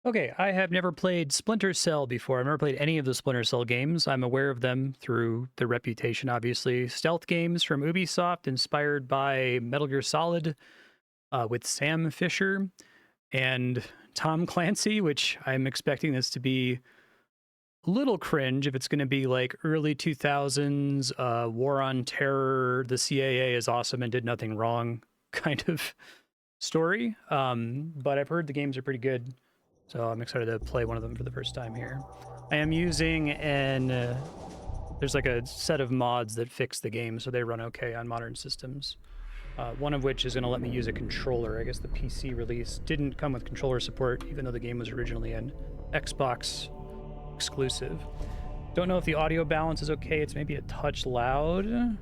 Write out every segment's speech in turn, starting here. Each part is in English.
Okay, I have never played Splinter Cell before. I've never played any of the Splinter Cell games. I'm aware of them through their reputation, obviously. Stealth games from Ubisoft, inspired by Metal Gear Solid, with Sam Fisher and Tom Clancy, which I'm expecting this to be a little cringe if it's going to be like early 2000s, War on Terror, the CIA is awesome and did nothing wrong kind of story. But I've heard the games are pretty good. So I'm excited to play one of them for the first time here. I am using there's like a set of mods that fix the game so they run okay on modern systems. One of which is going to let me use a controller. I guess the PC release didn't come with controller support, even though the game was originally an Xbox exclusive. Don't know if the audio balance is okay. It's maybe a touch loud.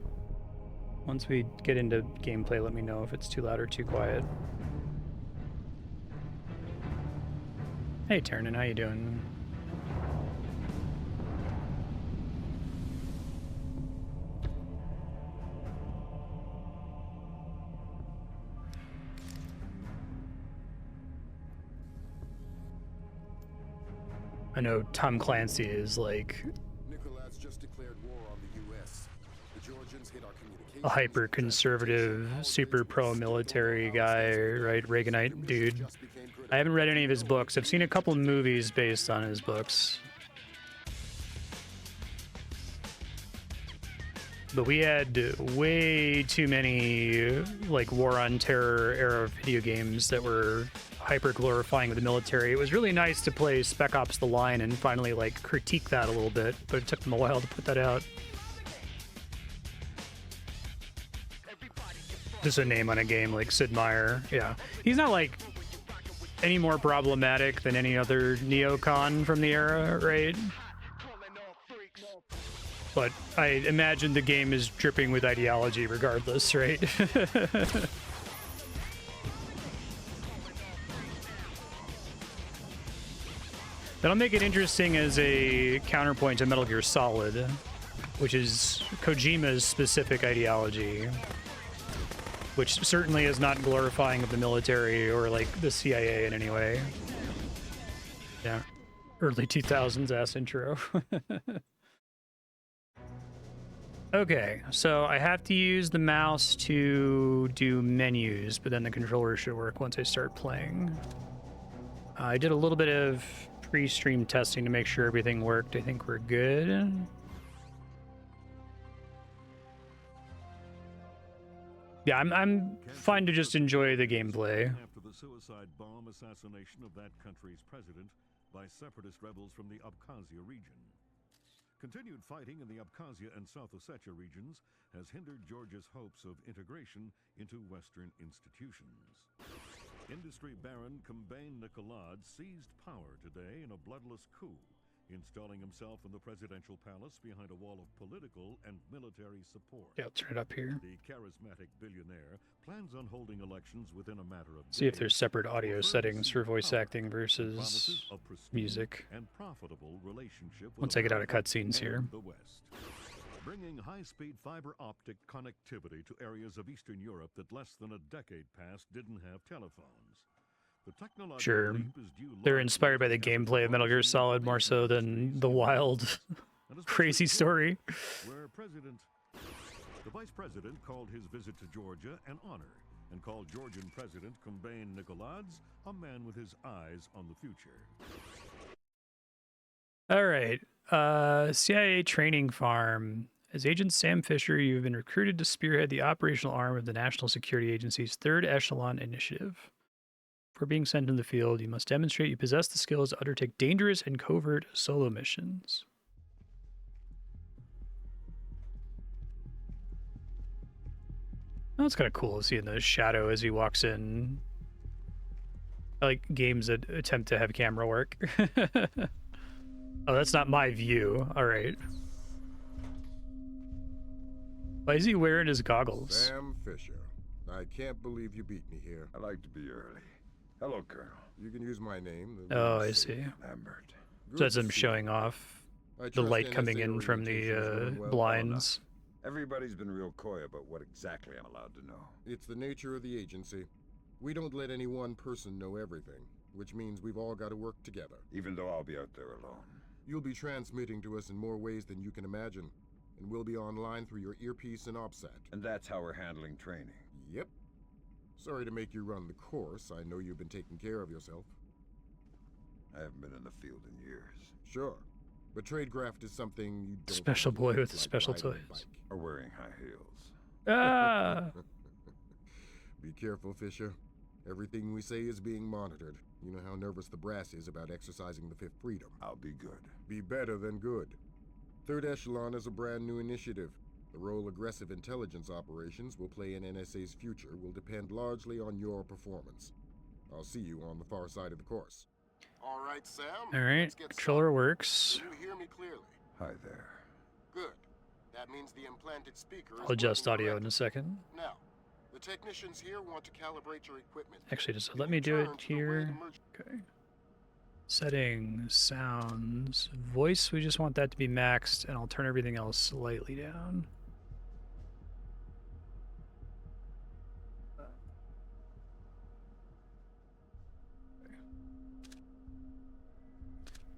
Once we get into gameplay, let me know if it's too loud or too quiet. Hey, Ternan, how you doing? I know Tom Clancy is like just declared war on the US. The Georgians hit our a hyper-conservative, super pro-military guy, right? Reaganite dude. I haven't read any of his books. I've seen a couple movies based on his books. But we had way too many, like, War on Terror era video games that were hyper-glorifying of the military. It was really nice to play Spec Ops: The Line and finally, like, critique that a little bit, but it took them a while to put that out. Just a name on a game like Sid Meier. Yeah. He's not, like, any more problematic than any other neocon from the era, right? But I imagine the game is dripping with ideology regardless, right? That'll make it interesting as a counterpoint to Metal Gear Solid, which is Kojima's specific ideology, which certainly is not glorifying of the military or, like, the CIA in any way. Yeah. Early 2000s ass intro. Okay, so I have to use the mouse to do menus, but then the controller should work once I start playing. I did a little bit of pre-stream testing to make sure everything worked. I think we're good. Yeah, I'm fine to just enjoy the gameplay. After the suicide bomb assassination of that country's president by separatist rebels from the Abkhazia region. Continued fighting in the Abkhazia and South Ossetia regions has hindered Georgia's hopes of integration into Western institutions. Industry baron Kombain Nikolad seized power today in a bloodless coup, installing himself in the presidential palace behind a wall of political and military support. Yeah, I'll turn it up here. The charismatic billionaire plans on holding elections within a matter of See if there's separate audio settings for voice acting versus music. And profitable relationship once I get out of cutscenes here. The West. Bringing high-speed fiber optic connectivity to areas of Eastern Europe that less than a decade past didn't have telephones. Sure, they're inspired by the gameplay of Metal Gear Solid more so than the wild, crazy story. Where the vice president called his visit to Georgia an honor and called Georgian President Kombain Nikolads a man with his eyes on the future. All right, CIA training farm. As Agent Sam Fisher, you've been recruited to spearhead the operational arm of the National Security Agency's Third Echelon Initiative. For being sent in the field, you must demonstrate you possess the skills to undertake dangerous and covert solo missions. Oh, that's kind of cool seeing the shadow as he walks in. I like games that attempt to have camera work. Oh, that's not my view. All right. Why is he wearing his goggles? Sam Fisher. I can't believe you beat me here. I like to be early. Hello, Colonel. You can use my name. Oh, I see. Lambert. So that's him showing off the light coming in from the blinds. Everybody's been real coy about what exactly I'm allowed to know. It's the nature of the agency. We don't let any one person know everything. which means we've all got to work together. Even though I'll be out there alone. You'll be transmitting to us in more ways than you can imagine, and we'll be online through your earpiece and OPSAT. And that's how we're handling training. Yep. Sorry to make you run the course. I know you've been taking care of yourself. I haven't been in the field in years. Sure. But tradecraft is something you don't... Special boy with the like special riding a toys. bike. Or wearing high heels. Ah! Be careful, Fisher. Everything we say is being monitored. You know how nervous the brass is about exercising the Fifth Freedom. I'll be good. Be better than good. Third Echelon is a brand new initiative. The role aggressive intelligence operations will play in NSA's future will depend largely on your performance. I'll see you on the far side of the course. All right, Sam. All right, let's get controller started. works. Can you hear me clearly? Hi there. Good. That means the implanted speaker is I'll adjust working audio in correctly. a second. Now, the technicians here want to calibrate your equipment. Actually, just Can let you me do turn it to the way here. the merge- Okay. Settings, sounds, voice. We just want that to be maxed, and I'll turn everything else slightly down.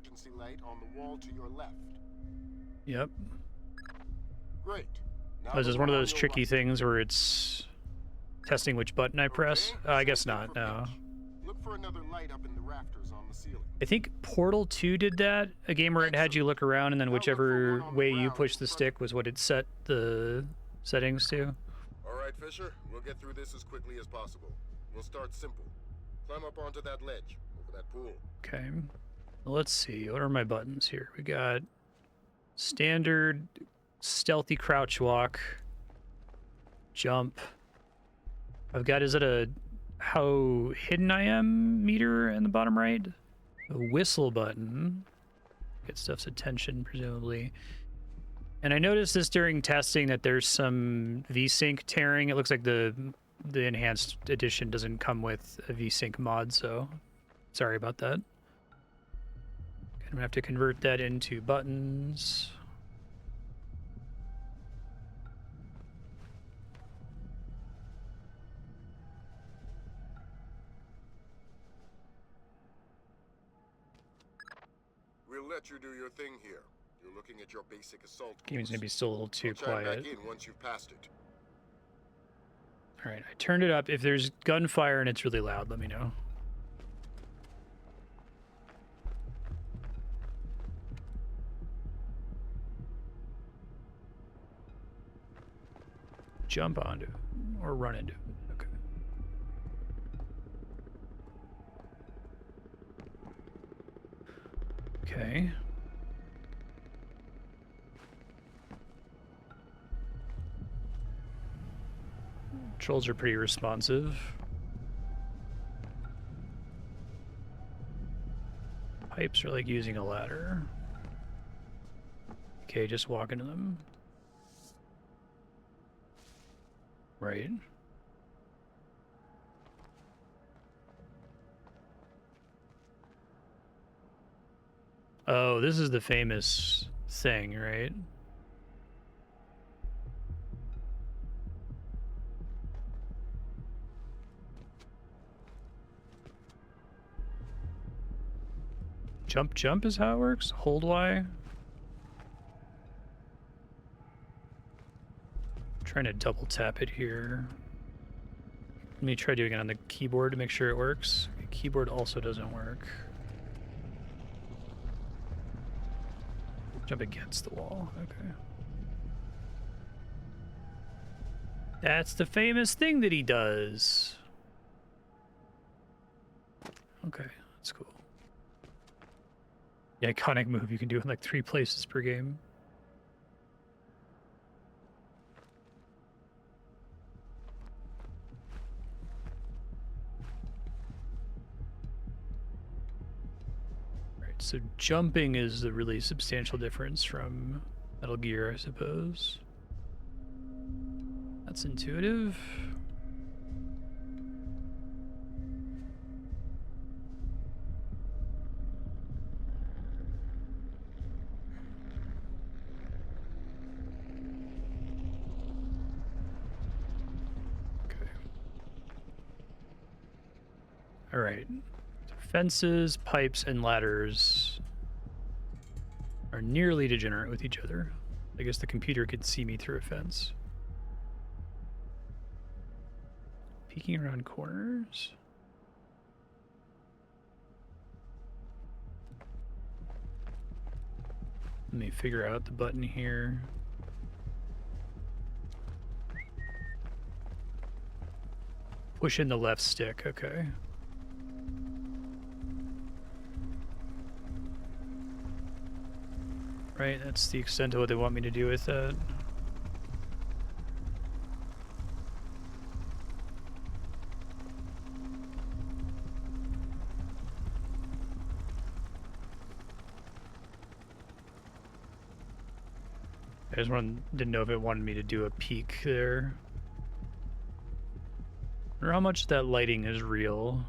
emergency light on the wall to your left. Yep. Great. Now Oh, is this the one of on those your tricky right. things where it's testing which button I press? Okay, I guess same thing not, for no. pitch. Look for another light up in the rafters on the ceiling. I think Portal 2 did that, a game where it had you look around and then Now look for whichever one on the way you ground push in the front stick was what it set the settings to. All right, Fisher. We'll get through this as quickly as possible. We'll start simple. Climb up onto that ledge over that pool. Okay. Let's see. What are my buttons here? We got standard, stealthy crouch walk, jump. I've got, is it a how hidden I am meter in the bottom right? A whistle button. Get stuff's attention, presumably. And I noticed this during testing that there's some VSync tearing. It looks like the enhanced edition doesn't come with a VSync mod, so sorry about that. I'm gonna have to convert that into buttons. We'll let you do your thing here. You're looking at your basic assault Game's gonna course. be still a little too I'll chime quiet. back in once you've passed it. All right, I turned it up. If there's gunfire and it's really loud, let me know. Jump onto it or run into it. Okay. Okay. Controls are pretty responsive. Pipes are like using a ladder. Okay, just walk into them. Right. Oh, this is the famous thing, right? Jump, jump is how it works? Hold Y? Trying to double tap it here. Let me try doing it on the keyboard to make sure it works. Keyboard also doesn't work. Jump against the wall. Okay. That's the famous thing that he does. Okay, that's cool. The iconic move you can do in like 3 places per game. Right, so jumping is the really substantial difference from Metal Gear, I suppose. That's intuitive. Okay. All right. Fences, pipes, and ladders are nearly degenerate with each other. I guess the computer could see me through a fence. Peeking around corners. Let me figure out the button here. Push in the left stick, okay. Right, that's the extent of what they want me to do with that. I just didn't know if it wanted me to do a peek there. Or how much that lighting is real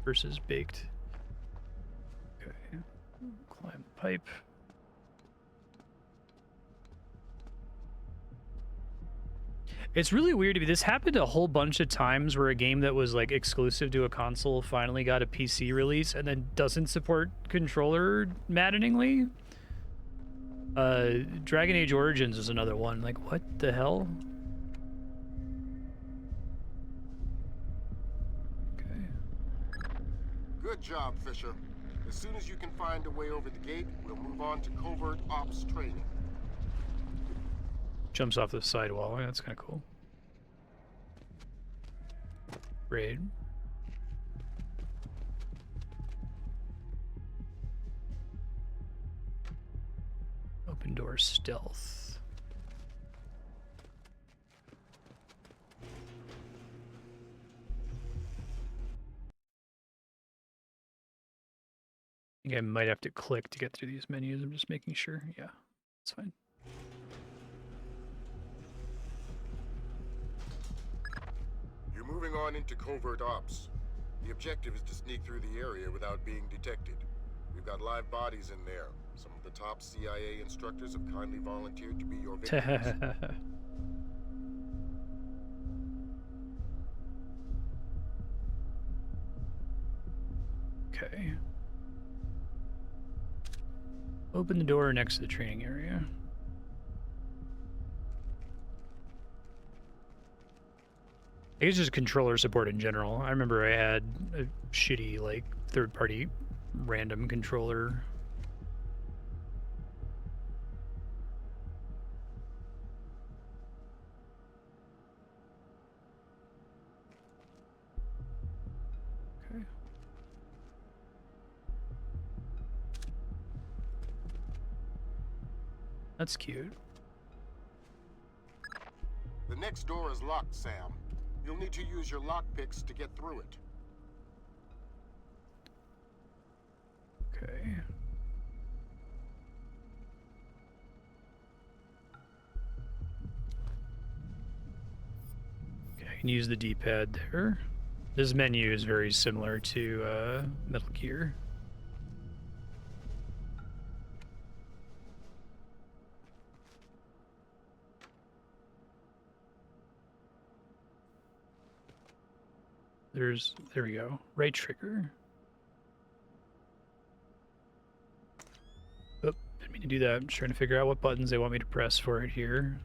versus baked. Okay, climb the pipe. It's really weird to me. This happened a whole bunch of times where a game that was like exclusive to a console finally got a PC release and then doesn't support controller maddeningly. Dragon Age Origins is another one. Like, what the hell? Okay. Good job, Fisher. As soon as you can find a way over the gate, we'll move on to covert ops training. Jumps off the sidewall. That's kind of cool. Raid. Open door stealth. I think I might have to click to get through these menus. I'm just making sure. Yeah, that's fine. You're moving on into covert ops. The objective is to sneak through the area without being detected. We've got live bodies in there. Some of the top CIA instructors have kindly volunteered to be your victims. Okay. Open the door next to the training area. I guess just controller support in general. I remember I had a shitty, like, third-party random controller. Okay. That's cute. The next door is locked, Sam. You'll need to use your lockpicks to get through it. Okay. Okay, I can use the D-pad there. This menu is very similar to Metal Gear. There we go. Right trigger. Oh, didn't mean to do that. I'm just trying to figure out what buttons they want me to press for it here.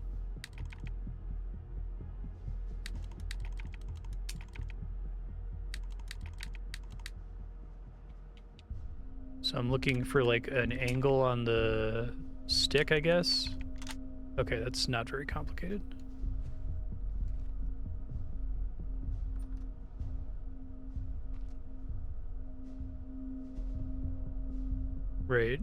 So I'm looking for like an angle on the stick, I guess. Okay, that's not very complicated. Right.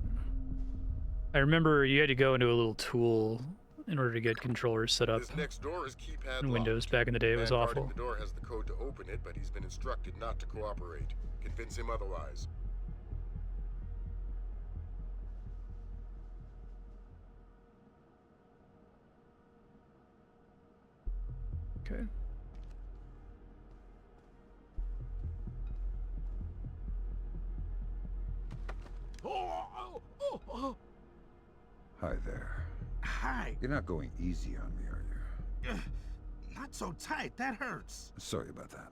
I remember you had to go into a little tool in order to get controllers set up. This next door is keypad In locked. Windows back in the day, it was Man guarding awful. The door has the code to open it, but he's been instructed not to cooperate. Convince him otherwise. Okay. Hi there. Hi. You're not going easy on me, are you? Not so tight. That hurts. Sorry about that.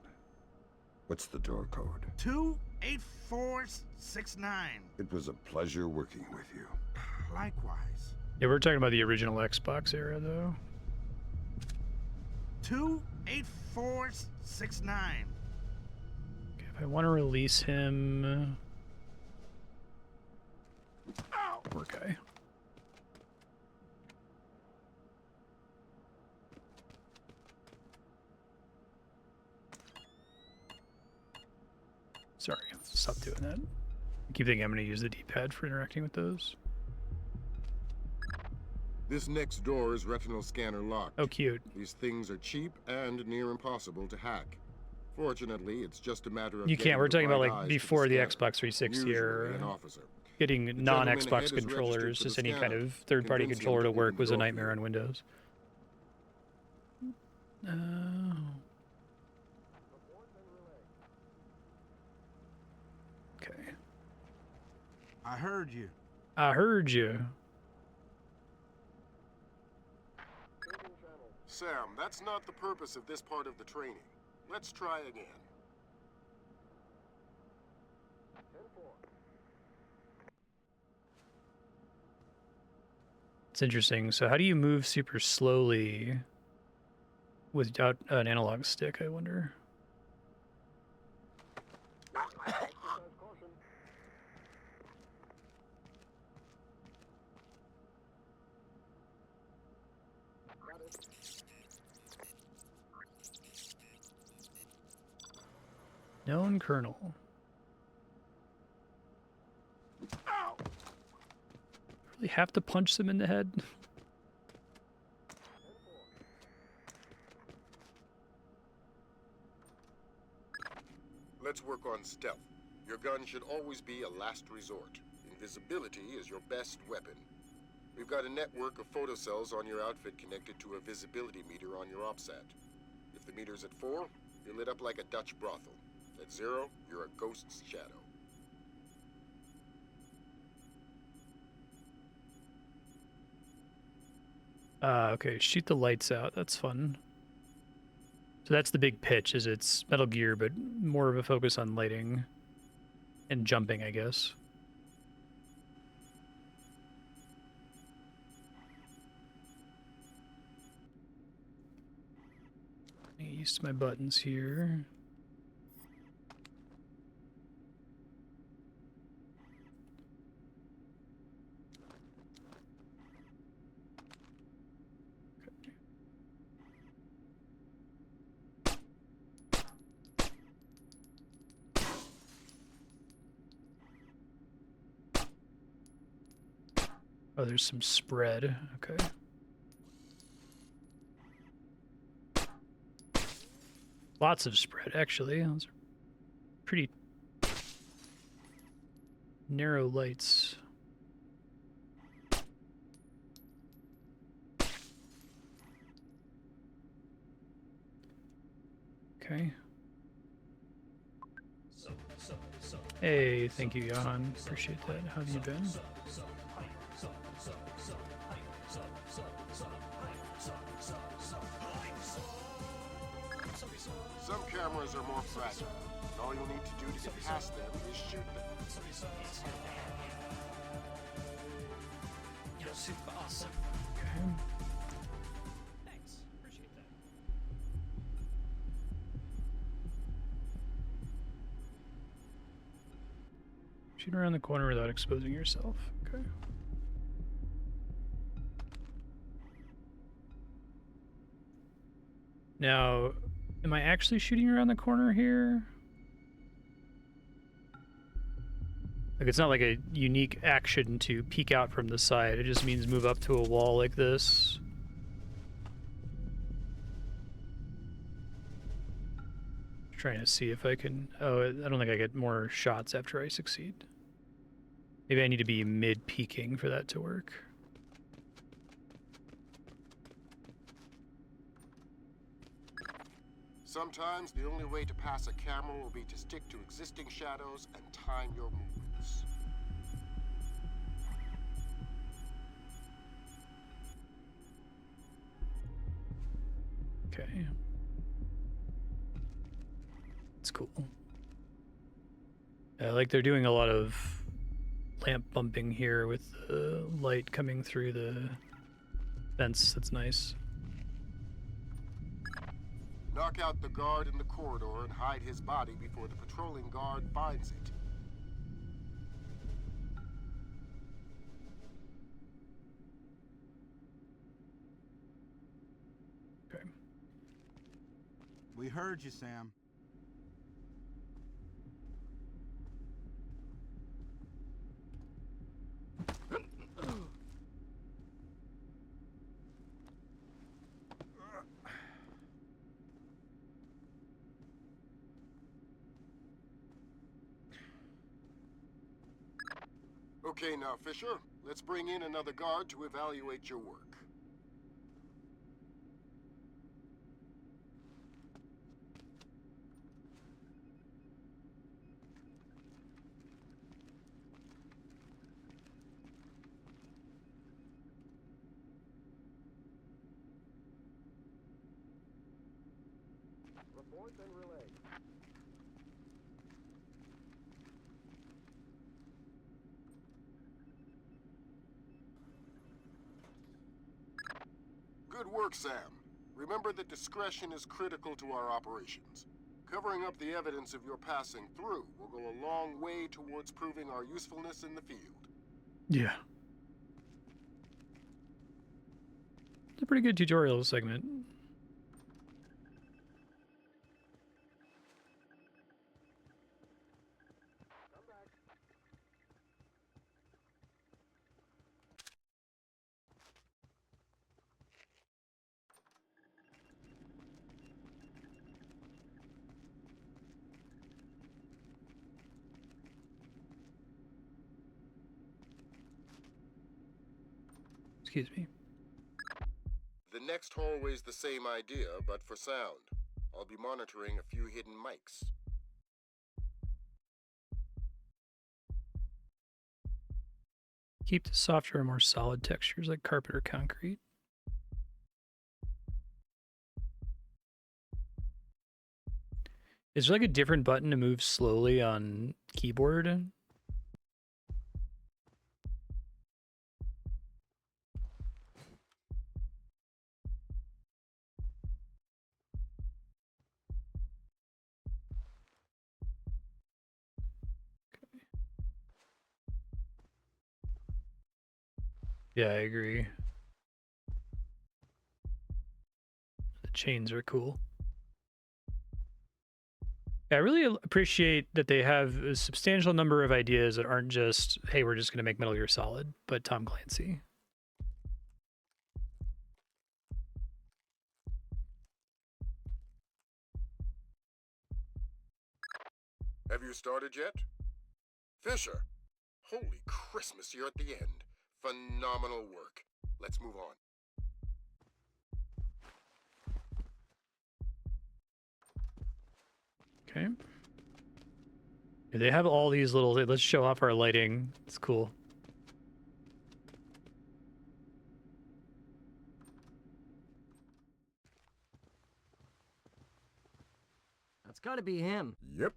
What's the door code? 2 28469. It was a pleasure working with you. Likewise. Yeah, we're talking about the original Xbox era, though. 28469. Okay, if I want to release him... Poor guy. Sorry, let's stop doing that. I keep thinking I'm going to use the D-pad for interacting with those. This next door is retinal scanner locked. Oh, cute. These things are cheap and near impossible to hack. Fortunately, it's just a matter of You can't. We're talking about like before the scanner, Xbox 360 or usually an officer. getting The non-Xbox gentleman ahead is controllers, registered for just the any kind scanner. of third-party Convince him controller to to work open was the a door for nightmare you. on Windows. Okay. I heard you. I heard you. Sam, that's not the purpose of this part of the training. Let's try again. It's interesting. So how do you move super slowly without an analog stick, I wonder? Known kernel. Really have to punch them in the head? Let's work on stealth. Your gun should always be a last resort. Invisibility is your best weapon. We've got a network of photocells on your outfit connected to a visibility meter on your OPSAT. If the meter's at 4, you're lit up like a Dutch brothel. At 0, you're a ghost's shadow. Okay, shoot the lights out. That's fun. So that's the big pitch, is it's Metal Gear, but more of a focus on lighting and jumping, I guess. Get used to my buttons here. Oh, there's some spread. Okay. Lots of spread, actually. Those are pretty narrow lights. Okay. Hey, thank you, Johan. Appreciate that. How have you been? Some cameras are more fragile. And all you'll need to do to get past them is shoot them. You're super awesome. Okay. Thanks. Appreciate that. Shoot around the corner without exposing yourself. Okay. Now, am I actually shooting around the corner here? Like, it's not like a unique action to peek out from the side. It just means move up to a wall like this. Trying to see if I can... Oh, I don't think I get more shots after I succeed. Maybe I need to be mid-peeking for that to work. Sometimes the only way to pass a camera will be to stick to existing shadows and time your movements. Okay. It's cool. Like they're doing a lot of lamp bumping here with the light coming through the fence. That's nice. Knock out the guard in the corridor and hide his body before the patrolling guard finds it. Okay. We heard you, Sam. Okay, now, Fisher, let's bring in another guard to evaluate your work. Report and relay. Good work, Sam. Remember that discretion is critical to our operations. Covering up the evidence of your passing through will go a long way towards proving our usefulness in the field. Yeah. It's a pretty good tutorial segment. Excuse me. The next hallway's the same idea, but for sound. I'll be monitoring a few hidden mics. Keep the softer and more solid textures like carpet or concrete. Is there like a different button to move slowly on keyboard? Yeah, I agree. The chains are cool. Yeah, I really appreciate that they have a substantial number of ideas that aren't just, hey, we're just going to make Metal Gear Solid, but Tom Clancy. Have you started yet? Fisher! Holy Christmas, you're at the end. Phenomenal work. Let's move on. Okay. Yeah, they have all these little, let's show off our lighting. It's cool. That's gotta be him. Yep.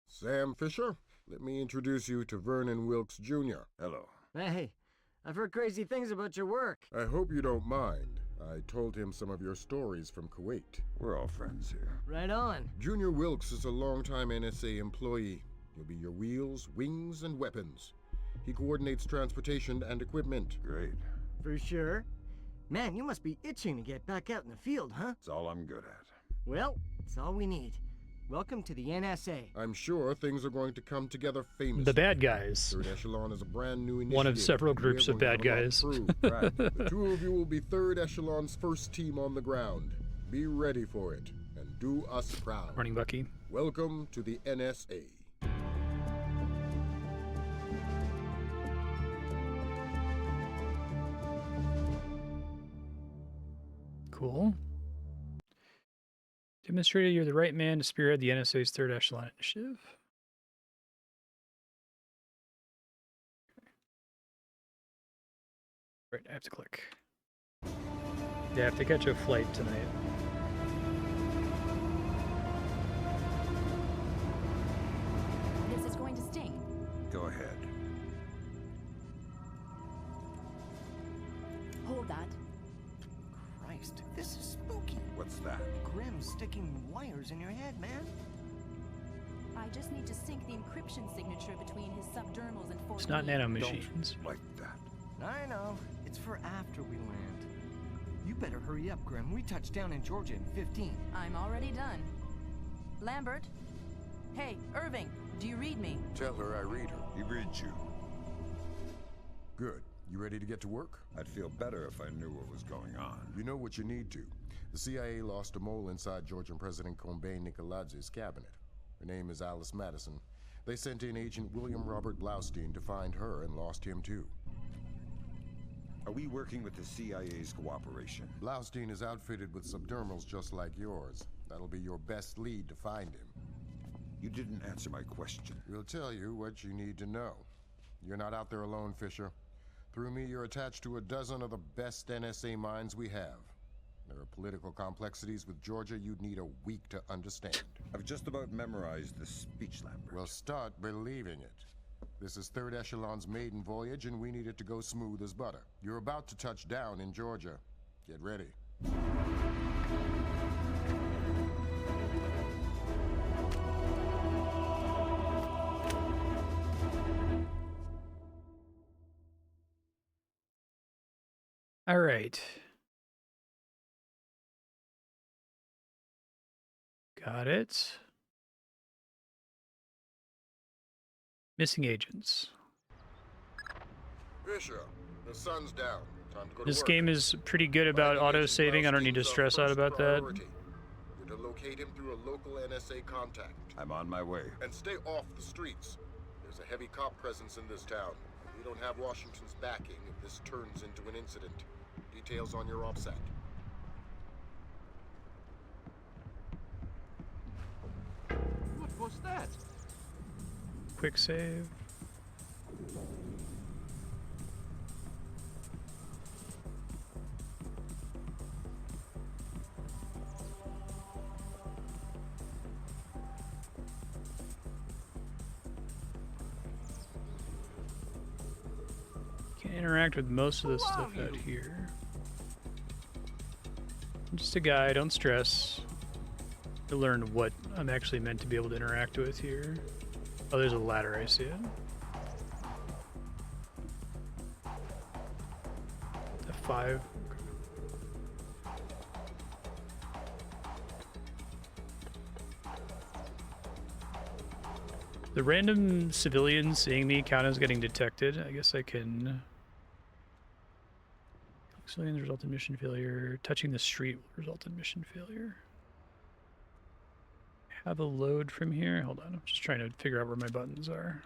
Sam Fisher, let me introduce you to Vernon Wilkes Jr. Hello. Hey, I've heard crazy things about your work. I hope you don't mind. I told him some of your stories from Kuwait. We're all friends here. Right on. Junior Wilkes is a longtime NSA employee. He'll be your wheels, wings, and weapons. He coordinates transportation and equipment. Great. For sure. Man, you must be itching to get back out in the field, huh? It's all I'm good at. Well, it's all we need. Welcome to the NSA. I'm sure things are going to come together famously. The bad guys. Third Echelon is a brand new initiative. One of several groups of bad guys. Right. The two of you will be Third Echelon's first team on the ground. Be ready for it, and do us proud. Running Bucky. Welcome to the NSA. Cool. Demonstrated you're the right man to spearhead the NSA's Third Echelon initiative. Right, I have to click. Yeah, I have to catch a flight tonight. This is going to stink. Christ, this is spooky. What's that? Grim's sticking wires in your head, man. I just need to sync the encryption signature between his subdermals and 14. It's not nanomachines. Like that. I know. It's for after we land. You better hurry up, Grim. We touch down in Georgia in 15. I'm already done. Lambert? Hey, Irving, do you read me? Tell her I read her. He reads you. Good. You ready to get to work? I'd feel better if I knew what was going on. You know what you need to. The CIA lost a mole inside Georgian President Combane Nicoladzi's cabinet. Her name is Alice Madison. They sent in Agent William Robert Blaustein to find her and lost him too. Are we working with the CIA's cooperation? Blaustein is outfitted with subdermals just like yours. That'll be your best lead to find him. You didn't answer my question. We'll tell you what you need to know. You're not out there alone, Fisher. Through me, you're attached to a dozen of the best NSA minds we have. There are political complexities with Georgia you'd need a week to understand. I've just about memorized the speech, Lambert. Well, start believing it. This is Third Echelon's maiden voyage, and we need it to go smooth as butter. You're about to touch down in Georgia. Get ready. All right. Got it. Missing agents. Fisher, the sun's down. Time to go to This work. game is pretty good about auto-saving. I don't need to stress out about that. You're to locate him through a local NSA contact. I'm on my way. And stay off the streets. There's a heavy cop presence in this town. We don't have Washington's backing if this turns into an incident. Details on your OPSAT. What was that? Quick save. Can't interact with most of this stuff out here. I'm just a guy, don't stress. To learn what I'm actually meant to be able to interact with here. Oh, there's a ladder, I see it. F5. The random civilians seeing me count as getting detected. I guess I can... Civilians result in mission failure. Touching the street will result in mission failure. Have a load from here. Hold on, I'm just trying to figure out where my buttons are.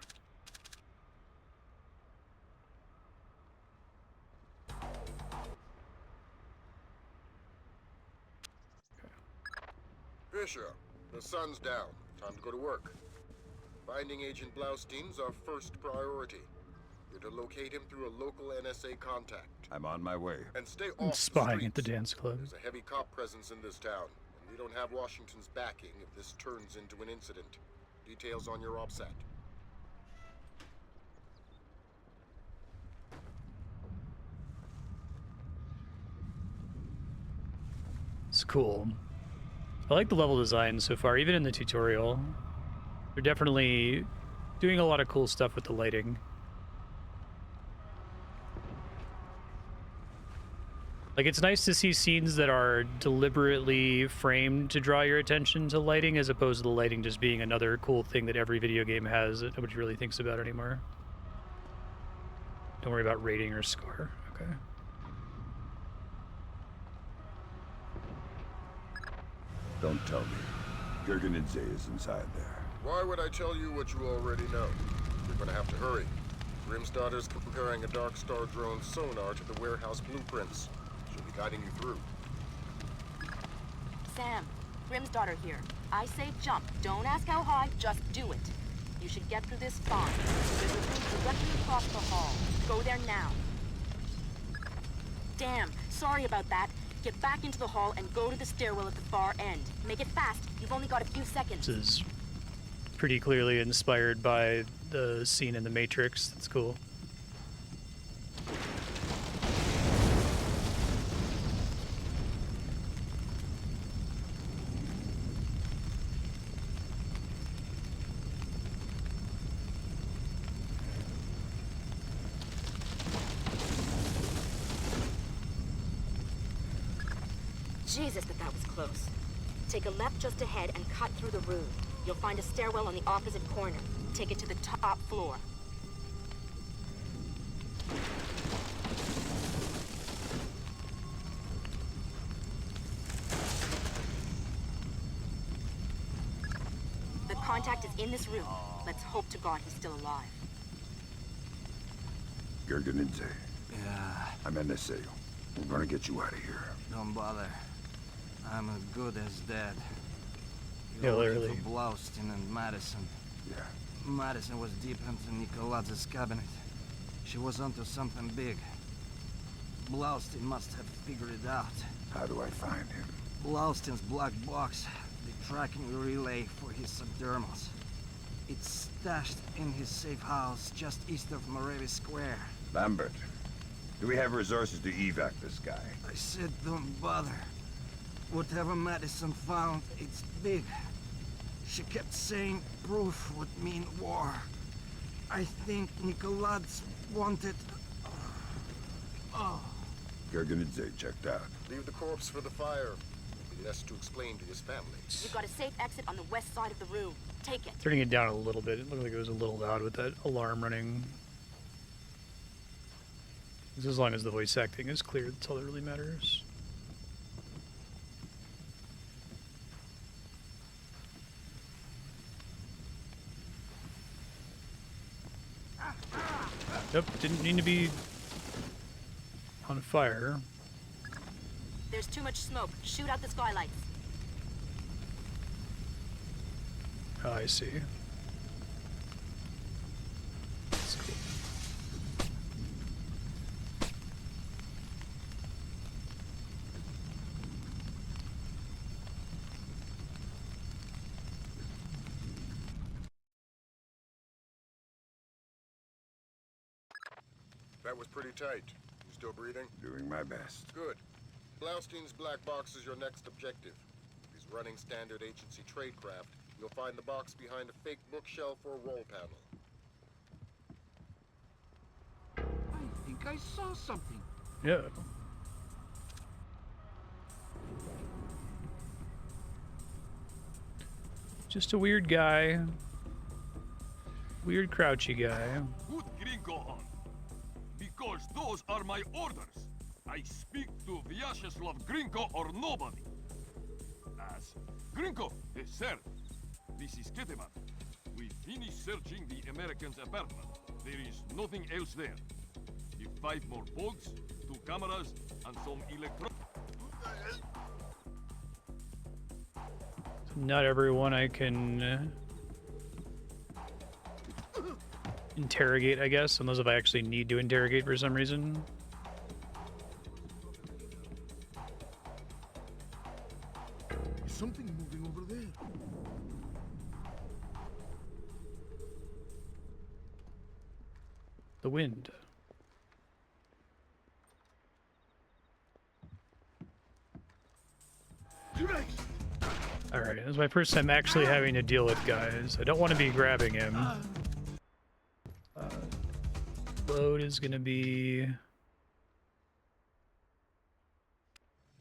Fisher, the sun's down. Time to go to work. Finding Agent Blaustein's our first priority. You're to locate him through a local NSA contact. I'm on my way. And stay I'm off spying the at the streets. dance club. There's a heavy cop presence in this town, and we don't have Washington's backing if this turns into an incident. Details on your OPSAT. It's cool. I like the level design so far, even in the tutorial. They're definitely doing a lot of cool stuff with the lighting. Like, it's nice to see scenes that are deliberately framed to draw your attention to lighting, as opposed to the lighting just being another cool thing that every video game has that nobody really thinks about anymore. Don't worry about rating or score. Okay. Don't tell me. Gerganidze is inside there. Why would I tell you what you already know? You're gonna have to hurry. Grimstadter's comparing a Dark Star drone sonar to the warehouse blueprints. She'll be guiding you through. Sam, Grim's daughter here. I say jump. Don't ask how high, just do it. You should get through this fine. There's a room directly across the hall. Go there now. Damn, sorry about that. Get back into the hall and go to the stairwell at the far end. Make it fast. You've only got a few seconds. This is pretty clearly inspired by the scene in The Matrix. That's cool. Jesus, that was close. Take a left just ahead and cut through the room. You'll find a stairwell on the opposite corner. Take it to the top floor. The contact is in this room. Let's hope to God he's still alive. Gergenidze, Yeah, I'm NSA. We're gonna get you out of here. don't bother. I'm as good as dead. Yeah, You're looking literally. for Blaustein and Madison. Yeah. Madison was deep into Nicoladz's cabinet. She was onto something big. Blaustein must have figured it out. How do I find him? Blaustein's black box, the tracking relay for his subdermals. It's stashed in his safe house just east of Moravi Square. Lambert, do we have resources to evac this guy? I said don't bother. Whatever Madison found, it's big. She kept saying proof would mean war. I think Nicoladze wanted... Oh. Gergenidze checked out. Leave the corpse for the fire. There'll be less to explain to his family. You've got a safe exit on the west side of the room. Take it. Turning it down a little bit. It looked like it was a little loud with that alarm running. As long as the voice acting is clear, that's all that really matters. Yep, didn't need to be on fire. There's too much smoke. Shoot out the skylights. Oh, I see. That's cool. That was pretty tight. You still breathing? Doing my best. Good. Blaustein's black box is your next objective. If he's running standard agency tradecraft, you'll find the box behind a fake bookshelf or wall panel. I think I saw something. Yeah. Just a weird guy. Weird crouchy guy. Put Gringo on. Because those are my orders. I speak to Vyacheslav Gringo or nobody. As Gringo, sir. This is Keteman. We finished searching the Americans' apartment. There is nothing else there. If 5 more bugs, 2 cameras, and some electro... Not everyone I can interrogate, I guess, unless if I actually need to interrogate for some reason. Is something moving over there? The wind. Alright, this is my first time actually having to deal with guys. I don't want to be grabbing him. Load is going to be...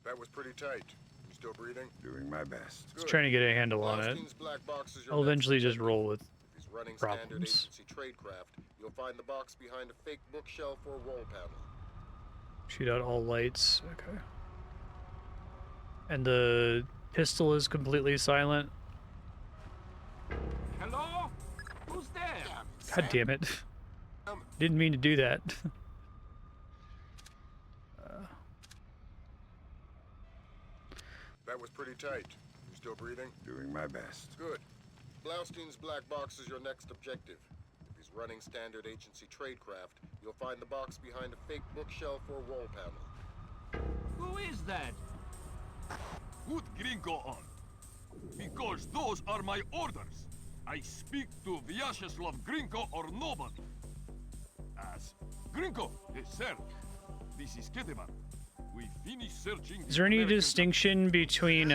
That was pretty tight. You still breathing? Doing my best. Just trying to get a handle on it. Blaustein's black box is your I'll next eventually just objective. roll with If he's running standard problems. agency tradecraft, you'll find the box behind a fake bookshelf or wall panel. Shoot out all lights. Okay. And the pistol is completely silent. Hello? Who's there? God damn it. Didn't mean to do that. That was pretty tight. You still breathing? Doing my best. Good. Blaustein's black box is your next objective. If he's running standard agency tradecraft, you'll find the box behind a fake bookshelf or wall panel. Who is that? Put Gringo on. Because those are my orders. I speak to Vyacheslav Gringo or nobody. As Gringo, sir. This is Keteman. We finished searching... Is there any distinction between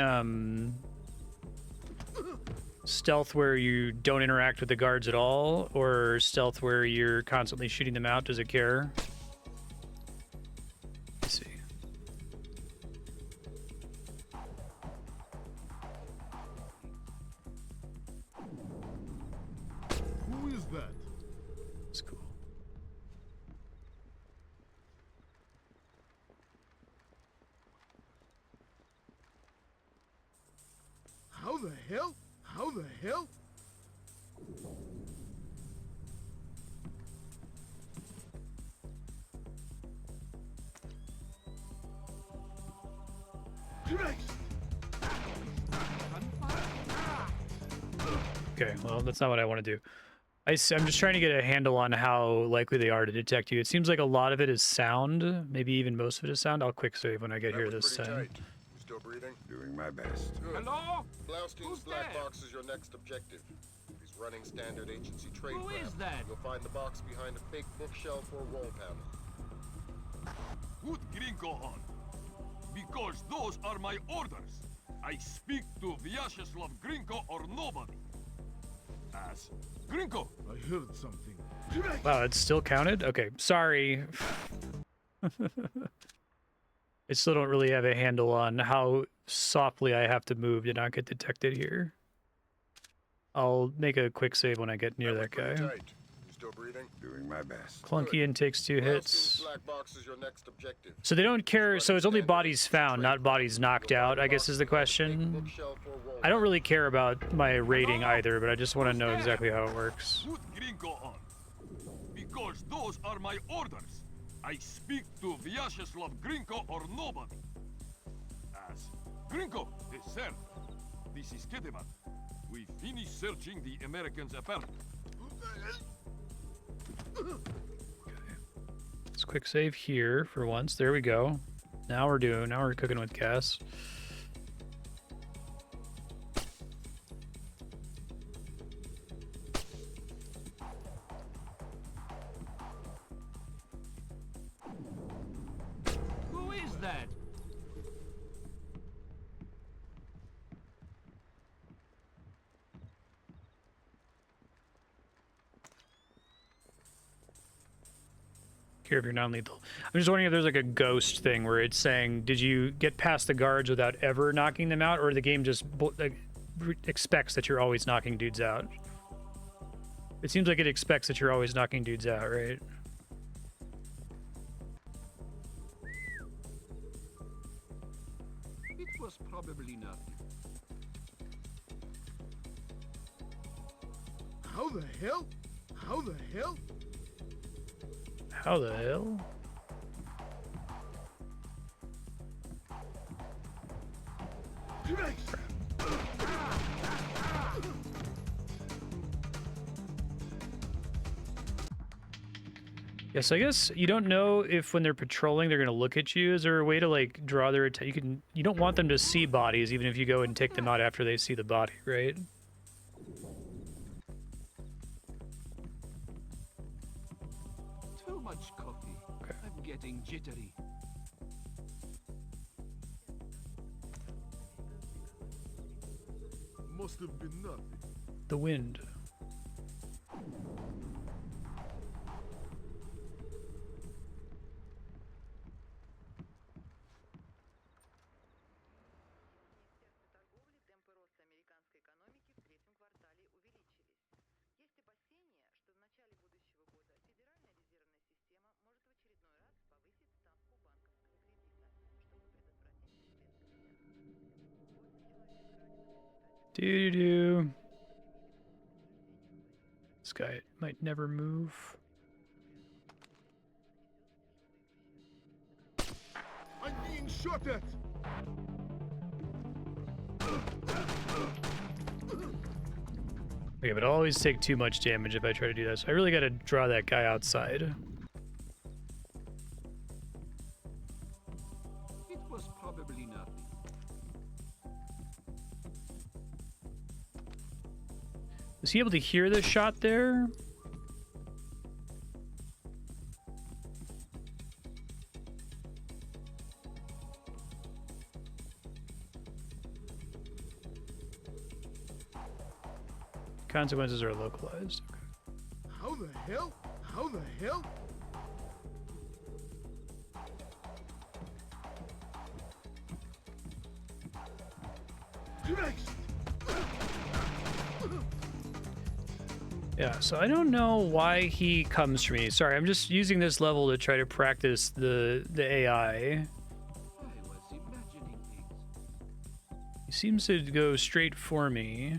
stealth where you don't interact with the guards at all, or stealth where you're constantly shooting them out? Does it care? Let's see. hell? How the hell? Okay, well, that's not what I want to do. I'm just trying to get a handle on how likely they are to detect you. It seems like a lot of it is sound, maybe even most of it is sound. I'll quick save when I get here this pretty time. tight. You still breathing? Doing my best. Good. Hello? Blaustein's Who's black there? box is your next objective. He's running standard agency trade Who is that? You'll find the box behind a big bookshelf or wall panel. Put Gringo on. Because those are my orders. I speak to Vyacheslav Gringo or nobody. As Gringo. I heard something. Wow, it's still counted? Okay, sorry. I still don't really have a handle on how softly I have to move to not get detected here. I'll make a quick save when I get near that guy. Pretty tight. You still breathing? Doing my best. Clunky and takes 2 hits. Black box is your next objective. So they don't care, so it's only bodies found, not bodies knocked out, I guess is the question. I don't really care about my rating either, but I just want to know exactly how it works. Put Gringo on. Because those are my orders. I speak to Vyacheslav Gringo or nobody. As Gringo, sir. This is Ketevan. We finished searching the Americans' apartment. Let's quick save here for once. There we go. Now we're cooking with gas. Who is that? Care if you're non-lethal. I'm just wondering if there's like a ghost thing where it's saying, did you get past the guards without ever knocking them out, or the game just like, expects that you're always knocking dudes out? It seems like it expects that you're always knocking dudes out, right? It was probably nothing. How the hell? How the hell? How the hell? Yes, I guess you don't know if when they're patrolling they're gonna look at you. Is there a way to like draw their attention? You don't want them to see bodies, even if you go and take them out after they see the body, right? Too much coffee. Okay. I'm getting jittery. Must have been nothing. The wind. Doo-doo-doo. This guy might never move. I'm being shot at! Okay, but I'll always take too much damage if I try to do this. I really gotta draw that guy outside. It was probably nothing. Was he able to hear the shot there? Consequences are localized. Okay. How the hell? How the hell? Yeah, so I don't know why he comes for me. Sorry, I'm just using this level to try to practice the AI. I was imagining things. He Seems to go straight for me.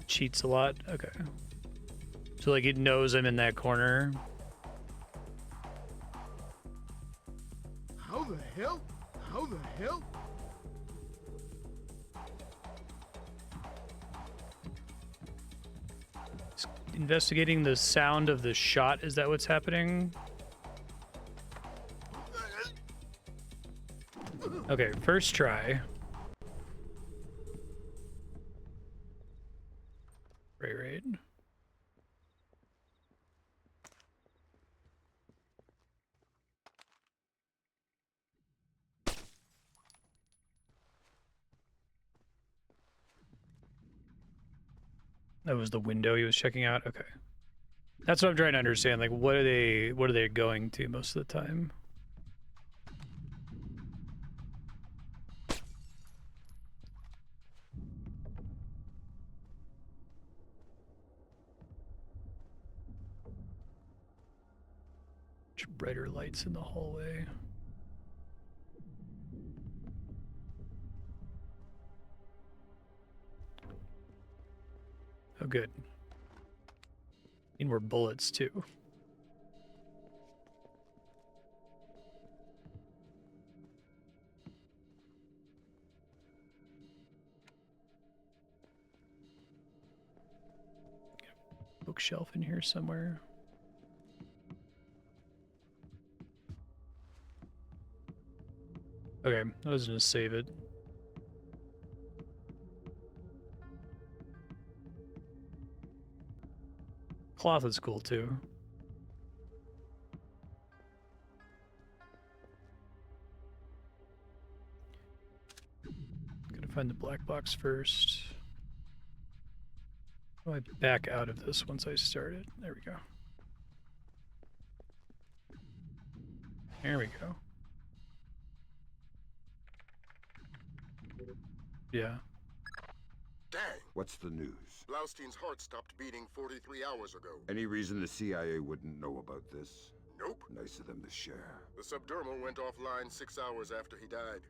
Cheats a lot. Okay. So like it knows I'm in that corner. How the hell? How the hell? Investigating the sound of the shot. Is that what's happening? Okay, first try. Right. That was the window he was checking out. Okay. That's what I'm trying to understand. Like, what are they going to most of the time? Much brighter lights in the hallway. Oh, good. Need more bullets, too. Bookshelf in here somewhere. Okay, I was gonna save it. Cloth is cool too. Gotta find the black box first. How do I back out of this once I start it? There we go. There we go. Yeah. Dang! What's the news? Blaustein's heart stopped beating 43 hours ago. Any reason the CIA wouldn't know about this? Nope. Nice of them to share. The subdermal went offline 6 hours after he died.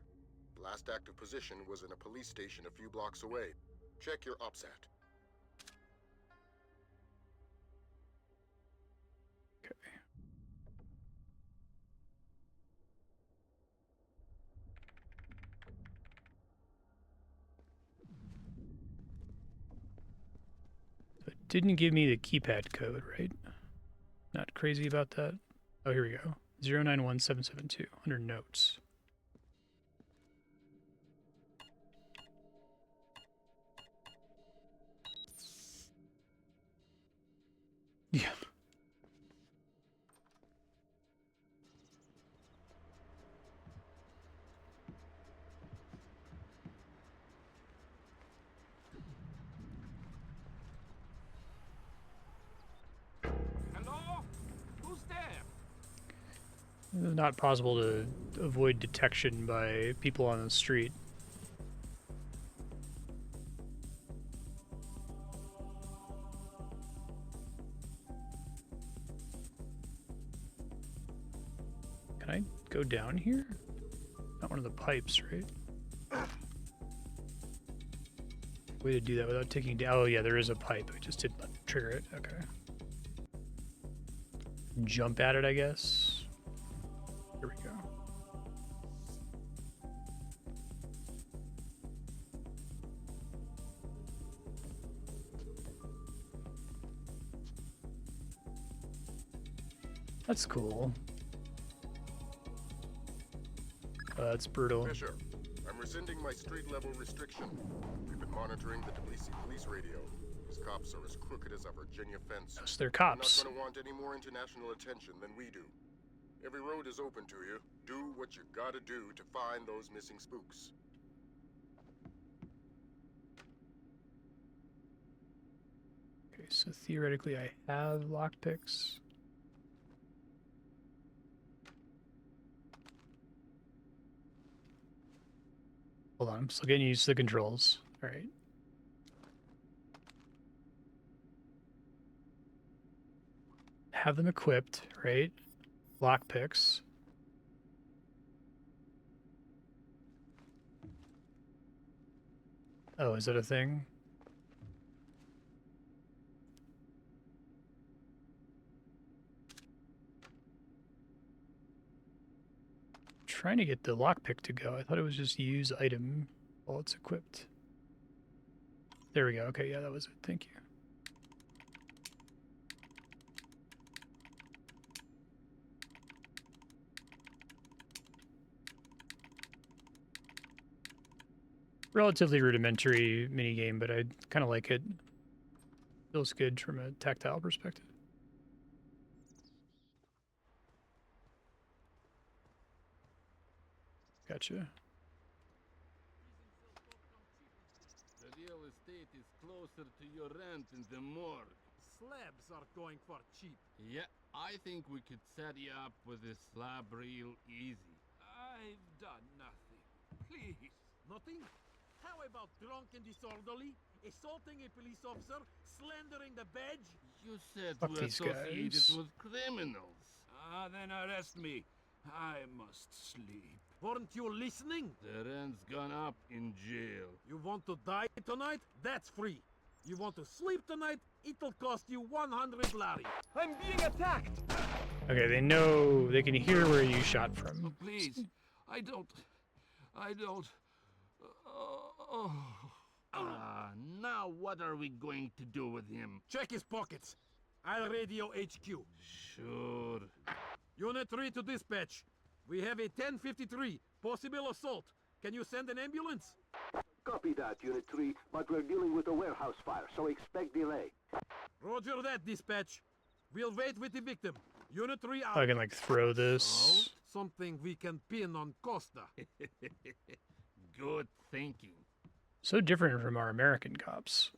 The last active position was in a police station a few blocks away. Check your OPSAT. Okay. So it didn't give me the keypad code, right? Not crazy about that. Oh, here we go. 091772 under notes. Yeah. Hello? Who's there? It's not possible to avoid detection by people on the street. Can I go down here? Not one of the pipes, right? Way to do that without taking down. Oh yeah, there is a pipe. I just didn't trigger it. Okay. Jump at it, I guess. Here we go. That's cool. That's brutal. Fisher, I'm rescinding my street-level restriction. We've been monitoring the Tbilisi police radio. These cops are as crooked as a Virginia fence. Yes, they're cops. They're not going to want any more international attention than we do. Every road is open to you. Do what you gotta do to find those missing spooks. Okay, so theoretically I have lockpicks. Hold on, I'm still getting used to the controls. All right. have them equipped, right? Lockpicks. Oh, is that a thing? Trying to get the lockpick to go. I thought it was just use item while it's equipped. There we go. Okay, yeah, that was it. Thank you. Relatively rudimentary minigame, but I kind of like it. Feels good from a tactile perspective. Gotcha. The real estate is closer to your rent in the morgue. Slabs are going for cheap. Yeah, I think we could set you up with this slab real easy. I've done nothing. Please. Nothing? How about drunk and disorderly? Assaulting a police officer? Slandering the badge? You said Fuck we're these associated guys. with criminals. Then arrest me. I must sleep. Weren't you listening? The rent's gone up in jail. You want to die tonight? That's free. You want to sleep tonight? It'll cost you 100 lari. I'm being attacked! Okay, they know, they can hear where you shot from. Oh, please, I don't... now what are we going to do with him? Check his pockets. I'll radio HQ. Sure. Unit 3 to dispatch. We have a 1053, possible assault. Can you send an ambulance? Copy that, Unit 3, but we're dealing with a warehouse fire, so expect delay. Roger that, dispatch. We'll wait with the victim. Unit 3 out. I can like throw this. Something we can pin on Costa. Good thinking. So different from our American cops.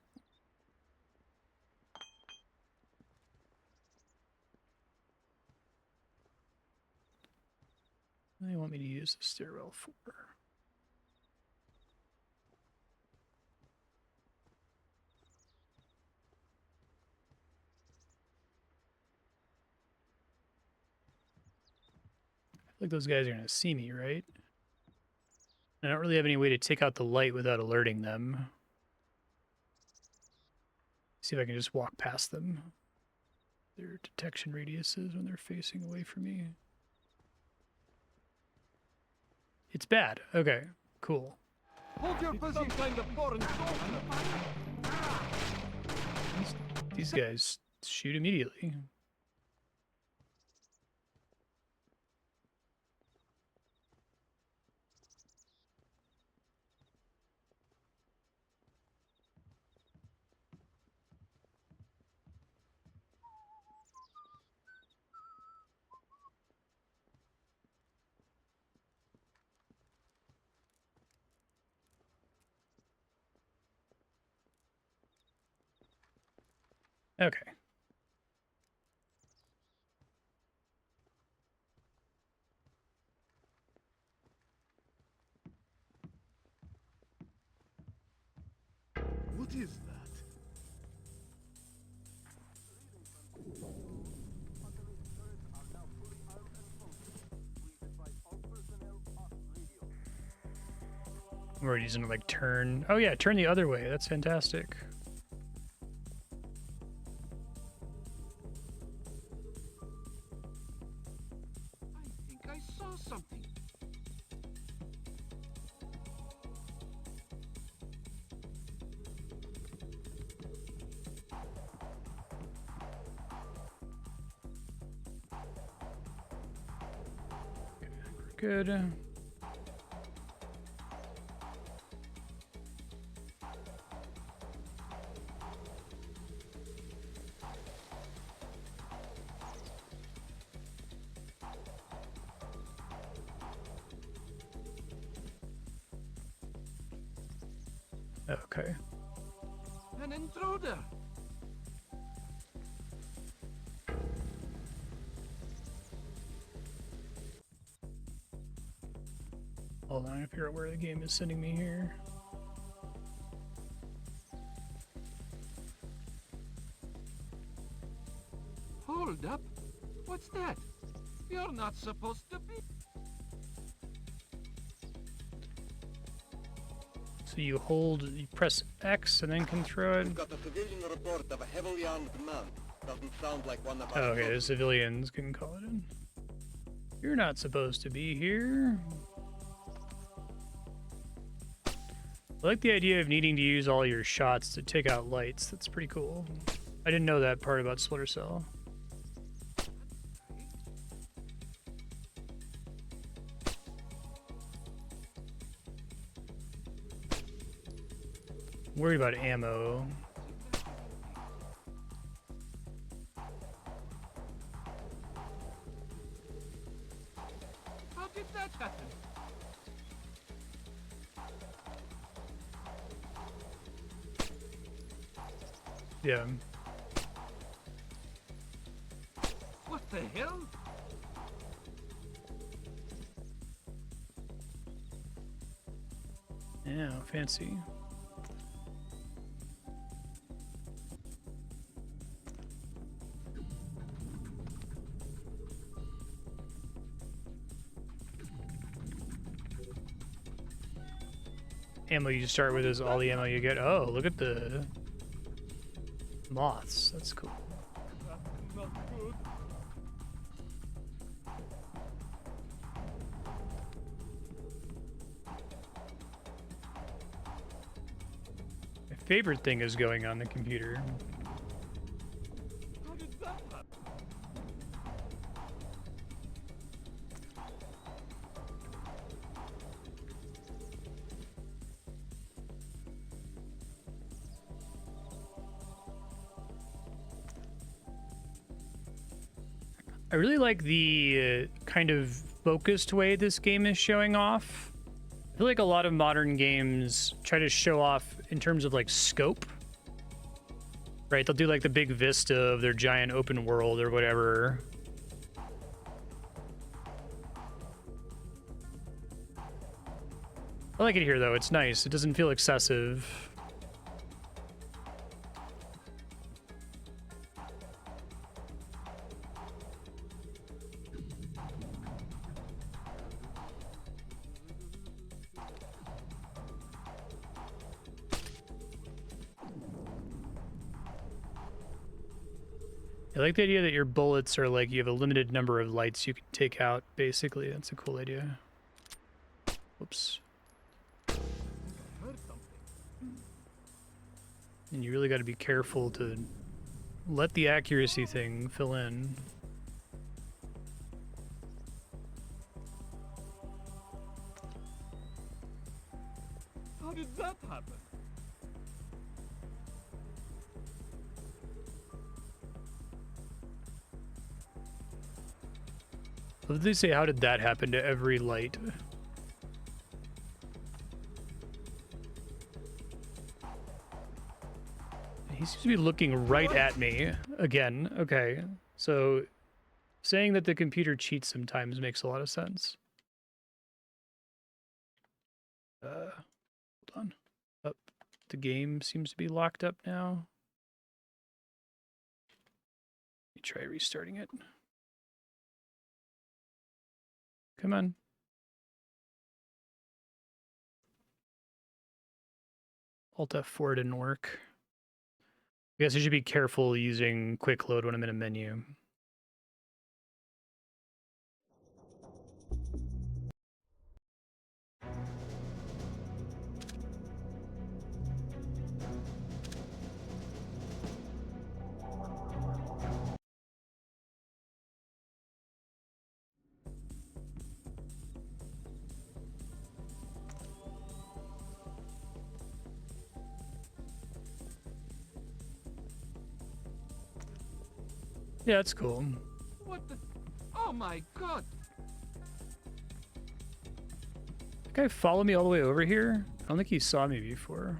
What do they want me to use the stairwell for? I feel like those guys are going to see me, right? I don't really have any way to take out the light without alerting them. See if I can just walk past them. Their detection radiuses when they're facing away from me. It's bad. Okay, cool. Hold your position. Kind of foreign These guys shoot immediately. Okay. What is that? We're using to like turn. Oh yeah, turn the other way. That's fantastic. I think I saw something. Good. Okay. An intruder. Hold on, I figure out where the game is sending me here. Hold up. What's that? You're not supposed to be. So you press X and then can throw it. We've got a civilian report of a heavily armed man. Doesn't sound like one of our... Oh, okay, the civilians can call it in. You're not supposed to be here. I like the idea of needing to use all your shots to take out lights. That's pretty cool. I didn't know that part about Splinter Cell. Worried about ammo. How did that happen? Yeah. What the hell? Yeah, fancy. Ammo you start with is all the ammo you get. Oh, look at the moths. That's cool. That's not good. My favorite thing is going on the computer. How did that happen? I really like the kind of focused way this game is showing off. I feel like a lot of modern games try to show off in terms of like scope. Right? They'll do like the big vista of their giant open world or whatever. I like it here though. It's nice. It doesn't feel excessive. I like the idea that your bullets are like you have a limited number of lights you can take out, basically. That's a cool idea. Whoops. And you really got to be careful to let the accuracy thing fill in. How did that happen? What did they say? How did that happen to every light? He seems to be looking right at me again. Okay, so saying that the computer cheats sometimes makes a lot of sense. Hold on. Up. The game seems to be locked up now. Let me try restarting it. Come on. Alt F4 didn't work. I guess I should be careful using quick load when I'm in a menu. Yeah, that's cool. What the? Oh my god! That guy followed me all the way over here? I don't think he saw me before.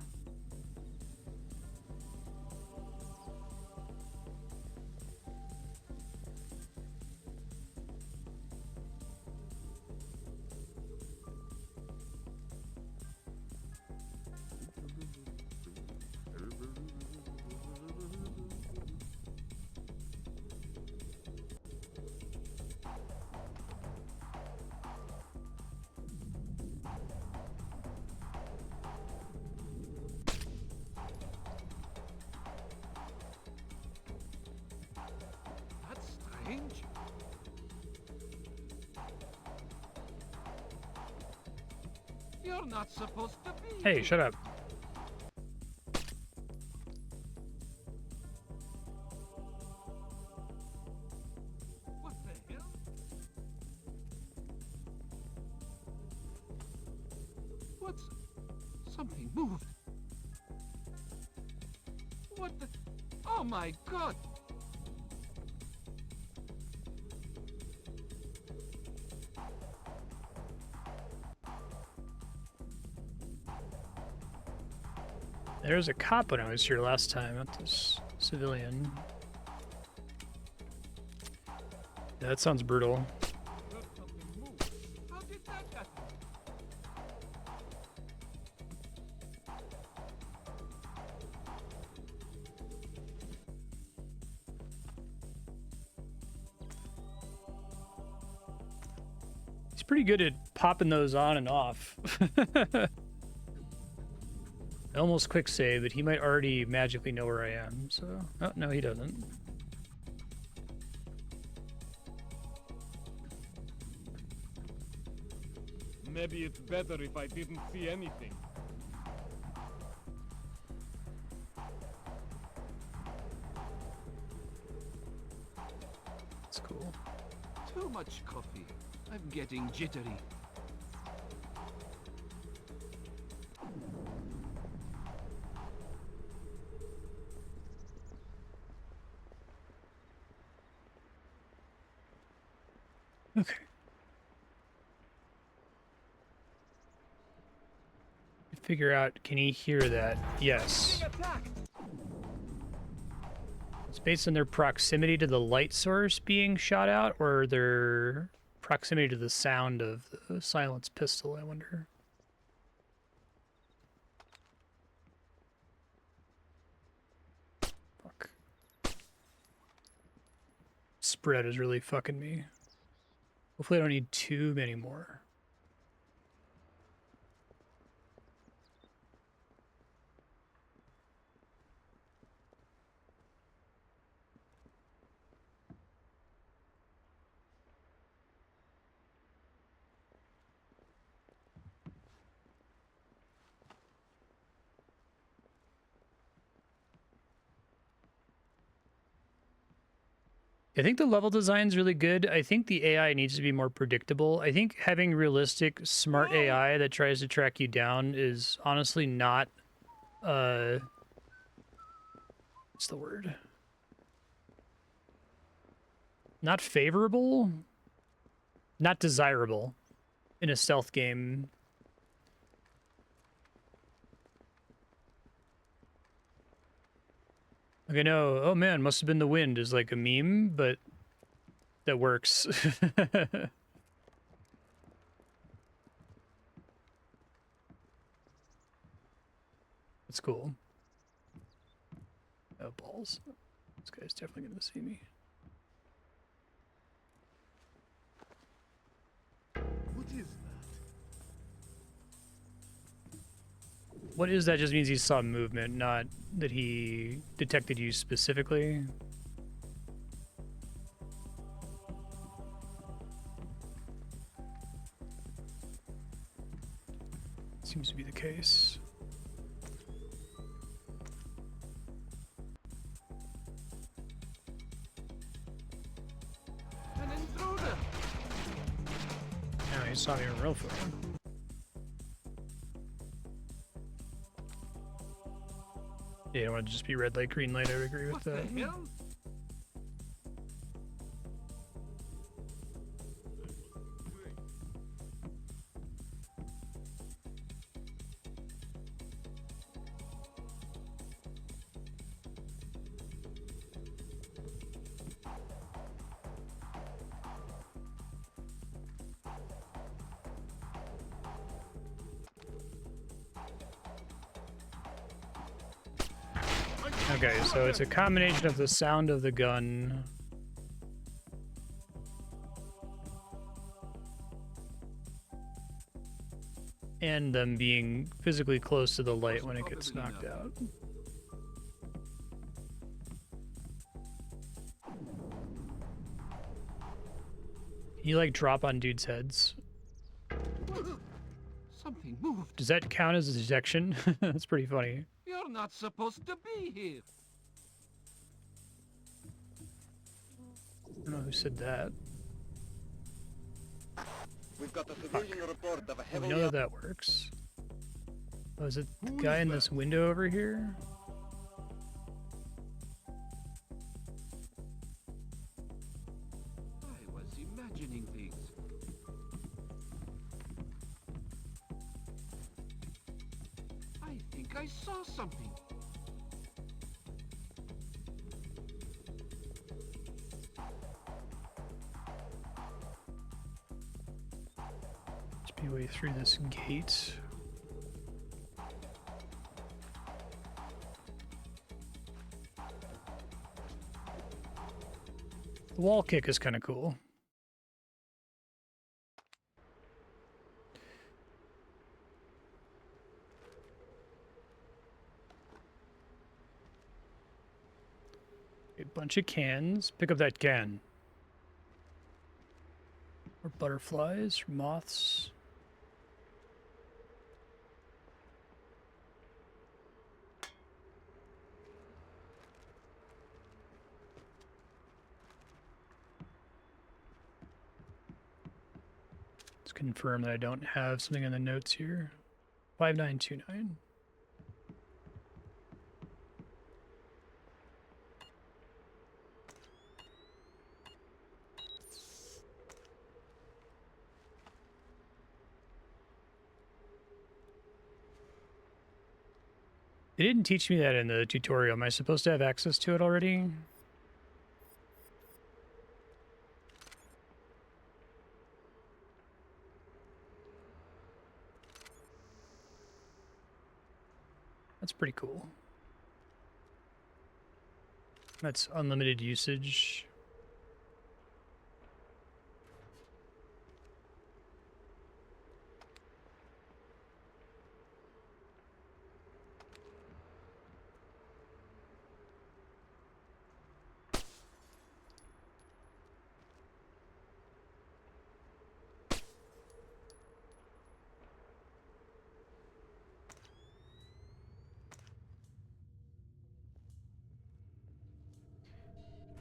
You're not supposed to be. Hey, shut up. What the hell? What's... Something moved. What the... Oh my god! There was a cop when I was here last time, not this civilian. Yeah, that sounds brutal. Something moved. How did that happen? He's pretty good at popping those on and off. I almost quick save, but he might already magically know where I am, so... Oh, no, he doesn't. Maybe it's better if I didn't see anything. That's cool. Too much coffee. I'm getting jittery. Okay. Figure out, can he hear that? Yes. It's based on their proximity to the light source being shot out, or their proximity to the sound of the silenced pistol, I wonder. Fuck. Spread is really fucking me. Hopefully I don't need too many more. I think the level design is really good. I think the AI needs to be more predictable. I think having realistic, smart AI that tries to track you down is honestly not, what's the word? Not favorable? Not desirable in a stealth game. Like, I know, oh man, must have been the wind is like a meme, but that works. That's cool. Oh, balls. This guy's definitely gonna see me. What is that? What is that? Just means he saw movement, not that he detected you specifically. Seems to be the case. An intruder! No, he saw me in real photo. Yeah, I don't want to just be red light, green light. I would agree with What that. the hell? Okay, so it's a combination of the sound of the gun. And them being physically close to the light when it gets knocked out. Can you like drop on dudes' heads? Something moved. Does that count as a detection? That's pretty funny. You're not supposed to be here. I don't know who said that. We've got a civilian report of a We heavily know that that works. Oh, is it the guy in this window over here? I was imagining things. I think I saw something. Must be a way through this gate. The wall kick is kind of cool. A bunch of cans. Pick up that can. Or butterflies, or moths. Let's confirm that I don't have something in the notes here. 5929. They didn't teach me that in the tutorial. Am I supposed to have access to it already? That's pretty cool. That's unlimited usage.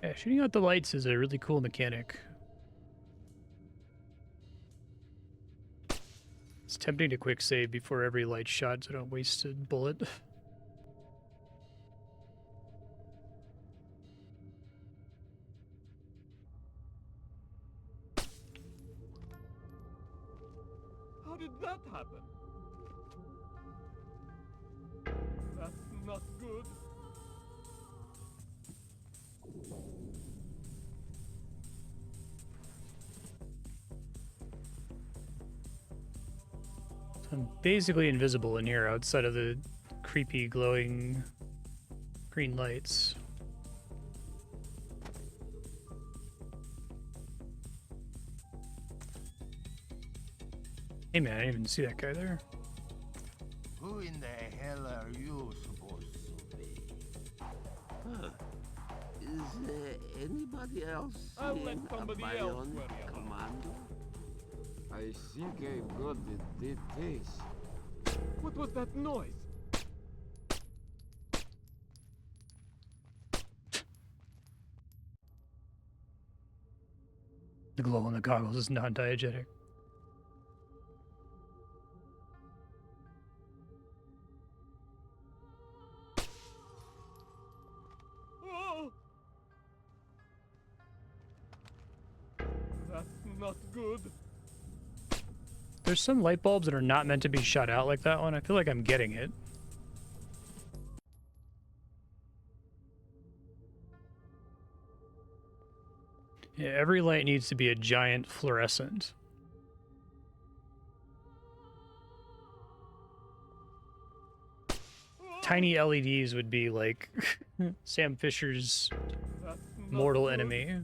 Yeah, shooting out the lights is a really cool mechanic. It's tempting to quick save before every light shot so I don't waste a bullet. How did that happen? That's not good. I'm basically invisible in here outside of the creepy glowing green lights. Hey man, I didn't even see that guy there. Who in the hell are you supposed to be? Huh. Is anybody else I'll let seeing a somebody else bionic worry about it. commando? I think I got the dead taste. What was that noise? The glow on the goggles is non-diegetic. Oh! That's not good. There's some light bulbs that are not meant to be shut out like that one. I feel like I'm getting it. Yeah, every light needs to be a giant fluorescent. Tiny LEDs would be like Sam Fisher's mortal enemy.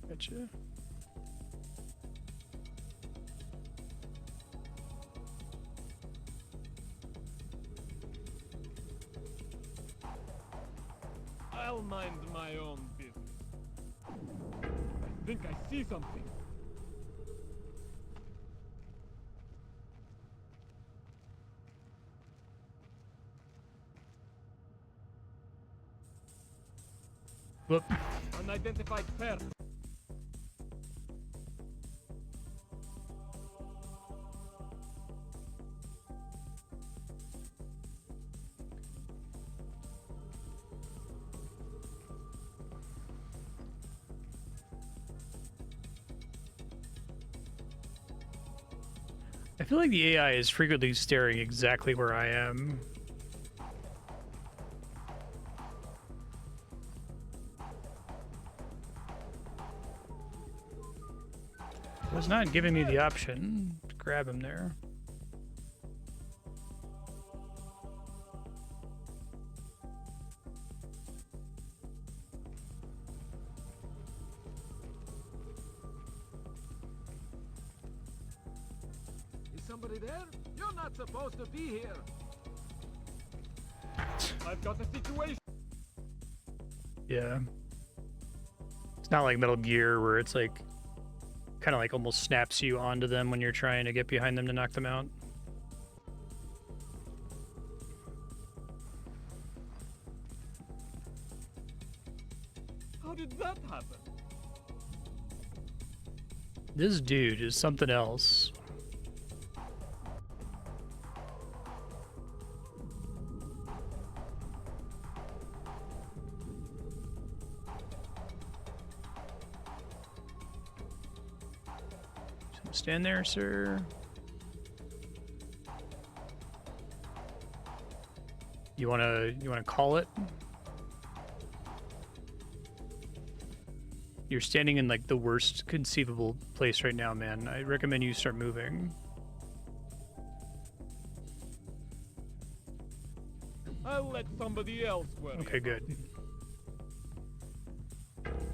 Gotcha. I'll mind my own business. I think I see something. Whoop. Unidentified pair. I feel like the AI is frequently staring exactly where I am. It was not giving me the option to grab him there. Is somebody there? You're not supposed to be here. I've got a situation. Yeah. It's not like Metal Gear where it's like kind of like almost snaps you onto them when you're trying to get behind them to knock them out. How did that happen? This dude is something else. Stand there, sir. You wanna call it? You're standing in like the worst conceivable place right now, man. I recommend you start moving. I'll let somebody else worry. Okay, good.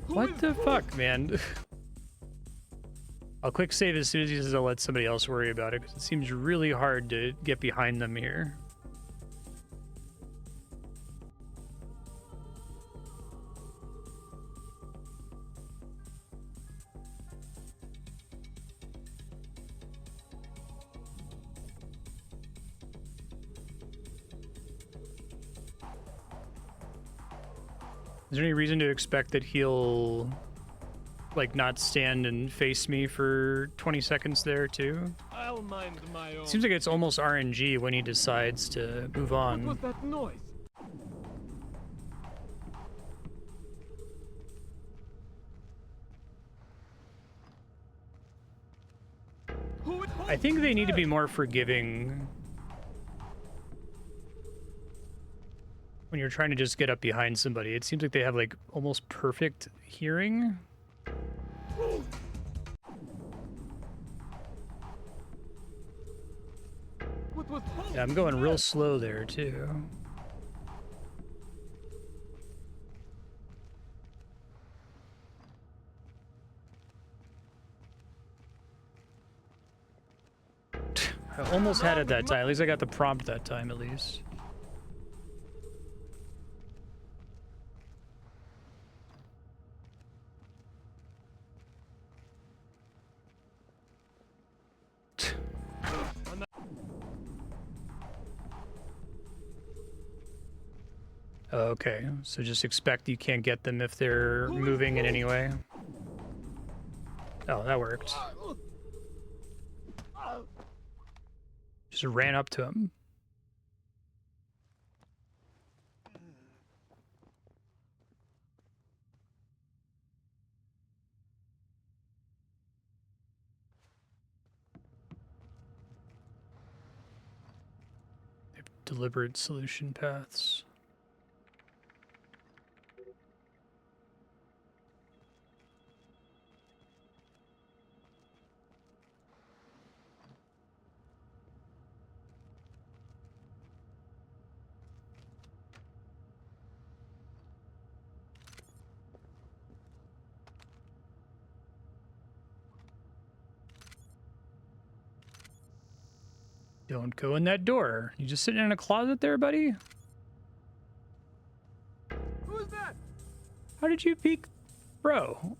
What the fuck, man? I'll quick save as soon as he says I'll let somebody else worry about it, because it seems really hard to get behind them here. Is there any reason to expect that he'll like not stand and face me for 20 seconds there too? I'll mind my own. Seems like it's almost RNG when he decides to move on. What was that noise? I think they need to be more forgiving when you're trying to just get up behind somebody. It seems like they have like almost perfect hearing. Yeah, I'm going real slow there too. I almost had it that time. At least I got the prompt that time, at least. Okay, so just expect you can't get them if they're moving in any way. Oh, that worked. Just ran up to him. Deliberate solution paths. Don't go in that door. You just sitting in a closet there, buddy? Who's that? How did you peek? Bro.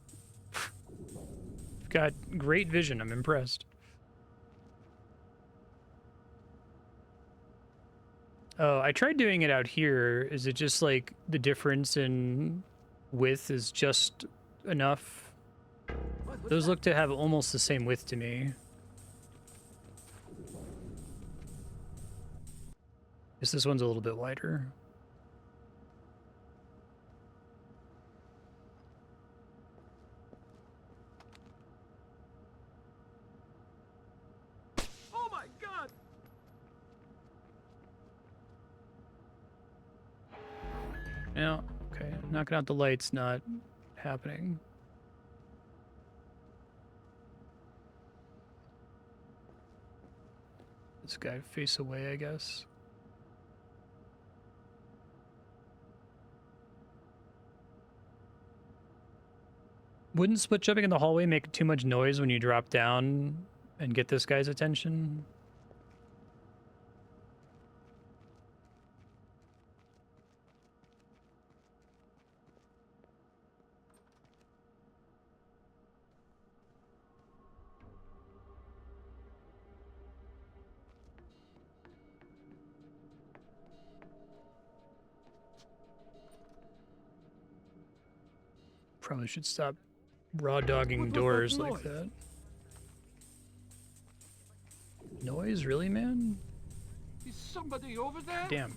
You've got great vision. I'm impressed. Oh, I tried doing it out here. Is it just like the difference in width is just enough? Those look to have almost the same width to me. Guess this one's a little bit wider. Oh my god! Yeah, okay. Knocking out the light's not happening. This guy face away, I guess. Wouldn't split jumping in the hallway make too much noise when you drop down and get this guy's attention? Probably should stop raw dogging doors like that. Noise, really, man? Is somebody over there? Damn.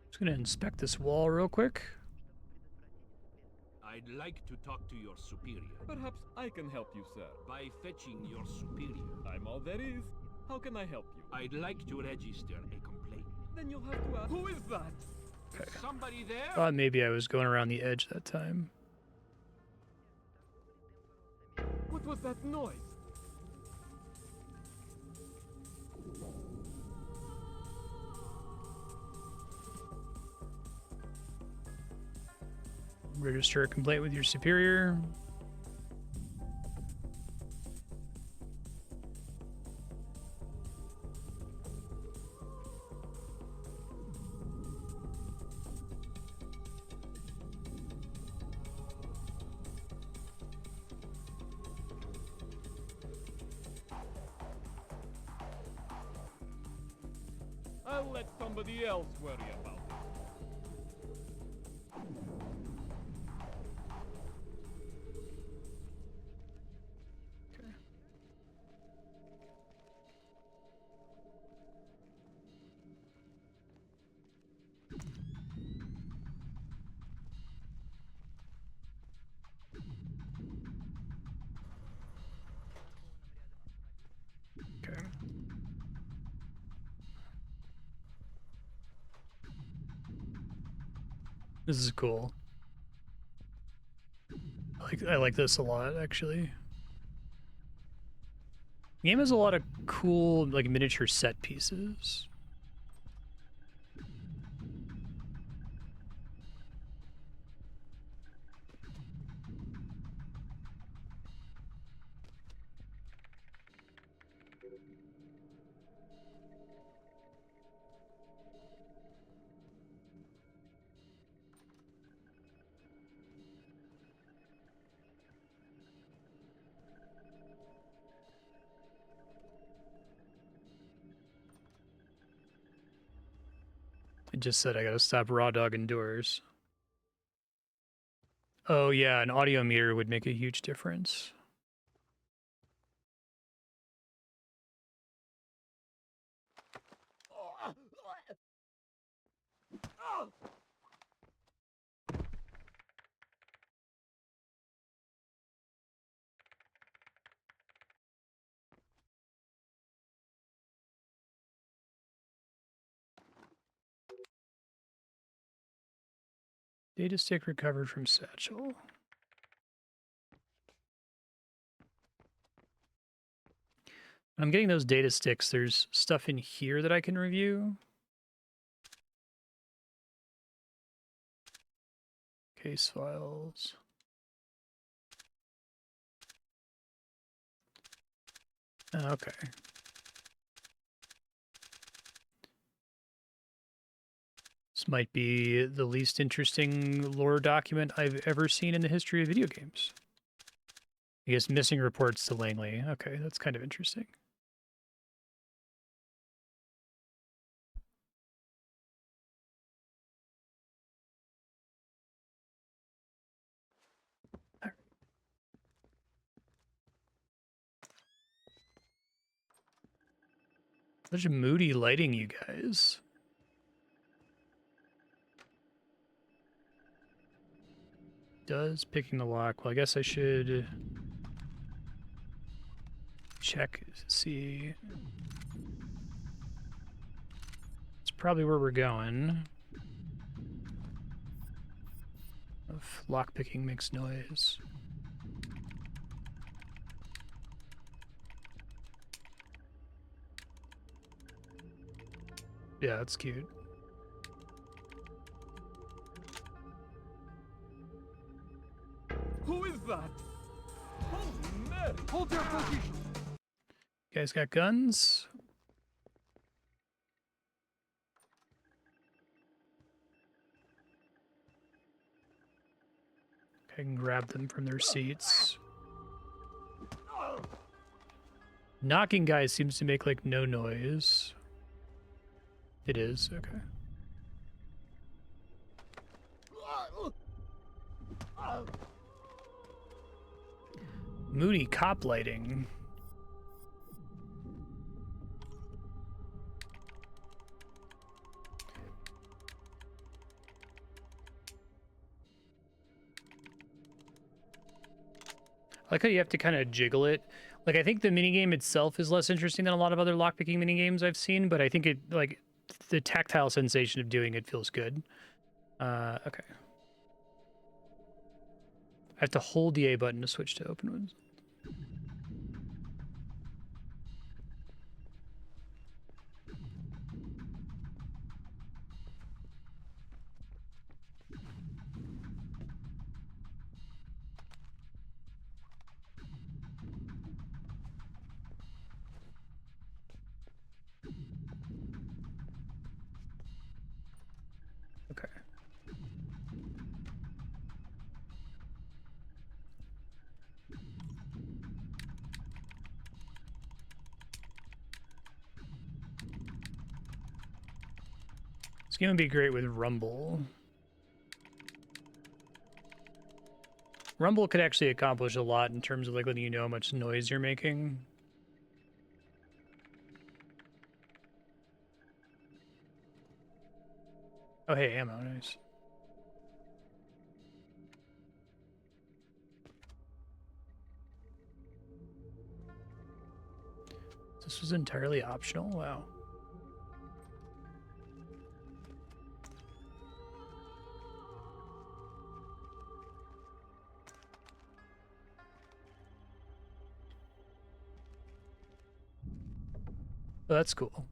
Just gonna inspect this wall real quick. I'd like to talk to your superior. Perhaps I can help you, sir. By fetching your superior. I'm all there is. How can I help you? I'd like to register a complaint. Then you'll have to ask. Who is that? Okay. Is somebody there? Thought maybe I was going around the edge that time. What was that noise? Register a complaint with your superior. I'll let somebody else worry about it. Okay. This is cool. I like this a lot, actually. The game has a lot of cool, like, miniature set pieces. It just said I gotta stop raw dogging doors. Oh yeah, an audio meter would make a huge difference. Data stick recovered from satchel. I'm getting those data sticks. There's stuff in here that I can review. Case files. Okay. This might be the least interesting lore document I've ever seen in the history of video games. I guess missing reports to Langley. Okay, that's kind of interesting. Such moody lighting, you guys. Does picking the lock. Well, I guess I should check to see. It's probably where we're going. If lock picking makes noise. Yeah, that's cute. Who is that? Holy Mary! Hold your position! You guys got guns? I can grab them from their seats. Knocking guy seems to make like no noise. It is, okay. Moody cop lighting. I like how you have to kind of jiggle it. Like, I think the minigame itself is less interesting than a lot of other lockpicking minigames I've seen, but I think it, like, the tactile sensation of doing it feels good. Okay. I have to hold the A button to switch to open ones. Okay. This game would be great with Rumble. Rumble could actually accomplish a lot in terms of like letting you know how much noise you're making. Oh, hey, ammo, nice. This was entirely optional? Wow. Oh, that's cool.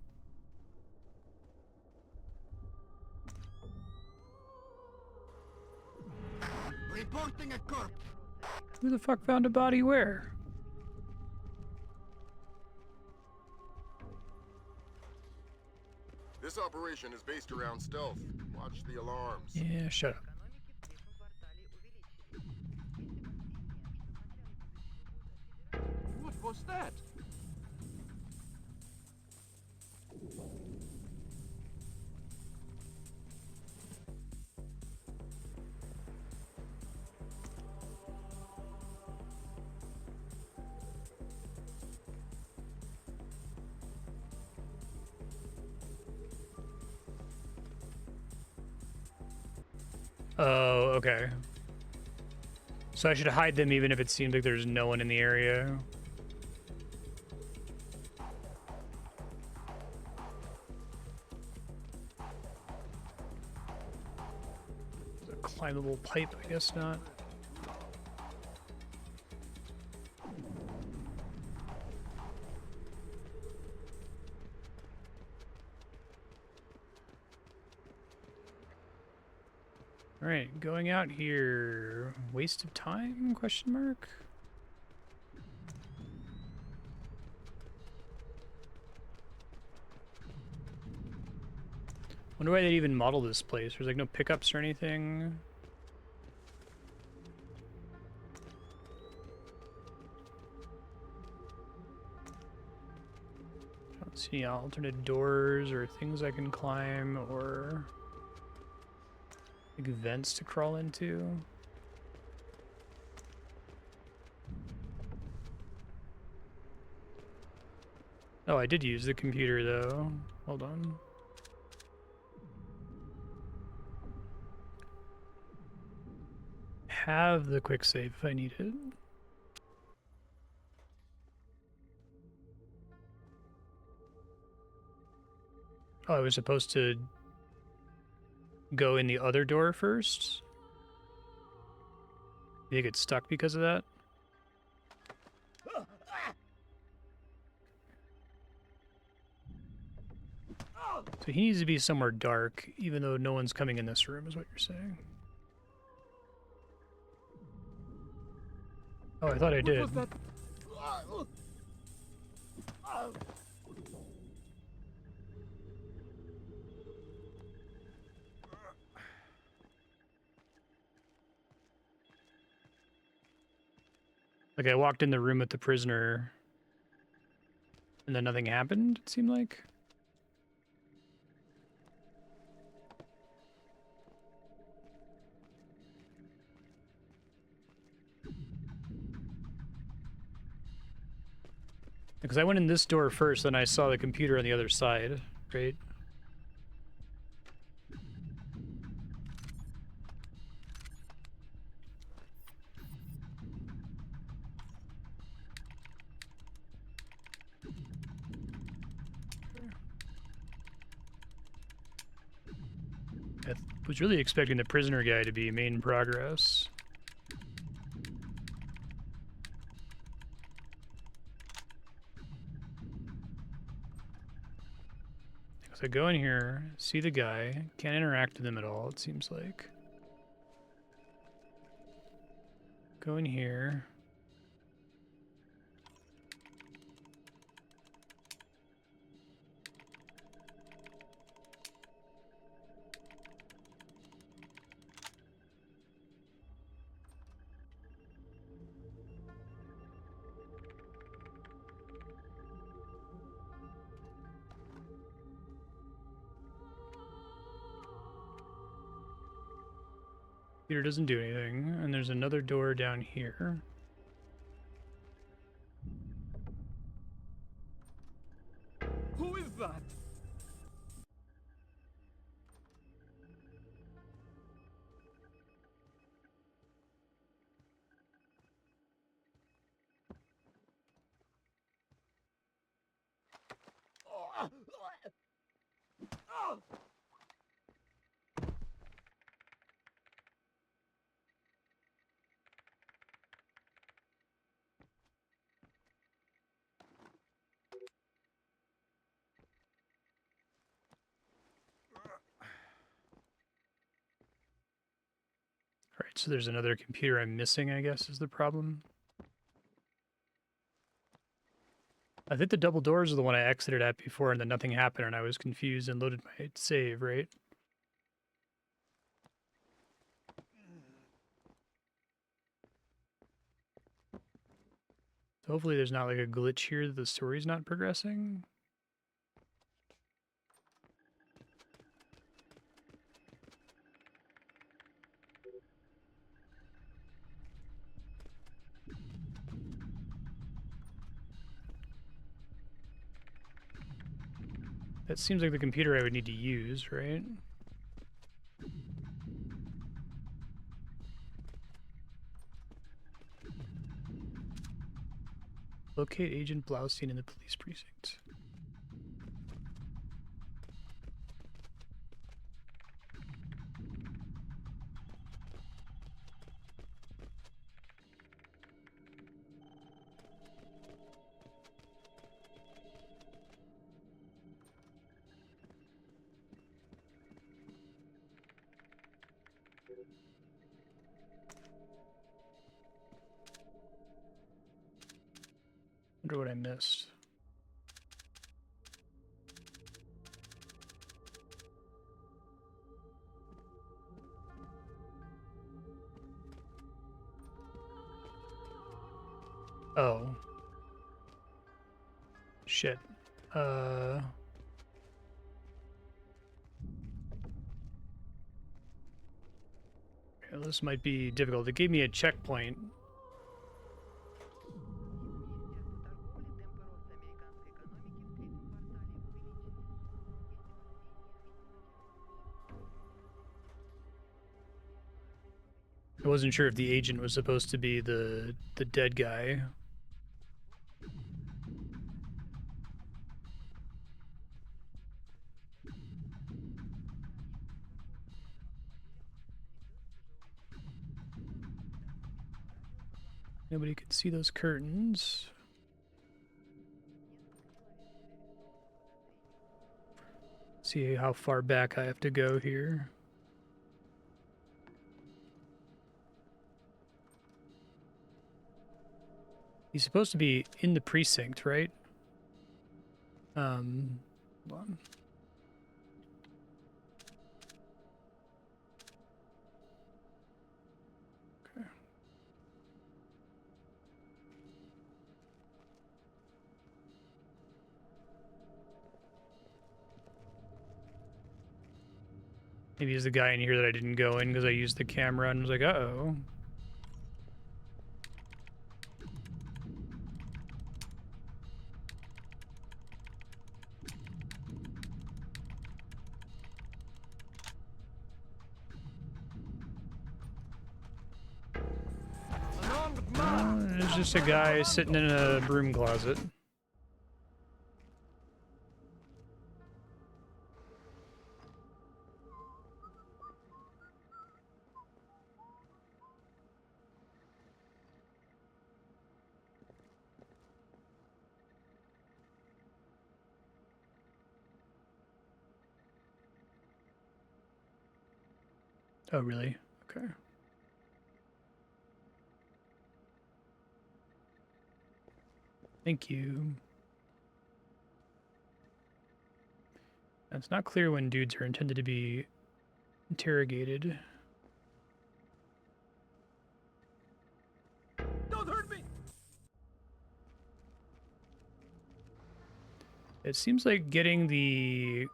Reporting a corpse. Who the fuck found a body where? This operation is based around stealth. Watch the alarms. Yeah, shut up. What was that? Oh, okay. So I should hide them even if it seems like there's no one in the area. A climbable pipe, I guess not. All right, going out here. Waste of time? Question mark. Wonder why they even model this place. There's like no pickups or anything. I don't see any alternate doors or things I can climb or like vents to crawl into. Oh, I did use the computer though. Hold on. Have the quick save if I need it. Oh, I was supposed to go in the other door first? You get stuck because of that? So he needs to be somewhere dark, even though no one's coming in this room, is what you're saying. Oh, I thought I did. What was that? Like, I walked in the room with the prisoner, and then nothing happened, it seemed like. Because I went in this door first, then I saw the computer on the other side, right? I was really expecting the prisoner guy to be main progress. So go in here, see the guy, can't interact with him at all, it seems like. Go in here. Computer doesn't do anything, and there's another door down here. Who is that? Alright, so there's another computer I'm missing, I guess, is the problem. I think the double doors are the one I exited at before and then nothing happened and I was confused and loaded my save, right? So hopefully there's not like a glitch here that the story's not progressing. That seems like the computer I would need to use, right? Locate Agent Blaustein in the police precinct. Wonder what I missed. Oh. Shit. Yeah, this might be difficult. It gave me a checkpoint. I wasn't sure if the agent was supposed to be the dead guy. Nobody could see those curtains. See how far back I have to go here. He's supposed to be in the precinct, right? Hold on. Okay. Maybe he's the guy in here that I didn't go in because I used the camera and was like, uh-oh. There's just a guy sitting in a broom closet. Oh, really? Okay. Thank you. It's not clear when dudes are intended to be interrogated. Don't hurt me! It seems like getting the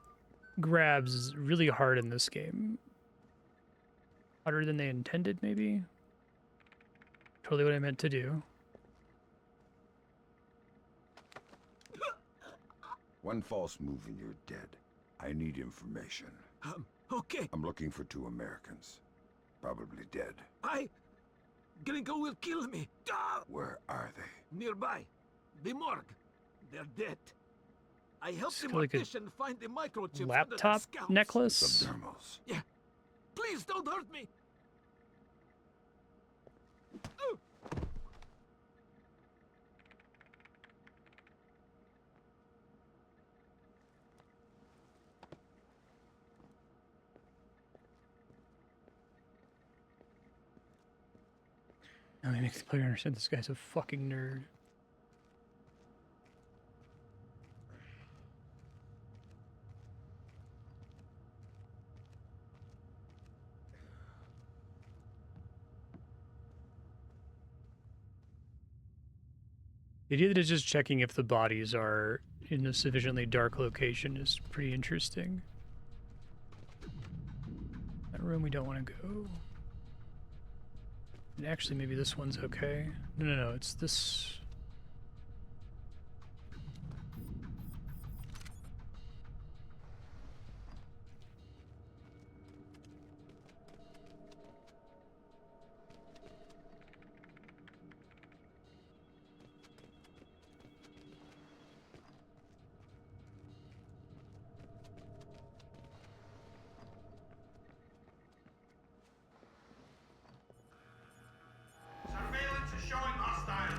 grabs is really hard in this game. Harder than they intended, maybe? Totally what I meant to do. One false move and you're dead. I need information. Okay. I'm looking for 2 Americans. Probably dead. Gringo will kill me. Where are they? Nearby. The morgue. They're dead. I helped the Like a mortician find the microchips laptop under the scalps. necklace? Subdermals. Yeah. Please don't hurt me. Now he makes the player understand this guy's a fucking nerd. The idea that it's just checking if the bodies are in a sufficiently dark location is pretty interesting. That room we don't want to go. And actually, maybe this one's okay. No, it's this.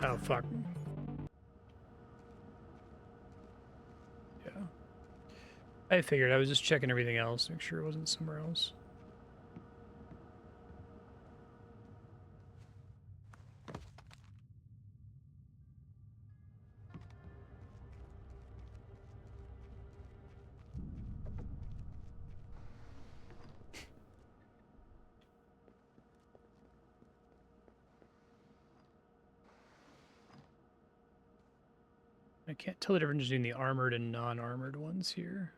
Oh, fuck. Yeah. I figured I was just checking everything else, make sure it wasn't somewhere else. I can't tell the difference between the armored and non-armored ones here.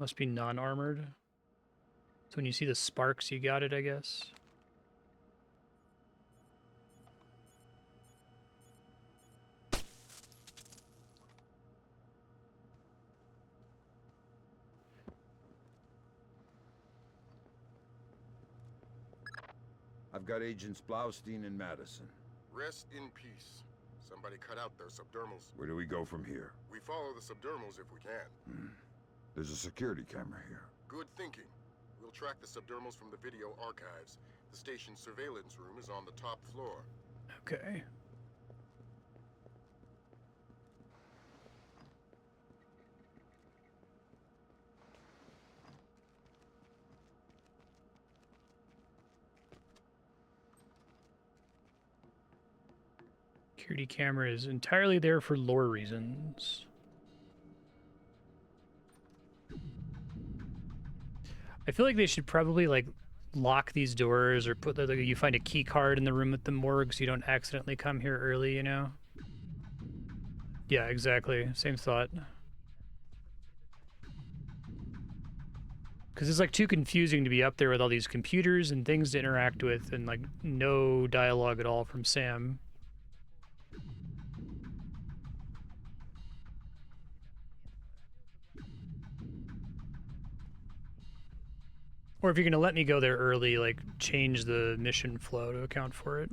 Must be non-armored. So when you see the sparks, you got it, I guess. I've got Agents Blaustein and Madison. Rest in peace. Somebody cut out their subdermals. Where do we go from here? We follow the subdermals if we can. There's a security camera here. Good thinking. We'll track the subdermals from the video archives. The station's surveillance room is on the top floor. Okay. Security camera is entirely there for lore reasons. I feel like they should probably like lock these doors or put like you find a key card in the room at the morgue so you don't accidentally come here early, you know? Yeah, exactly. Same thought. Because it's like too confusing to be up there with all these computers and things to interact with and like no dialogue at all from Sam. Or if you're going to let me go there early, like, change the mission flow to account for it.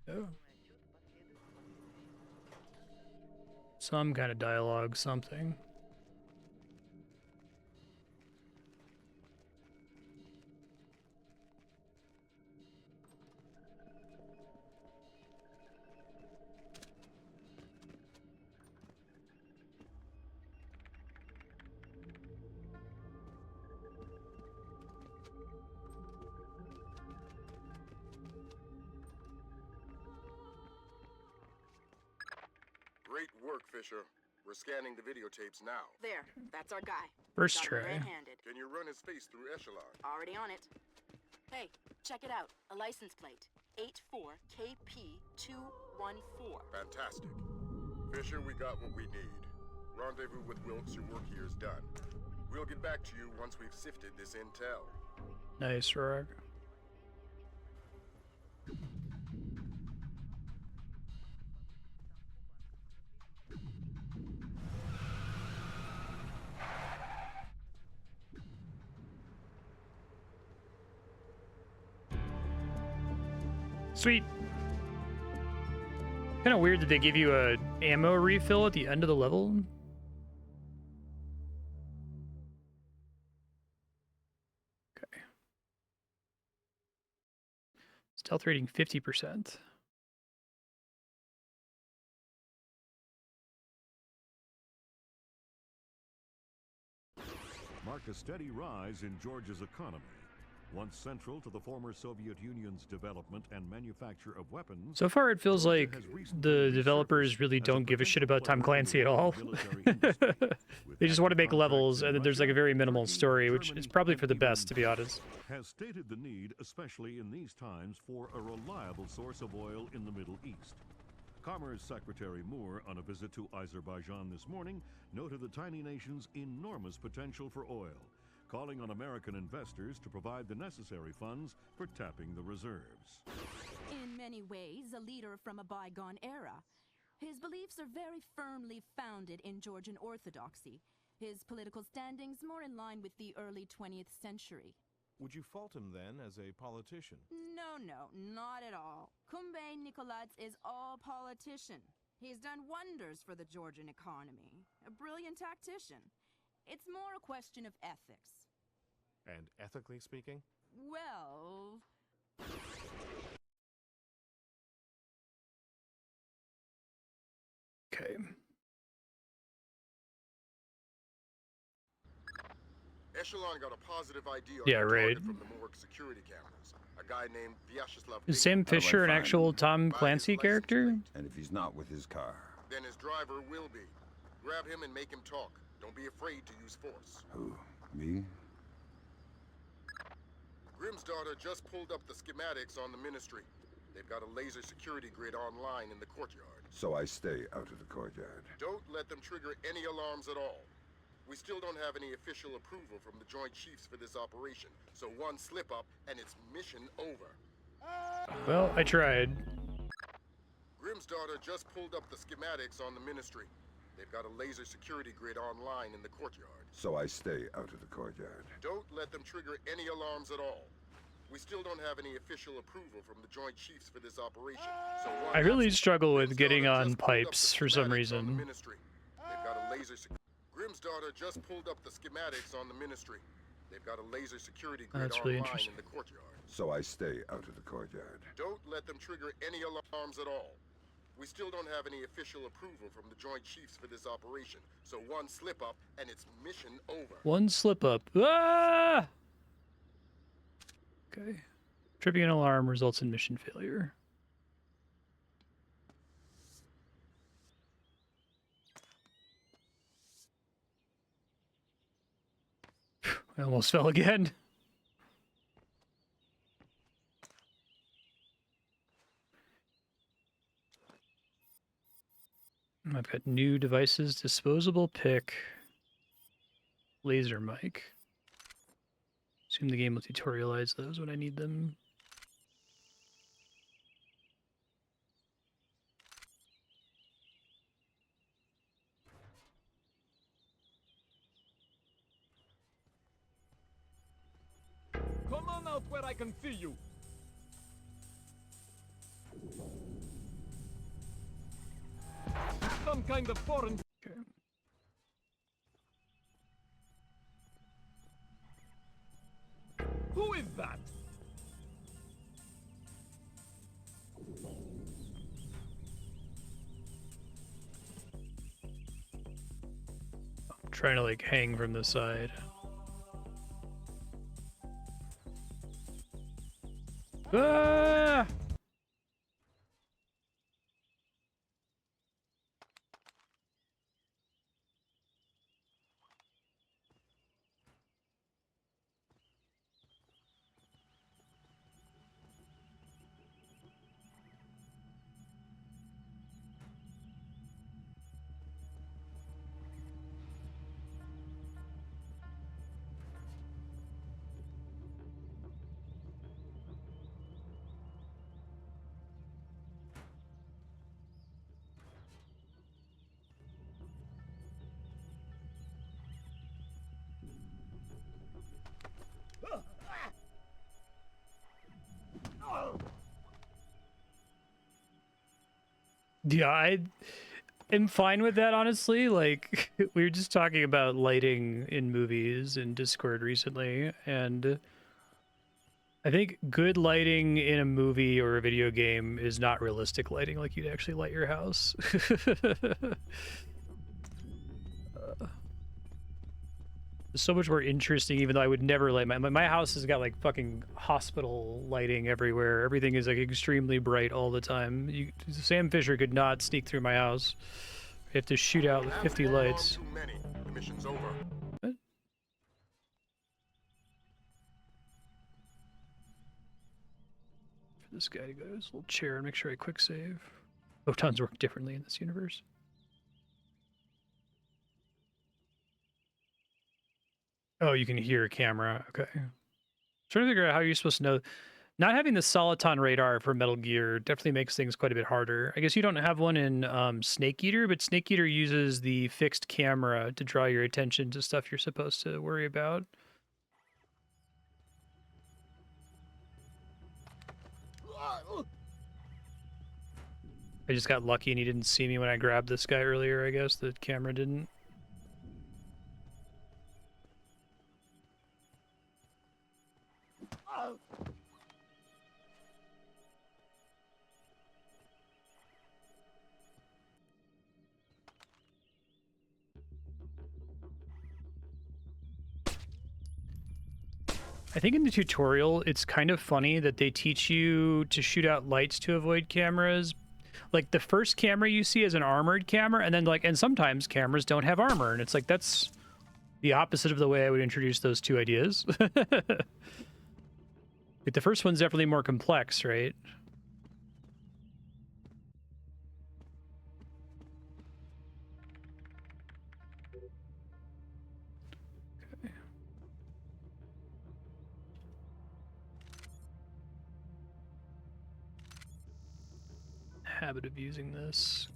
Oh. Some kind of dialogue, something. Great work, Fisher. We're scanning the videotapes now. There, that's our guy. First Got him try. red-handed. Can you run his face through Echelon? Already on it. Hey, check it out. A license plate. 84KP214. Fantastic. Fisher, we got what we need. Rendezvous with Wilkes, your work here is done. We'll get back to you once we've sifted this intel. Nice, Rock. Sweet. Kind of weird that they give you a ammo refill at the end of the level. Okay. Stealth rating 50%. Mark a steady rise in Georgia's economy. Once central to the former Soviet Union's development and manufacture of weapons. So far, it feels like the developers really don't give a shit about Tom Clancy at all. They just want to make levels, and then there's like a very minimal story, which is probably for the best, to be honest. Has stated the need, especially in these times, for a reliable source of oil in the Middle East. Commerce Secretary Moore, on a visit to Azerbaijan this morning, noted the tiny nation's enormous potential for oil, calling on American investors to provide the necessary funds for tapping the reserves. In many ways, a leader from a bygone era. His beliefs are very firmly founded in Georgian orthodoxy. His political standings more in line with the early 20th century. Would you fault him then as a politician? No, not at all. Kumbay Nikolaitz is all politician. He's done wonders for the Georgian economy. A brilliant tactician. It's more a question of ethics. And ethically speaking? Well... Okay. Echelon got a positive ID on Yeah, the right. target from the morgue security cameras. A guy named Vyacheslav. Is Sam Fisher an actual Tom Clancy character? And if he's not with his car? Then his driver will be. Grab him and make him talk. Don't be afraid to use force. Who? Me? Grimm's daughter just pulled up the schematics on the Ministry. They've got a laser security grid online in the courtyard. So I stay out of the courtyard. Don't let them trigger any alarms at all. We still don't have any official approval from the Joint Chiefs for this operation, so one slip-up and it's mission over. Well, I tried. Grimm's daughter just pulled up the schematics on the Ministry. They've got a laser security grid online in the courtyard. So I stay out of the courtyard. Don't let them trigger any alarms at all. We still don't have any official approval from the Joint Chiefs for this operation, so I really struggle with getting on pipes for some reason. They've got a laser Grimm's daughter just pulled up the schematics on the Ministry. They've got a laser security grid really online interesting. in the courtyard. So I stay out of the courtyard. Don't let them trigger any alarms at all. We still don't have any official approval from the Joint Chiefs for this operation, so one slip-up and it's mission over. One slip up. Ah! Okay. Tripping an alarm results in mission failure. I almost fell again. I've got new devices, disposable pick, laser mic. Assume the game will tutorialize those when I need them. Come on out where I can see you. Some kind of foreign. Okay. Who is that? I'm trying to like hang from the side. Ah! Yeah, I am fine with that, honestly. Like, we were just talking about lighting in movies in Discord recently, and I think good lighting in a movie or a video game is not realistic lighting, like you'd actually light your house. It's so much more interesting, even though I would never light my house has got like fucking hospital lighting everywhere. Everything is like extremely bright all the time. Sam Fisher could not sneak through my house. You have to shoot out 50 lights. Too many. The mission's over. What? For this guy to go to his little chair and make sure I quick save. Photons work differently in this universe. Oh, you can hear a camera. Okay. Trying to figure out how you're supposed to know. Not having the Soliton radar for Metal Gear definitely makes things quite a bit harder. I guess you don't have one in Snake Eater, but Snake Eater uses the fixed camera to draw your attention to stuff you're supposed to worry about. I just got lucky and he didn't see me when I grabbed this guy earlier, I guess. The camera didn't. I think in the tutorial, it's kind of funny that they teach you to shoot out lights to avoid cameras, like the first camera you see is an armored camera, and then like, and sometimes cameras don't have armor, and it's like that's the opposite of the way I would introduce those two ideas. Like the first one's definitely more complex, right? Habit of using this.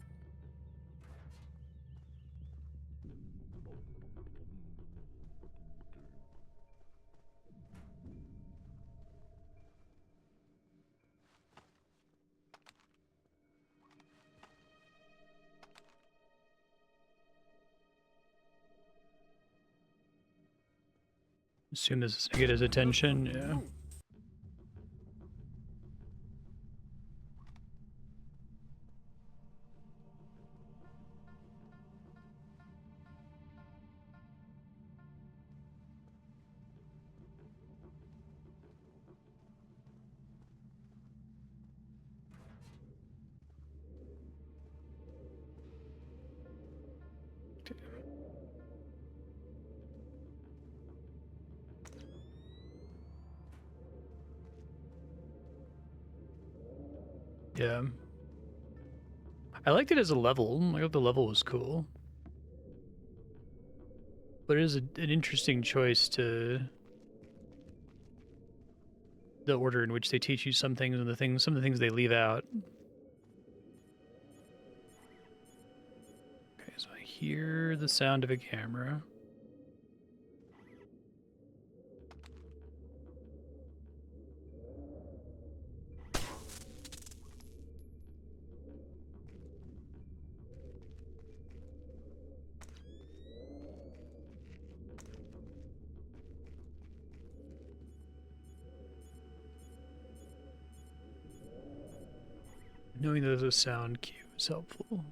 Assume this is to get his attention, yeah. Yeah. I liked it as a level. I thought the level was cool. But it is an interesting choice to the order in which they teach you some things and some of the things they leave out. Okay, so I hear the sound of a camera. Knowing there's a sound cue is helpful.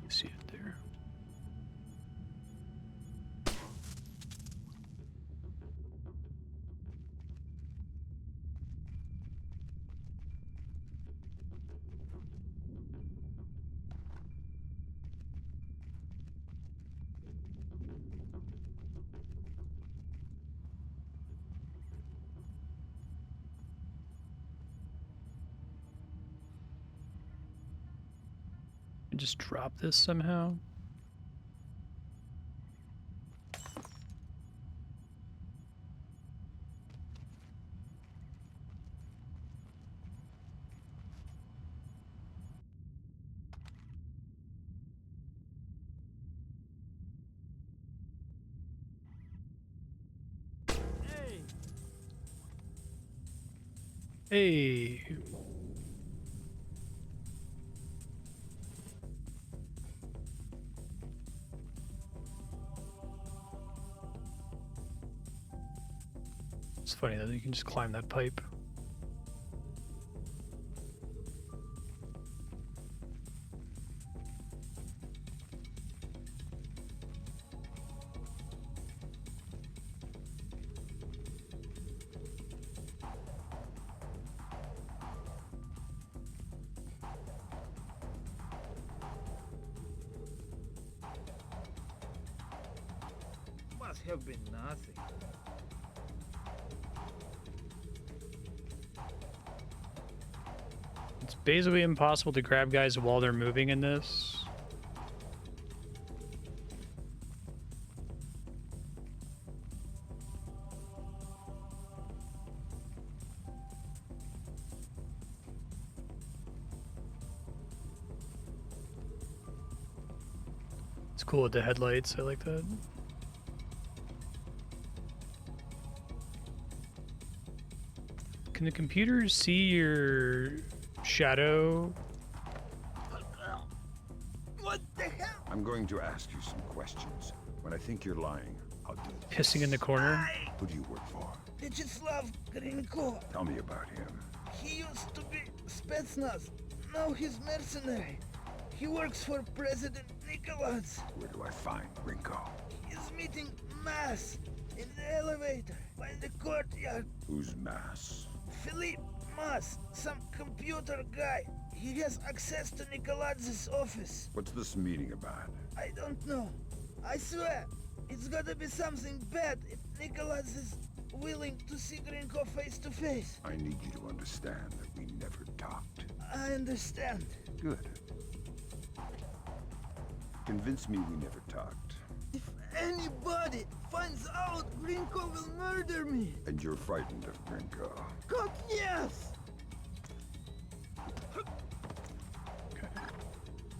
See it there. And just drop this somehow. Hey. It's funny that you can just climb that pipe. Must have been nothing. It's basically impossible to grab guys while they're moving in this. It's cool with the headlights, I like that. Can the computers see your shadow The hell? I'm going to ask you some questions. When I think you're lying, I'll do this. Hissing in the corner. Who do you work for? Vyacheslav Grinko. Tell me about him. He used to be Spetsnaz. Now he's mercenary. He works for President Nicholas. Where do I find Grinko? He's meeting Mass in the elevator by the courtyard. Who's Mass? Philippe Mass, some computer guy. He has access to Nikolaz's office. What's this meeting about? I don't know. I swear, it's gotta be something bad if Nicholas is willing to see Grinko face to face. I need you to understand that we never talked. I understand. Good. Convince me we never talked. If anybody finds out, Grinko will murder me. And you're frightened of Grinko. God, yes!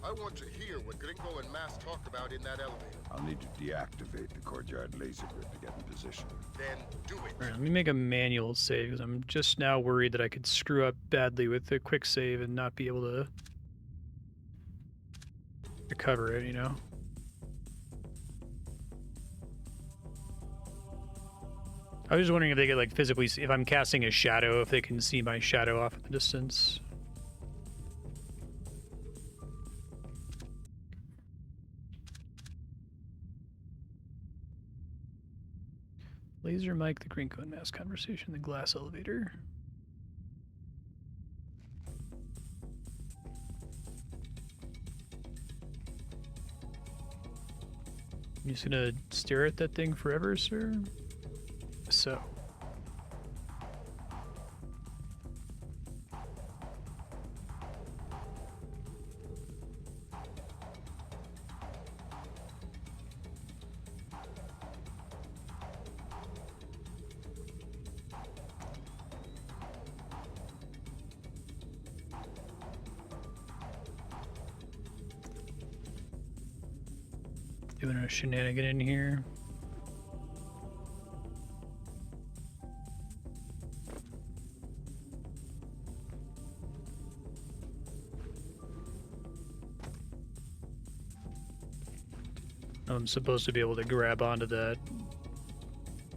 I want to hear what Grinko and Mass talked about in that elevator. I'll need to deactivate the courtyard laser grid to get in position. Then do it. All right, let me make a manual save because I'm just now worried that I could screw up badly with the quick save and not be able to recover it, you know? I was just wondering if they could like physically see, if I'm casting a shadow, if they can see my shadow off in the distance. Laser mic, the Grinko and Mass conversation, the glass elevator. You just gonna stare at that thing forever, sir? So. Doing a shenanigan in here. I'm supposed to be able to grab onto that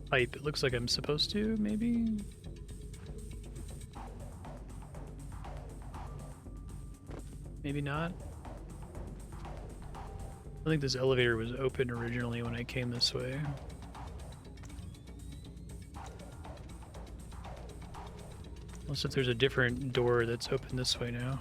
pipe. It looks like I'm supposed to, maybe? Maybe not. I think this elevator was open originally when I came this way. Unless if there's a different door that's open this way now.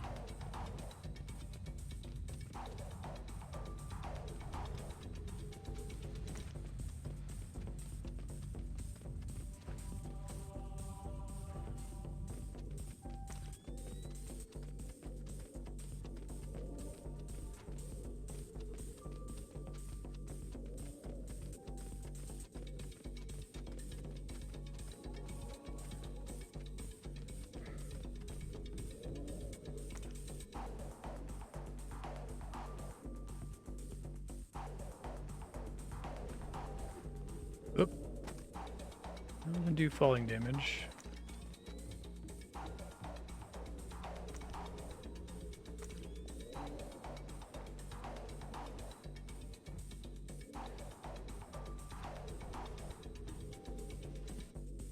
Oop. I'm gonna do falling damage.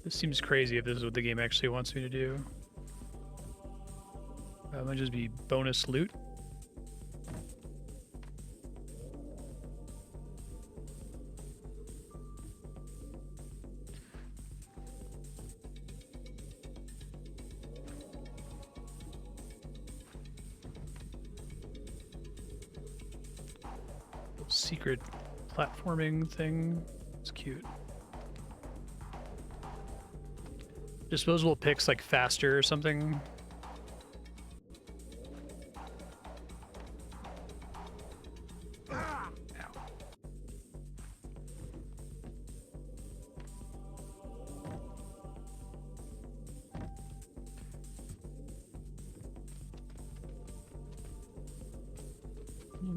This seems crazy if this is what the game actually wants me to do. Might just be bonus loot. Secret platforming thing. It's cute. Disposable picks like faster or something. Ow.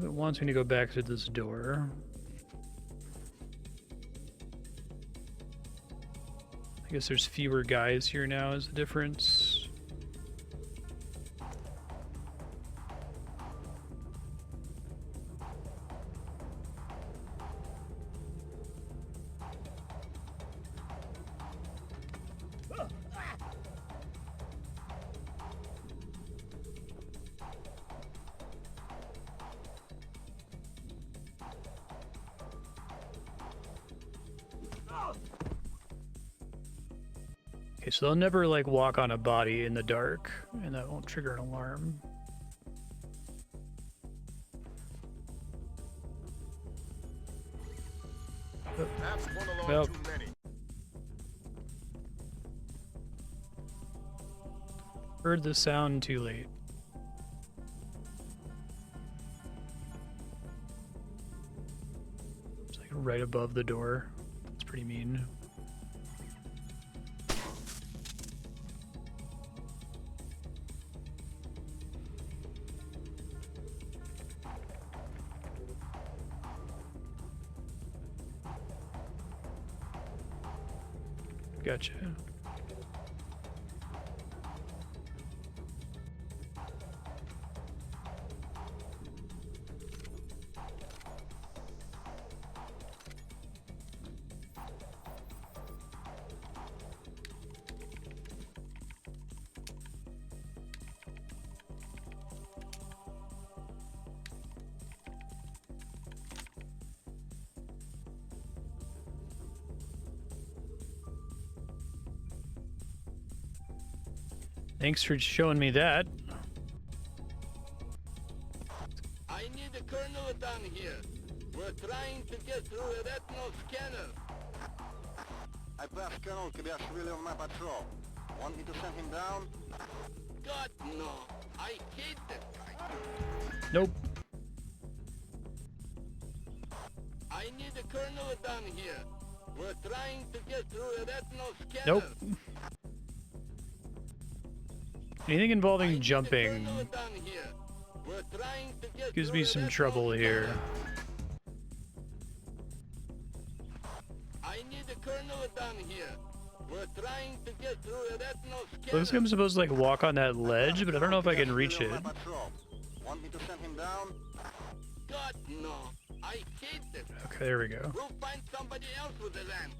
It wants me to go back to this door. I guess there's fewer guys here now is the difference. Okay, so they'll never like walk on a body in the dark, and that won't trigger an alarm. That's one alarm Well, too many. heard the sound too late. It's like right above the door. It's pretty mean. Gotcha. Thanks for showing me that. I need a colonel down here. We're trying to get through a retinal scanner. I passed Colonel Kibashvili on my patrol. Want me to send him down? God, no. I hate that guy. Nope. I need a colonel down here. We're trying to get through a retinal scanner. Nope. Anything involving jumping gives me some trouble here. I need a colonel down here. We're trying to get through a retinal scanner. Looks like I'm supposed to like walk on that ledge, but I don't know if I can reach it. Want me to send him down? God, no. I hate that. Okay, there we go. We'll find somebody else with a lamp.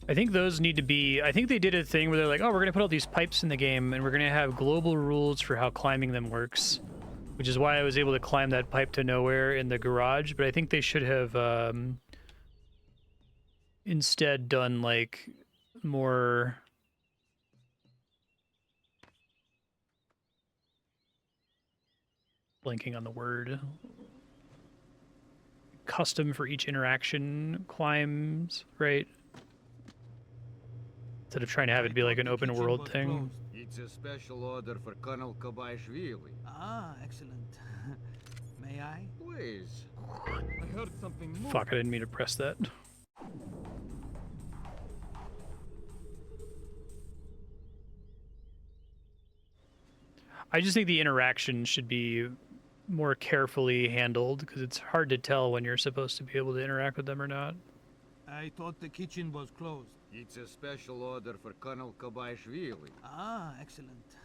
I think those need to be, I think they did a thing where they're like, oh, we're going to put all these pipes in the game and we're going to have global rules for how climbing them works, which is why I was able to climb that pipe to nowhere in the garage. But I think they should have instead done like more blanking on the word, custom for each interaction climbs, right? Instead of trying to have it be like an open world thing. It's a special order for Colonel Kabashvili. Ah, excellent. May I? Please. I heard something move. Fuck, I didn't mean to press that. I just think the interaction should be more carefully handled because it's hard to tell when you're supposed to be able to interact with them or not. I thought the kitchen was closed. It's a special order for Colonel Kabashvili. Ah, excellent.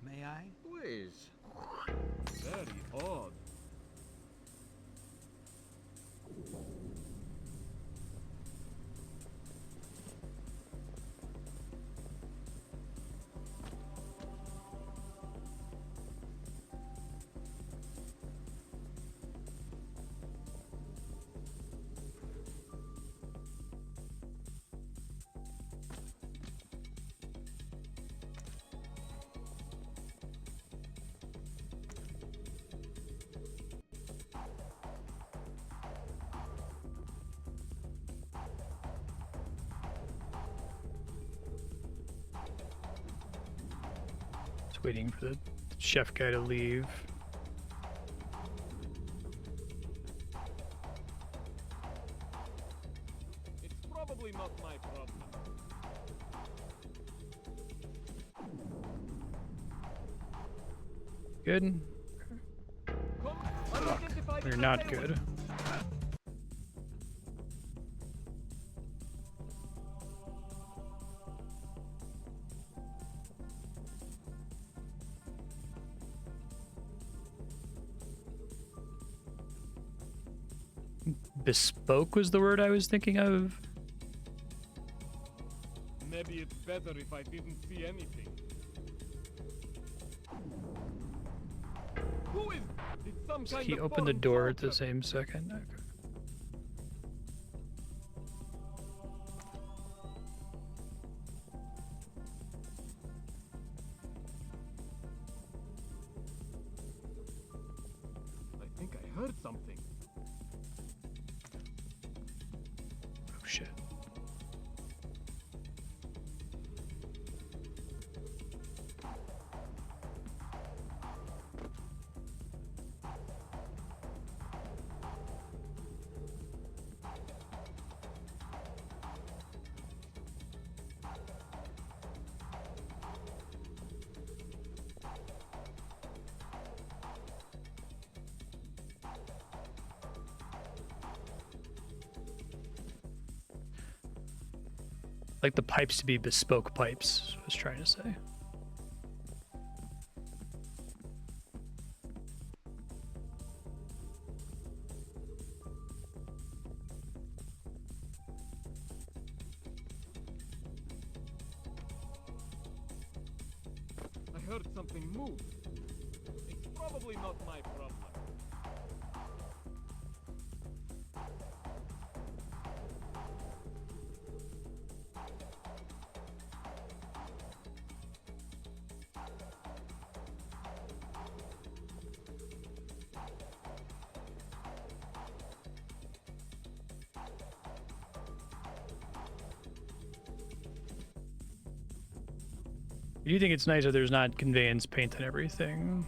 May I? Please. Very odd. Waiting for the chef guy to leave. It's probably not my problem. Good? They're not good. Bespoke was the word I was thinking of. Maybe it's better if I didn't see anything. Who is? It's some So kind he of opened the foreign door at the soldier. same second. Okay. heard something. Oh shit. Like the pipes to be bespoke pipes, I was trying to say. I heard something move. It's probably not my problem. Do you think it's nice that there's not conveyance paint and everything?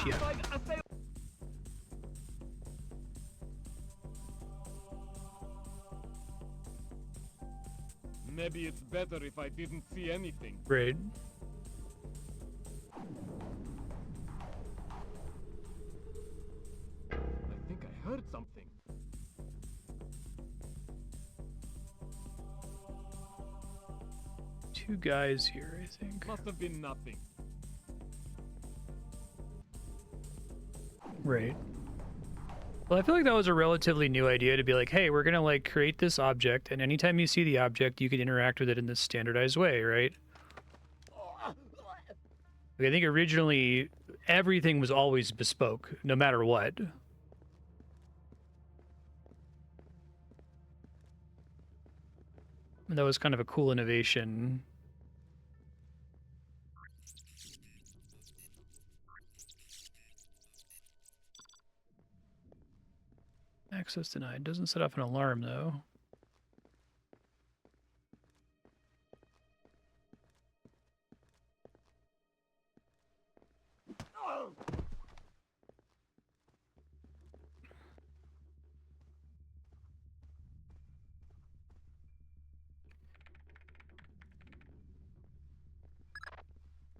Shit. Maybe it's better if I didn't see anything. Right. I think I heard something. Two guys here, I think. Must have been nothing. Right. Well, I feel like that was a relatively new idea to be like, hey, we're gonna like create this object, and anytime you see the object, you can interact with it in this standardized way, right? Like, I think originally everything was always bespoke, no matter what. And that was kind of a cool innovation. Access denied. Doesn't set off an alarm, though.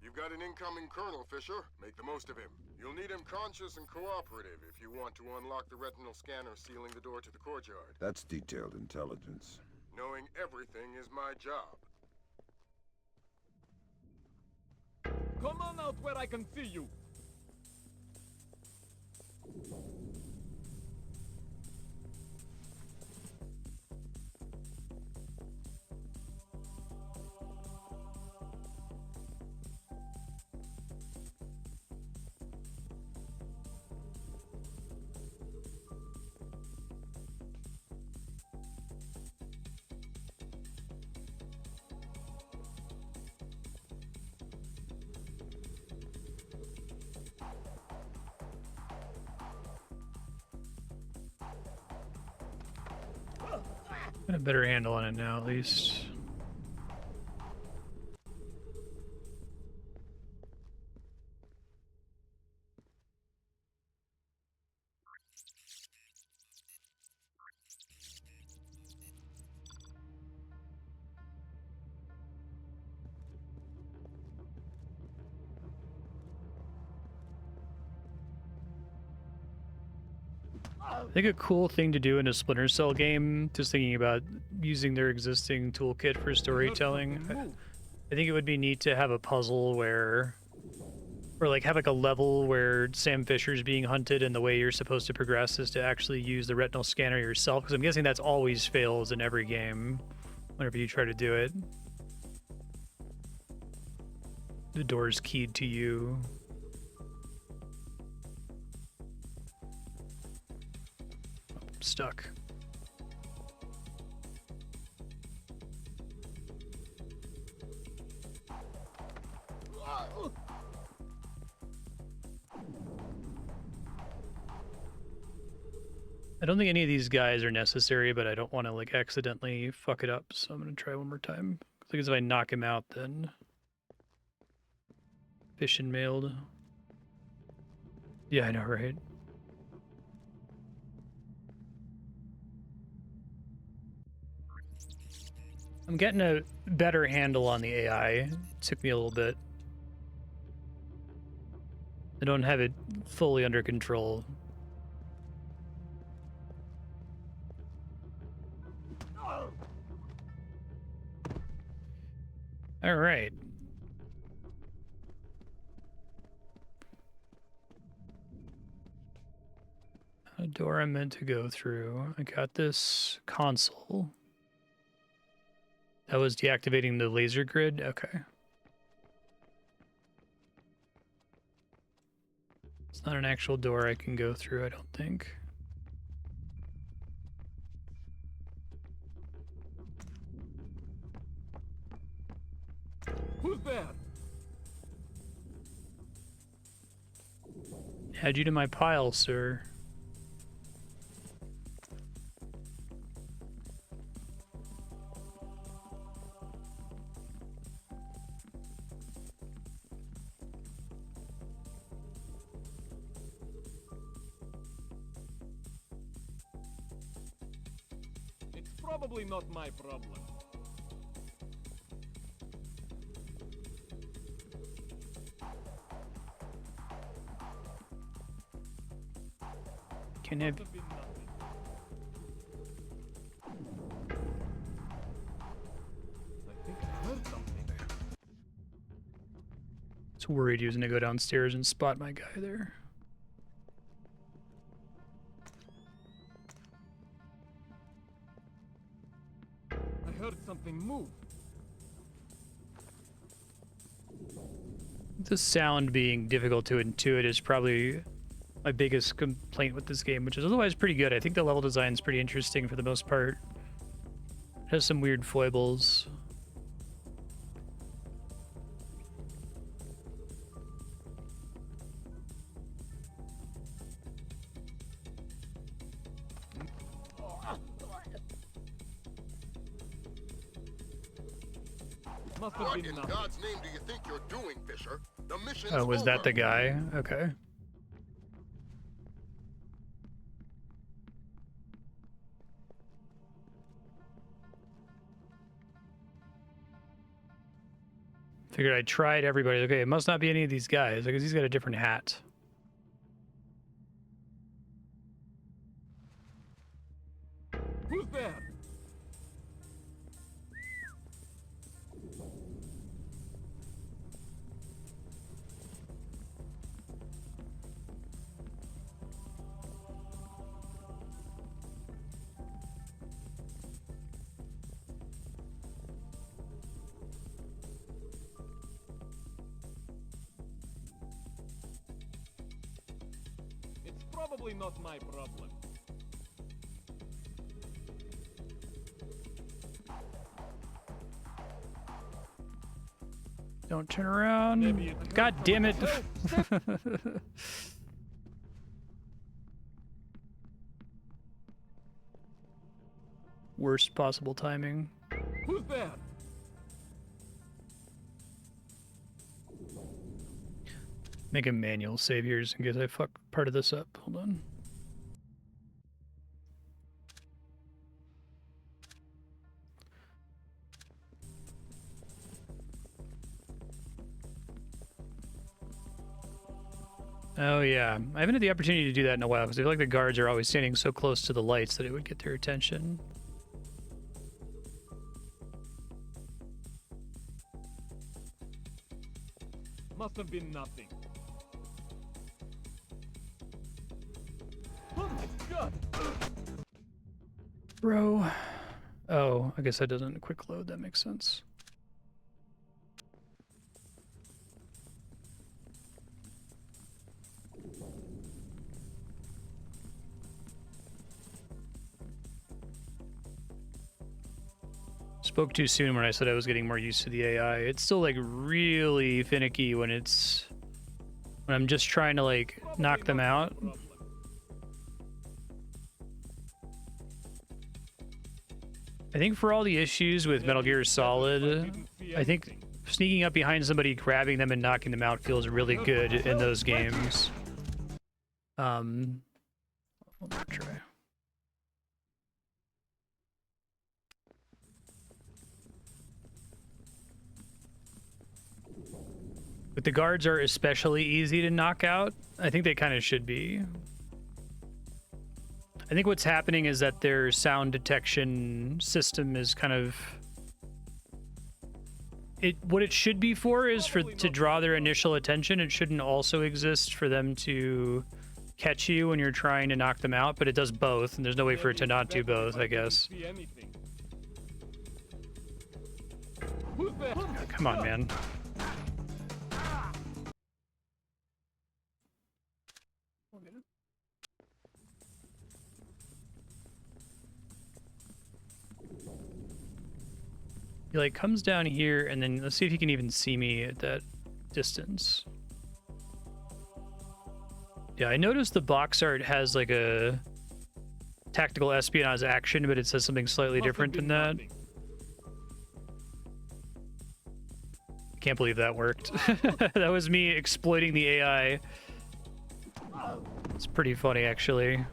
You've got an incoming Colonel, Fisher. Make the most of him. You'll need him conscious and cooperative if you want to unlock the retinal scanner sealing the door to the courtyard. That's detailed intelligence. Knowing everything is my job. Come on out where I can see you. Got a better handle on it now, at least. I think a cool thing to do in a Splinter Cell game, just thinking about using their existing toolkit for storytelling, I think it would be neat to have a puzzle where, or like have like a level where Sam Fisher's being hunted and the way you're supposed to progress is to actually use the retinal scanner yourself, because I'm guessing that's always fails in every game whenever you try to do it. The door's keyed to you. Stuck. I don't think any of these guys are necessary, but I don't want to like accidentally fuck it up, so I'm gonna try one more time. Because if I knock him out, then fish and mailed. Yeah, I know, right? I'm getting a better handle on the AI. It took me a little bit. I don't have it fully under control. All right. A door I'm meant to go through. I got this console. That was deactivating the laser grid? Okay. It's not an actual door I can go through, I don't think. Who's there? Add you to my pile, sir. It's probably not my problem. Can have... I think I heard something there. I was worried he was gonna go downstairs and spot my guy there. I heard something move. The sound being difficult to intuit is probably my biggest complaint with this game, which is otherwise pretty good. I think the level design is pretty interesting for the most part. It has some weird foibles. What in God's name do you think you're doing, Fisher? The mission's Oh, was that the guy? Okay. Figured I tried everybody. Okay, it must not be any of these guys because he's got a different hat. Who's there? It's probably not my problem. Don't turn around. God damn it. Worst possible timing. Who's there? Make a manual save here just in case I fuck part of this up. Hold on. Oh yeah, I haven't had the opportunity to do that in a while because I feel like the guards are always standing so close to the lights that it would get their attention. Must have been nothing. Oh my god! Bro. Oh, I guess that doesn't quick load. That makes sense. Spoke too soon when I said I was getting more used to the AI. It's still like really finicky when I'm just trying to like knock them out. I think for all the issues with Metal Gear Solid, I think sneaking up behind somebody, grabbing them, and knocking them out feels really good in those games. One more try. But the guards are especially easy to knock out. I think they kind of should be. I think what's happening is that their sound detection system is kind of... What it should be for is to draw their initial attention. It shouldn't also exist for them to catch you when you're trying to knock them out, but it does both, and there's no way for it to not do both, I guess. Oh, come on, man. He like comes down here, and then let's see if he can even see me at that distance. Yeah, I noticed the box art has like a tactical espionage action, but it says something slightly different than that. I can't believe that worked. That was me exploiting the AI. It's pretty funny, actually.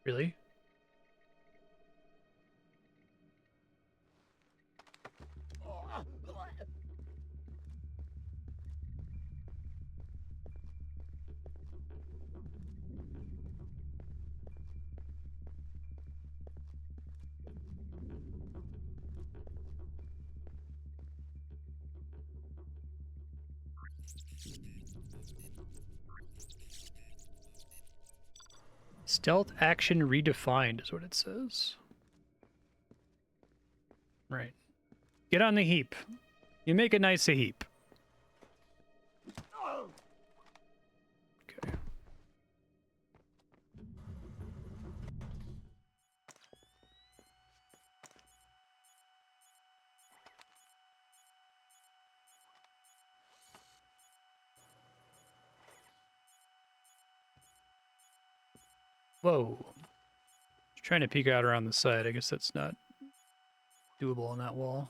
Really? Stealth action redefined is what it says. Right. Get on the heap. You make a nice heap. Okay. Whoa. Trying to peek out around the side. I guess that's not doable on that wall.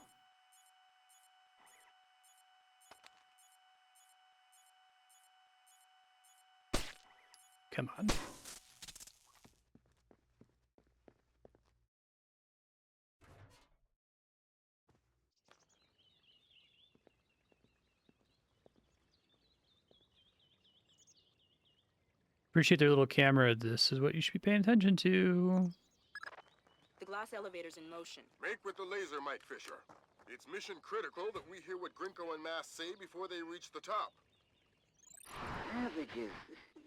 Come on. Appreciate their little camera. This is what you should be paying attention to. The glass elevator's in motion. Make with the laser, Mike Fisher. It's mission critical that we hear what Grinko and Mass say before they reach the top. Savages.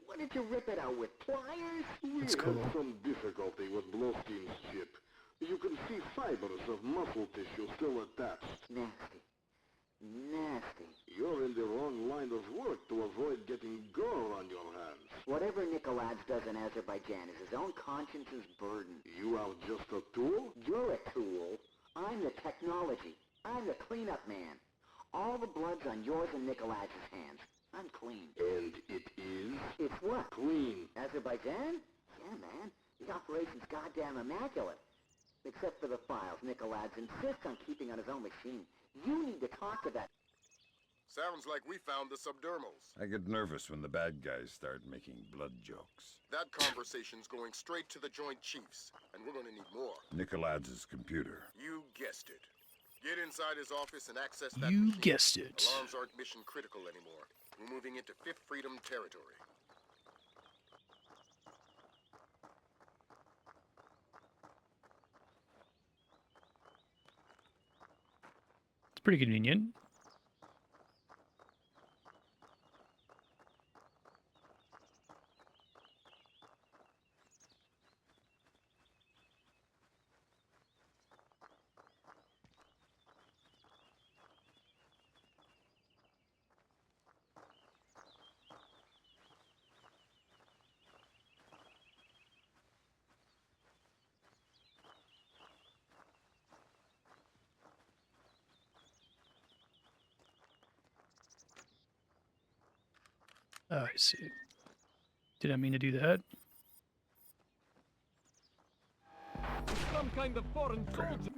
What did you rip it out with? Pliers? That's cool. We had some difficulty with Blowstein's chip. You can see fibers of muscle tissue still attached. Nasty. Nasty. You're in the wrong line of work to avoid getting gore on your hands. Whatever Nikolads does in Azerbaijan is his own conscience's burden. You are just a tool? You're a tool. I'm the technology. I'm the cleanup man. All the blood's on yours and Nikolads' hands. I'm clean. And it is? It's what? Clean. Azerbaijan? Yeah, man. The operation's goddamn immaculate. Except for the files. Nikolads insists on keeping on his own machine. You need to talk to that... Sounds like we found the subdermals. I get nervous when the bad guys start making blood jokes. That conversation's going straight to the Joint Chiefs, and we're gonna need more. Nikolads' computer. You guessed it. Get inside his office and access that You machine. guessed it. Alarms aren't mission critical anymore. We're moving into Fifth Freedom territory. It's pretty convenient. Oh, I see. Did I mean to do that? Some kind of foreign soldier.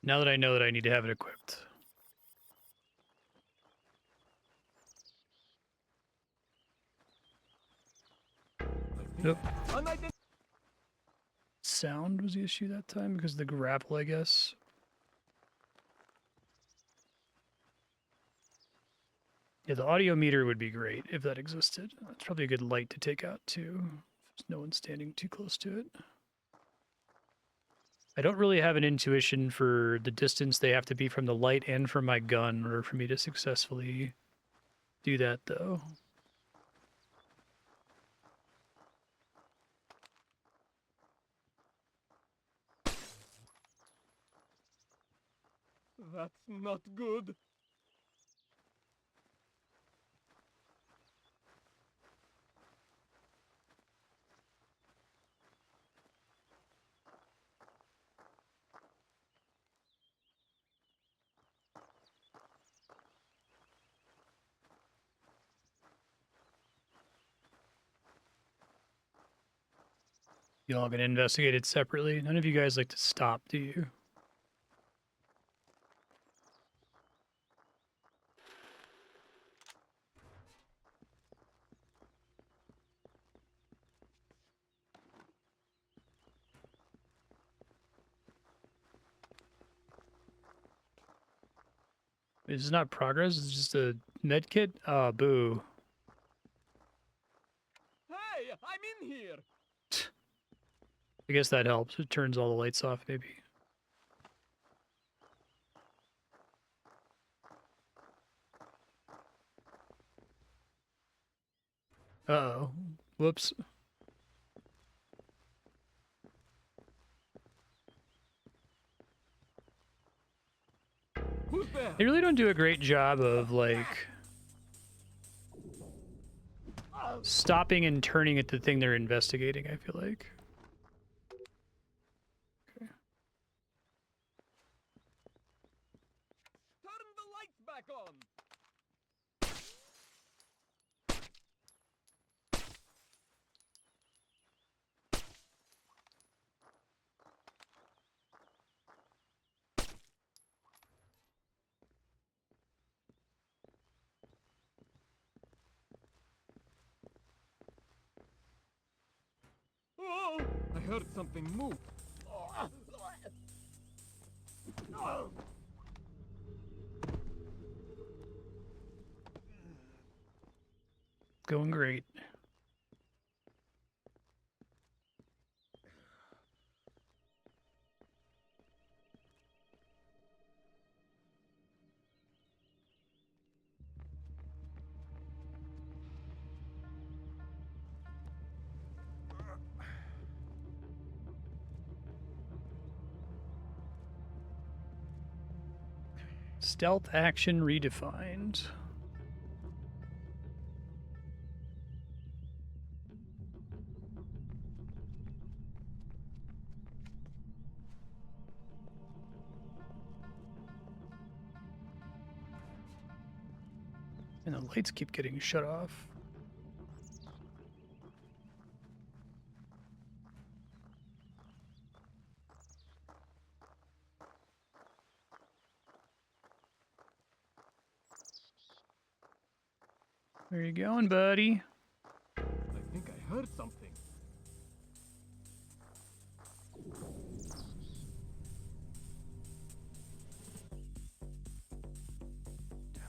Now that I know that I need to have it equipped. Nope. Sound was the issue that time because of the grapple, I guess. Yeah, the audio meter would be great if that existed. That's probably a good light to take out too. If no one standing too close to it. I don't really have an intuition for the distance they have to be from the light and from my gun in order for me to successfully do that, though. That's not good. Y'all gonna investigate it separately? None of you guys like to stop, do you? This is not progress, it's just a med kit? Oh, boo. Hey, I'm in here. I guess that helps. It turns all the lights off, maybe. Uh-oh. Whoops. Who's there? They really don't do a great job of, like, stopping and turning at the thing they're investigating, I feel like. Okay. Turn the lights back on. Oh, I heard something move. Going great. Stealth action redefined. And the lights keep getting shut off. Where you going, buddy? I think I heard something.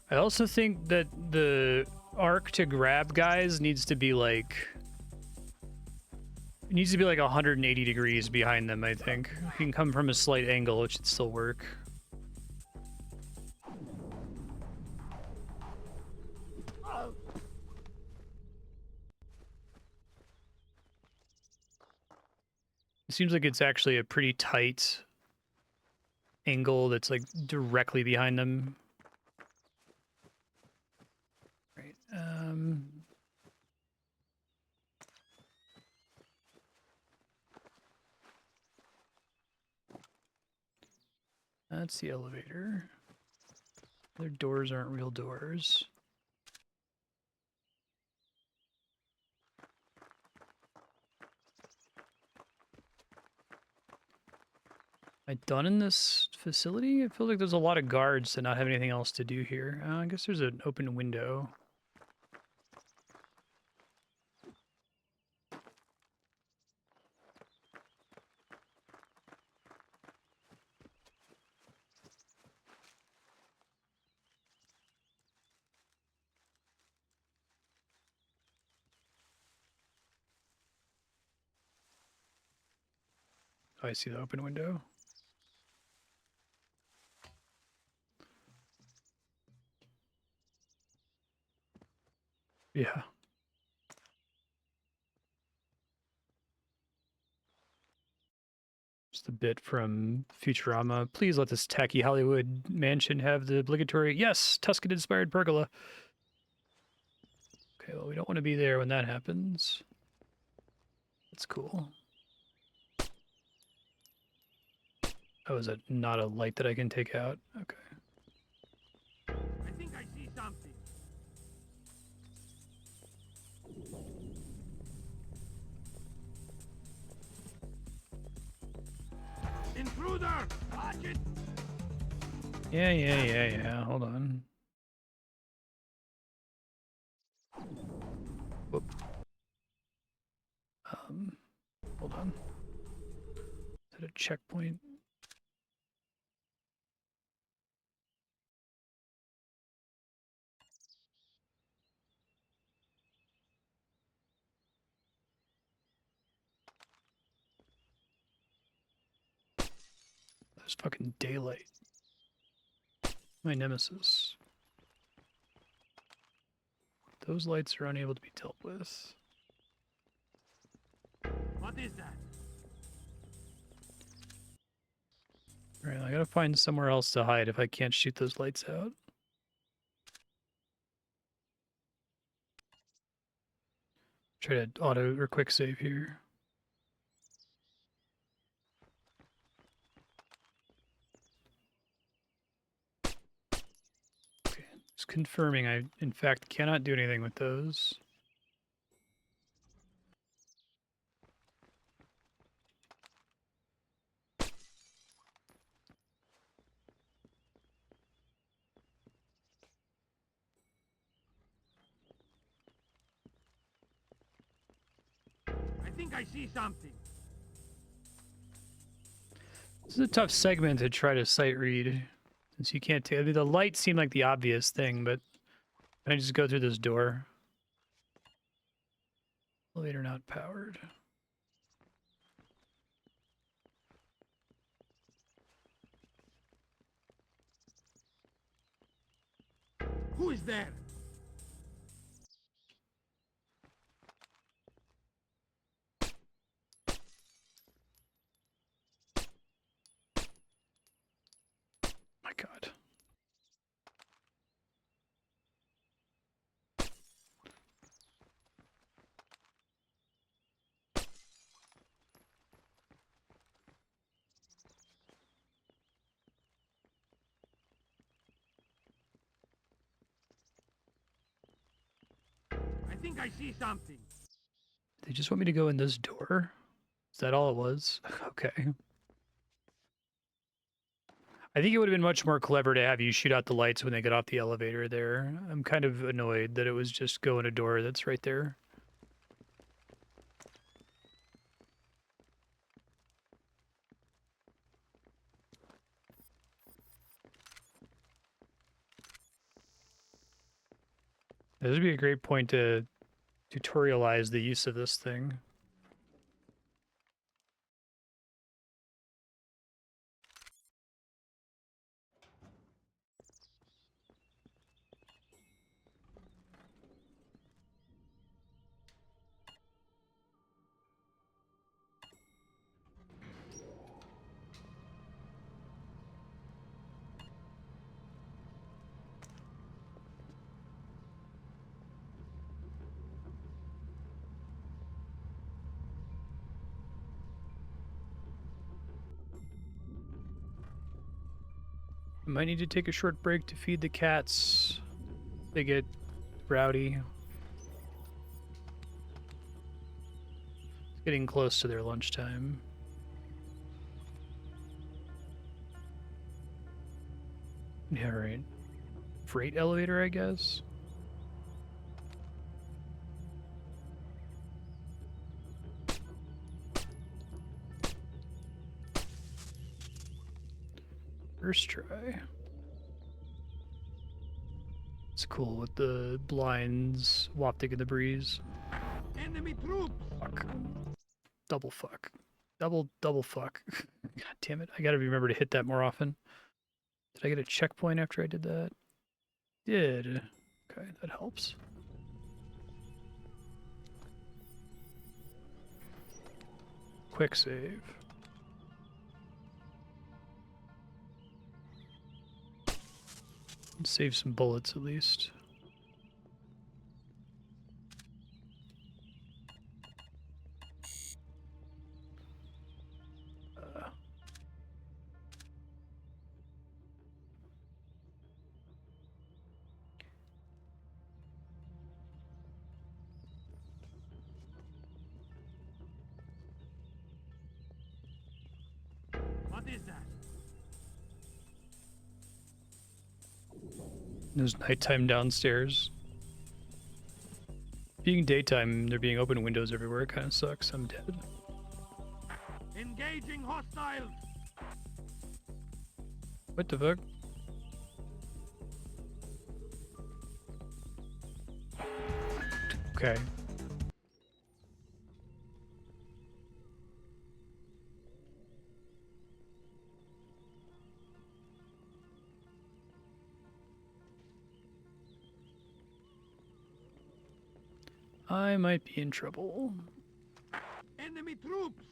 I also think that the arc to grab guys needs to be like... It needs to be like 180 degrees behind them, I think. You can come from a slight angle, it should still work. It seems like it's actually a pretty tight angle that's like directly behind them. Right. That's the elevator. Their doors aren't real doors. Am I done in this facility? I feel like there's a lot of guards to not have anything else to do here. I guess there's an open window. Oh, I see the open window. Yeah. Just a bit from Futurama. Please let this tacky Hollywood mansion have the obligatory, yes, Tuscan-inspired pergola. Okay, well, we don't want to be there when that happens. That's cool. Oh, is that not a light that I can take out? Okay. I think I see something. Intruder! Watch it! Yeah. Hold on. Whoop. Hold on. Is that a checkpoint? There's fucking daylight. My nemesis. Those lights are unable to be dealt with. What is that? Alright, I gotta find somewhere else to hide if I can't shoot those lights out. Try to auto or quick save here. Okay, just confirming I, in fact, cannot do anything with those. I think I see something. This is a tough segment to try to sight read, since you can't tell. The lights seem like the obvious thing, but can I just go through this door? Elevator not powered. Who is there? My God. I think I see something. They just want me to go in this door? Is that all it was? Okay. I think it would have been much more clever to have you shoot out the lights when they get off the elevator there. I'm kind of annoyed that it was just go in a door that's right there. This would be a great point to tutorialize the use of this thing. Might need to take a short break to feed the cats. They get rowdy. It's getting close to their lunchtime. Yeah, right. Freight elevator, I guess. First try. It's cool with the blinds wafting in the breeze. Enemy troops! Fuck. Double fuck. Double fuck. God damn it. I gotta remember to hit that more often. Did I get a checkpoint after I did that? Did. Okay, that helps. Quick save. Save some bullets at least. What is that? There's nighttime downstairs. Being daytime, there being open windows everywhere, it kind of sucks. I'm dead. Engaging hostiles! What the fuck? Okay. I might be in trouble. Enemy troops!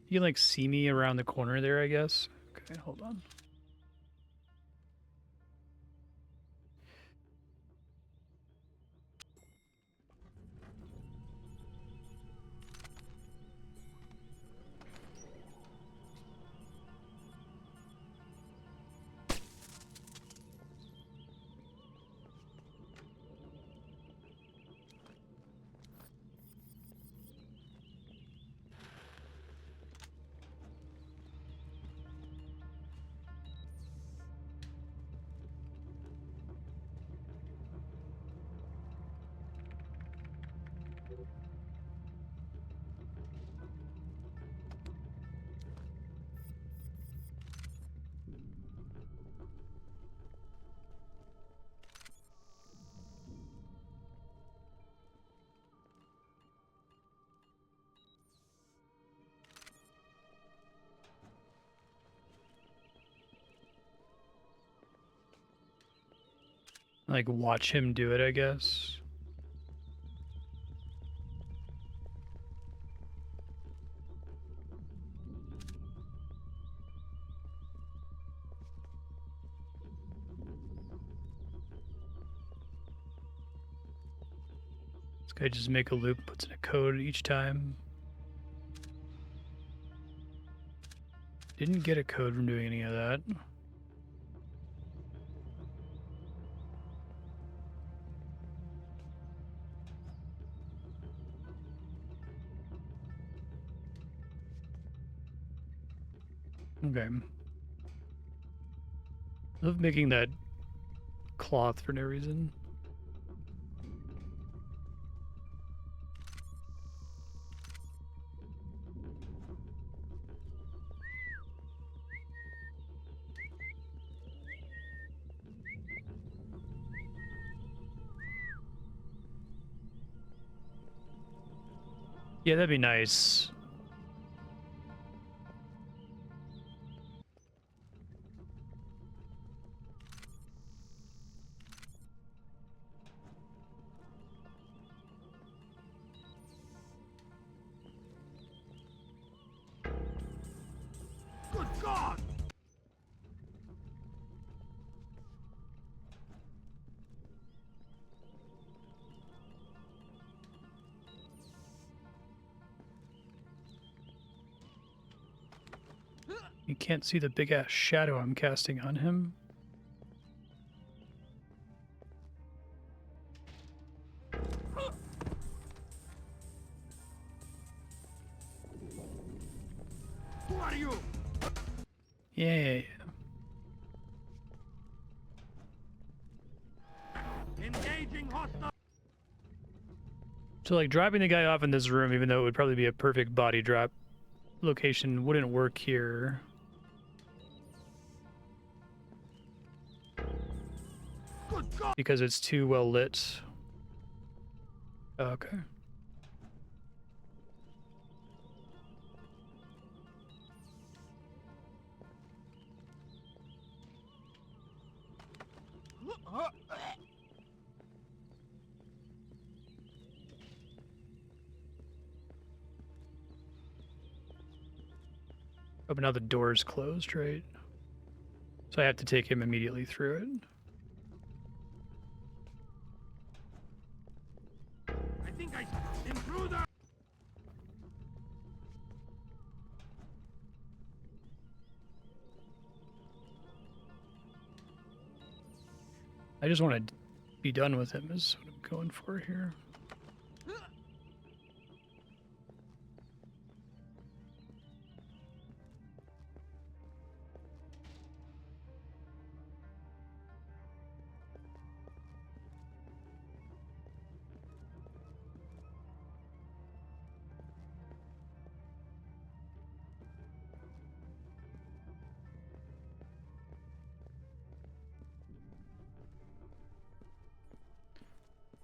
You can like see me around the corner there, I guess. Okay, hold on. Like, watch him do it, I guess. This guy just make a loop, puts in a code each time. Didn't get a code from doing any of that. Okay. Love making that cloth for no reason. Yeah, that'd be nice. Good God! You can't see the big ass shadow I'm casting on him. Who are you? Yeah. Engaging hostile. So like dropping the guy off in this room, even though it would probably be a perfect body drop location, wouldn't work here. Because it's too well lit. Okay. Oh, but now the door's closed, right? So I have to take him immediately through it. I think I intruder. I just want to be done with him is what I'm going for here.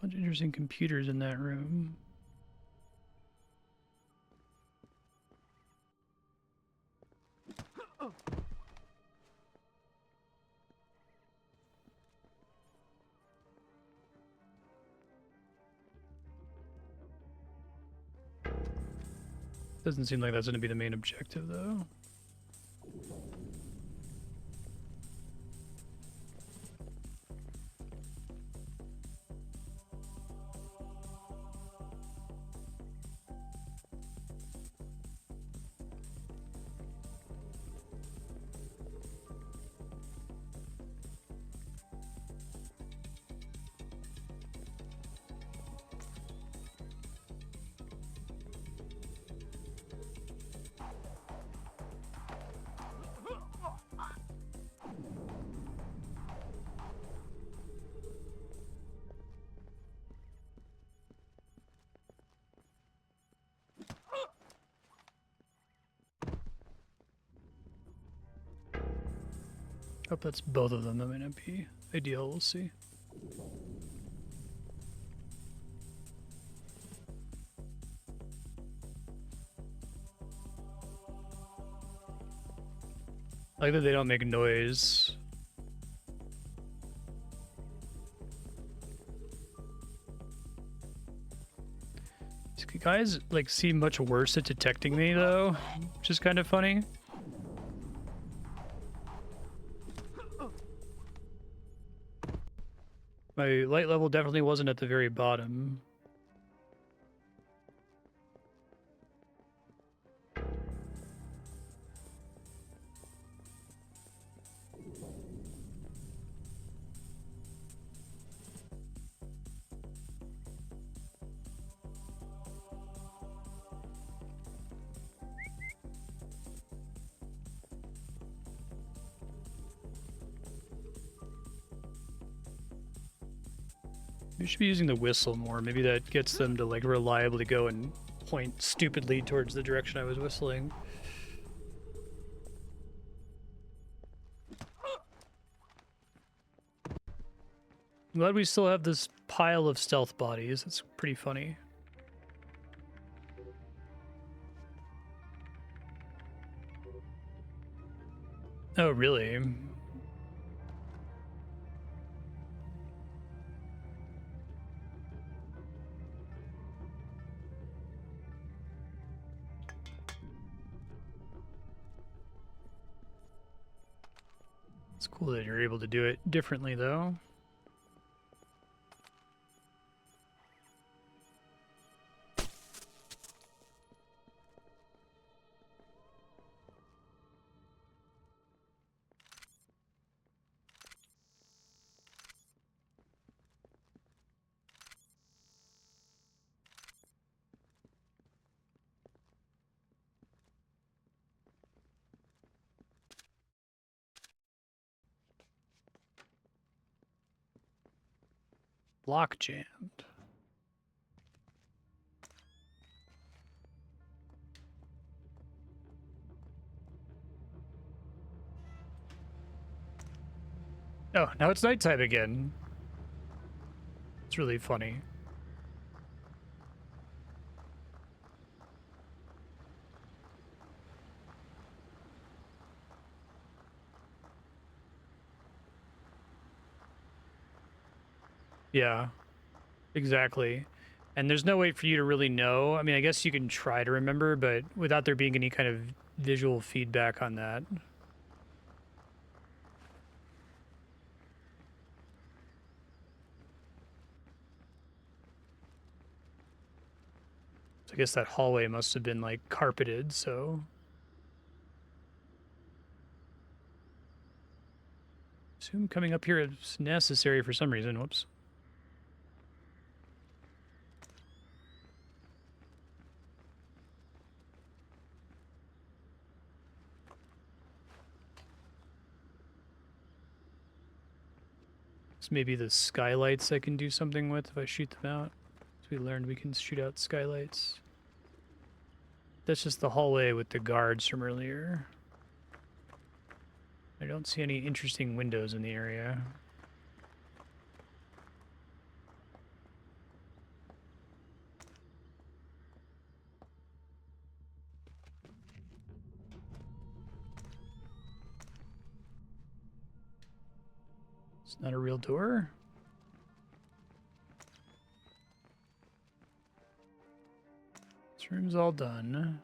Bunch of interesting computers in that room. Doesn't seem like that's going to be the main objective, though. Hope that's both of them. That might not be ideal. We'll see. I like that they don't make noise. These guys like seem much worse at detecting me though, which is kind of funny. My light level definitely wasn't at the very bottom. We should be using the whistle more. Maybe that gets them to like reliably go and point stupidly towards the direction I was whistling. I'm glad we still have this pile of stealth bodies. It's pretty funny. Oh, really? It's cool that you're able to do it differently, though. Lock jammed. Oh, now it's nighttime again. It's really funny. Yeah, exactly. And there's no way for you to really know. I mean, I guess you can try to remember, but without there being any kind of visual feedback on that. So I guess that hallway must have been like carpeted, so. Assume coming up here is necessary for some reason. Whoops. So maybe the skylights I can do something with if I shoot them out. As we learned, we can shoot out skylights. That's just the hallway with the guards from earlier. I don't see any interesting windows in the area. It's not a real door. This room's all done.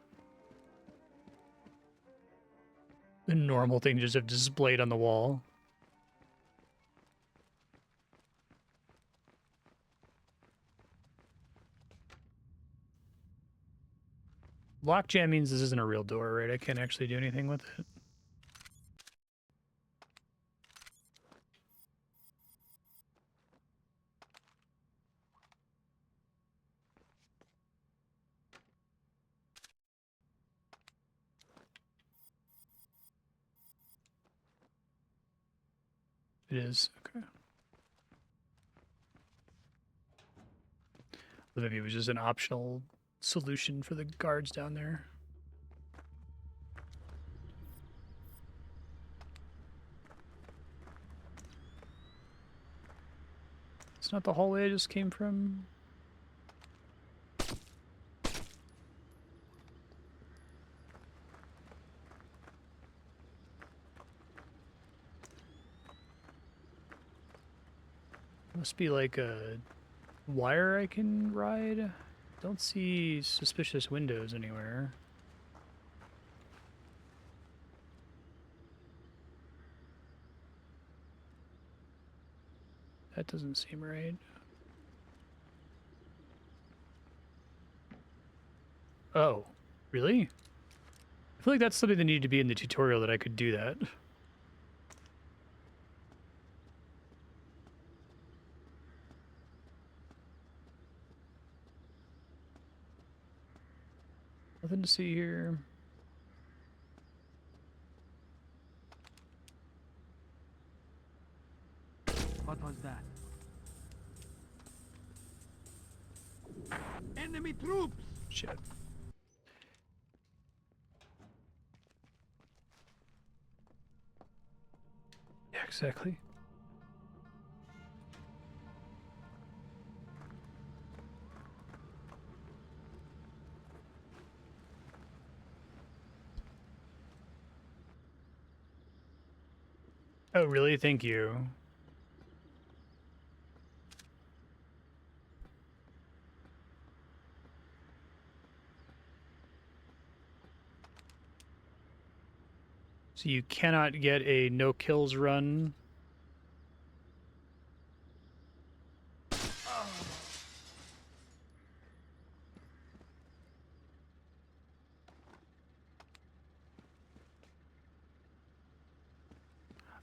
The normal thing to just have displayed on the wall. Lockjam means this isn't a real door, right? I can't actually do anything with it. It is, okay. Well, maybe it was just an optional solution for the guards down there. It's not the hallway I just came from. Must be like a wire I can ride. Don't see suspicious windows anywhere. That doesn't seem right. Oh, really? I feel like that's something that needed to be in the tutorial that I could do that. Nothing to see here. What was that? Enemy troops! Shit. Yeah, exactly. Oh, really? Thank you. So you cannot get a no kills run.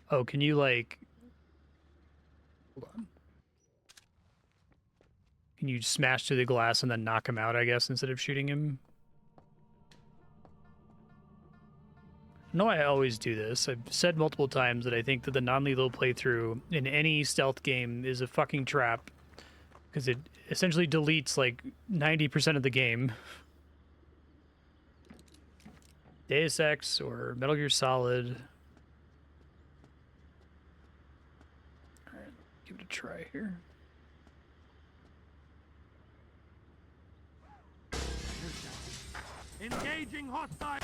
Oh, can you like... Hold on. Can you smash through the glass and then knock him out, I guess, instead of shooting him? No, I always do this. I've said multiple times that I think that the non-lethal playthrough in any stealth game is a fucking trap. because it essentially deletes like 90% of the game. Deus Ex or Metal Gear Solid. All right, give it a try here. Engaging hostile.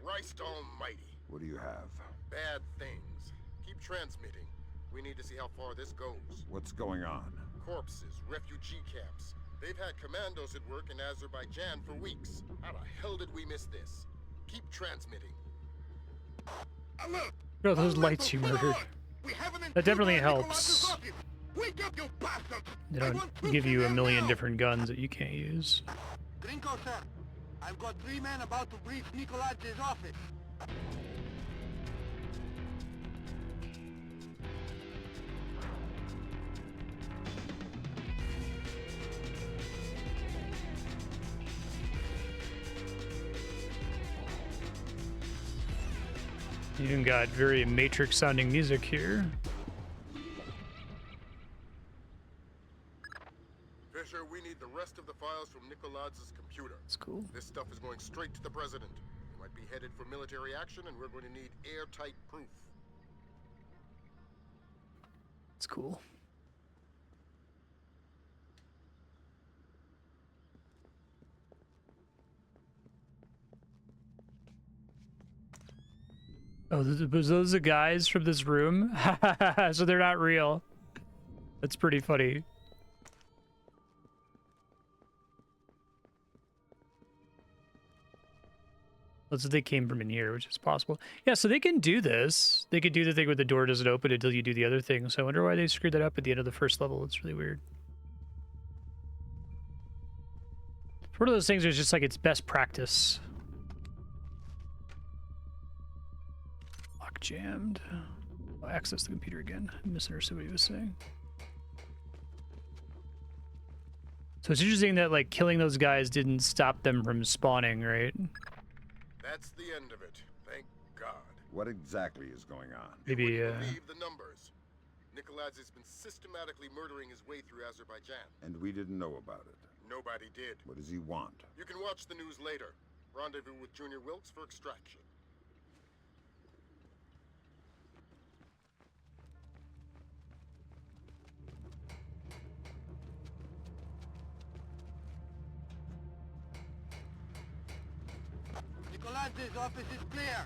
Christ almighty. What do you have? Bad things. Keep transmitting. We need to see how far this goes. What's going on? Corpses, refugee camps. They've had commandos at work in Azerbaijan for weeks. How the hell did we miss this? Keep transmitting. Oh, those lights you murdered. That definitely helps. They don't give you a million different guns that you can't use. Gringo, sir. I've got 3 men about to breach Nikoladz's office. You even got very Matrix sounding music here. Fisher, we need the rest of the files from Nikoladz's computer. That's cool. This stuff is going straight to the president. He might be headed for military action, and we're going to need airtight proof. It's cool. Oh, was those the guys from this room? So they're not real. That's pretty funny. Let's say they came from in here, which is possible. Yeah, so they can do this. They could do the thing where the door doesn't open until you do the other thing. So I wonder why they screwed that up at the end of the first level. It's really weird. It's one of those things where it's just like it's best practice. Lock jammed. I'll access the computer again. I misunderstood what he was saying. So it's interesting that like killing those guys didn't stop them from spawning, right? That's the end of it. Thank God. What exactly is going on? Maybe, Believe the numbers. Nikoladze has been systematically murdering his way through Azerbaijan. And we didn't know about it. Nobody did. What does he want? You can watch the news later. Rendezvous with Junior Wilkes for extraction. Nikoladze's office is clear.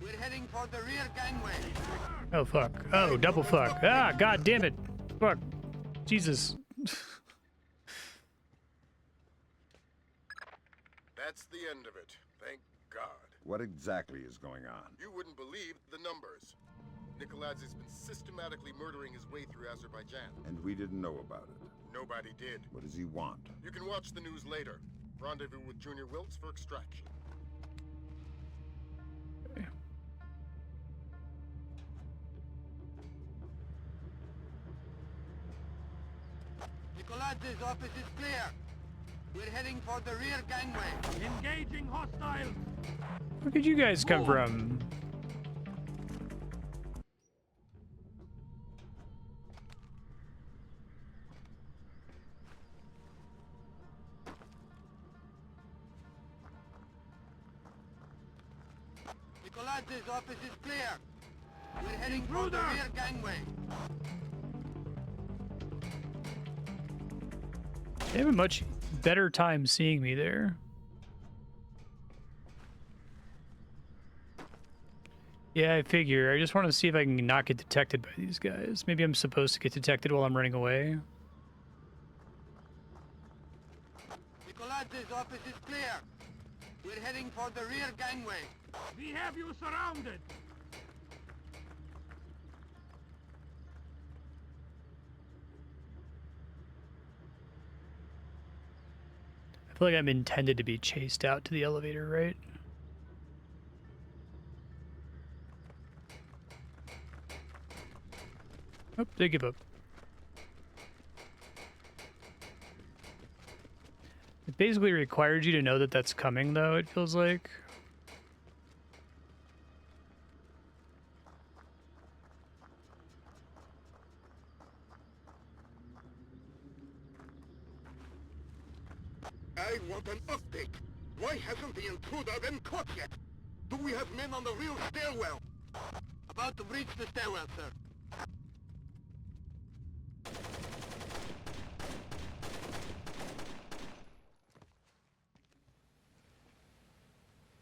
We're heading for the rear gangway. Oh fuck. Oh, double fuck. Ah, god damn it. Fuck. Jesus. That's the end of it. Thank God. What exactly is going on? You wouldn't believe the numbers. Nikoladze has been systematically murdering his way through Azerbaijan. And we didn't know about it. Nobody did. What does he want? You can watch the news later. Rendezvous with Junior Wilkes for extraction. Nikoladze's office is clear. We're heading for the rear gangway. Engaging hostile. Where could you guys come from? Nikoladze's office is clear. We're heading for the rear gangway. They have a much better time seeing me there. Yeah, I figure. I just want to see if I can not get detected by these guys. Maybe I'm supposed to get detected while I'm running away. Nikoladze's office is clear. We're heading for the rear gangway. We have you surrounded. I feel like I'm intended to be chased out to the elevator, right? Oh, they give up. It basically requires you to know that that's coming, though, it feels like. I want an update. Why hasn't the intruder been caught yet? Do we have men on the real stairwell? About to breach the stairwell, sir.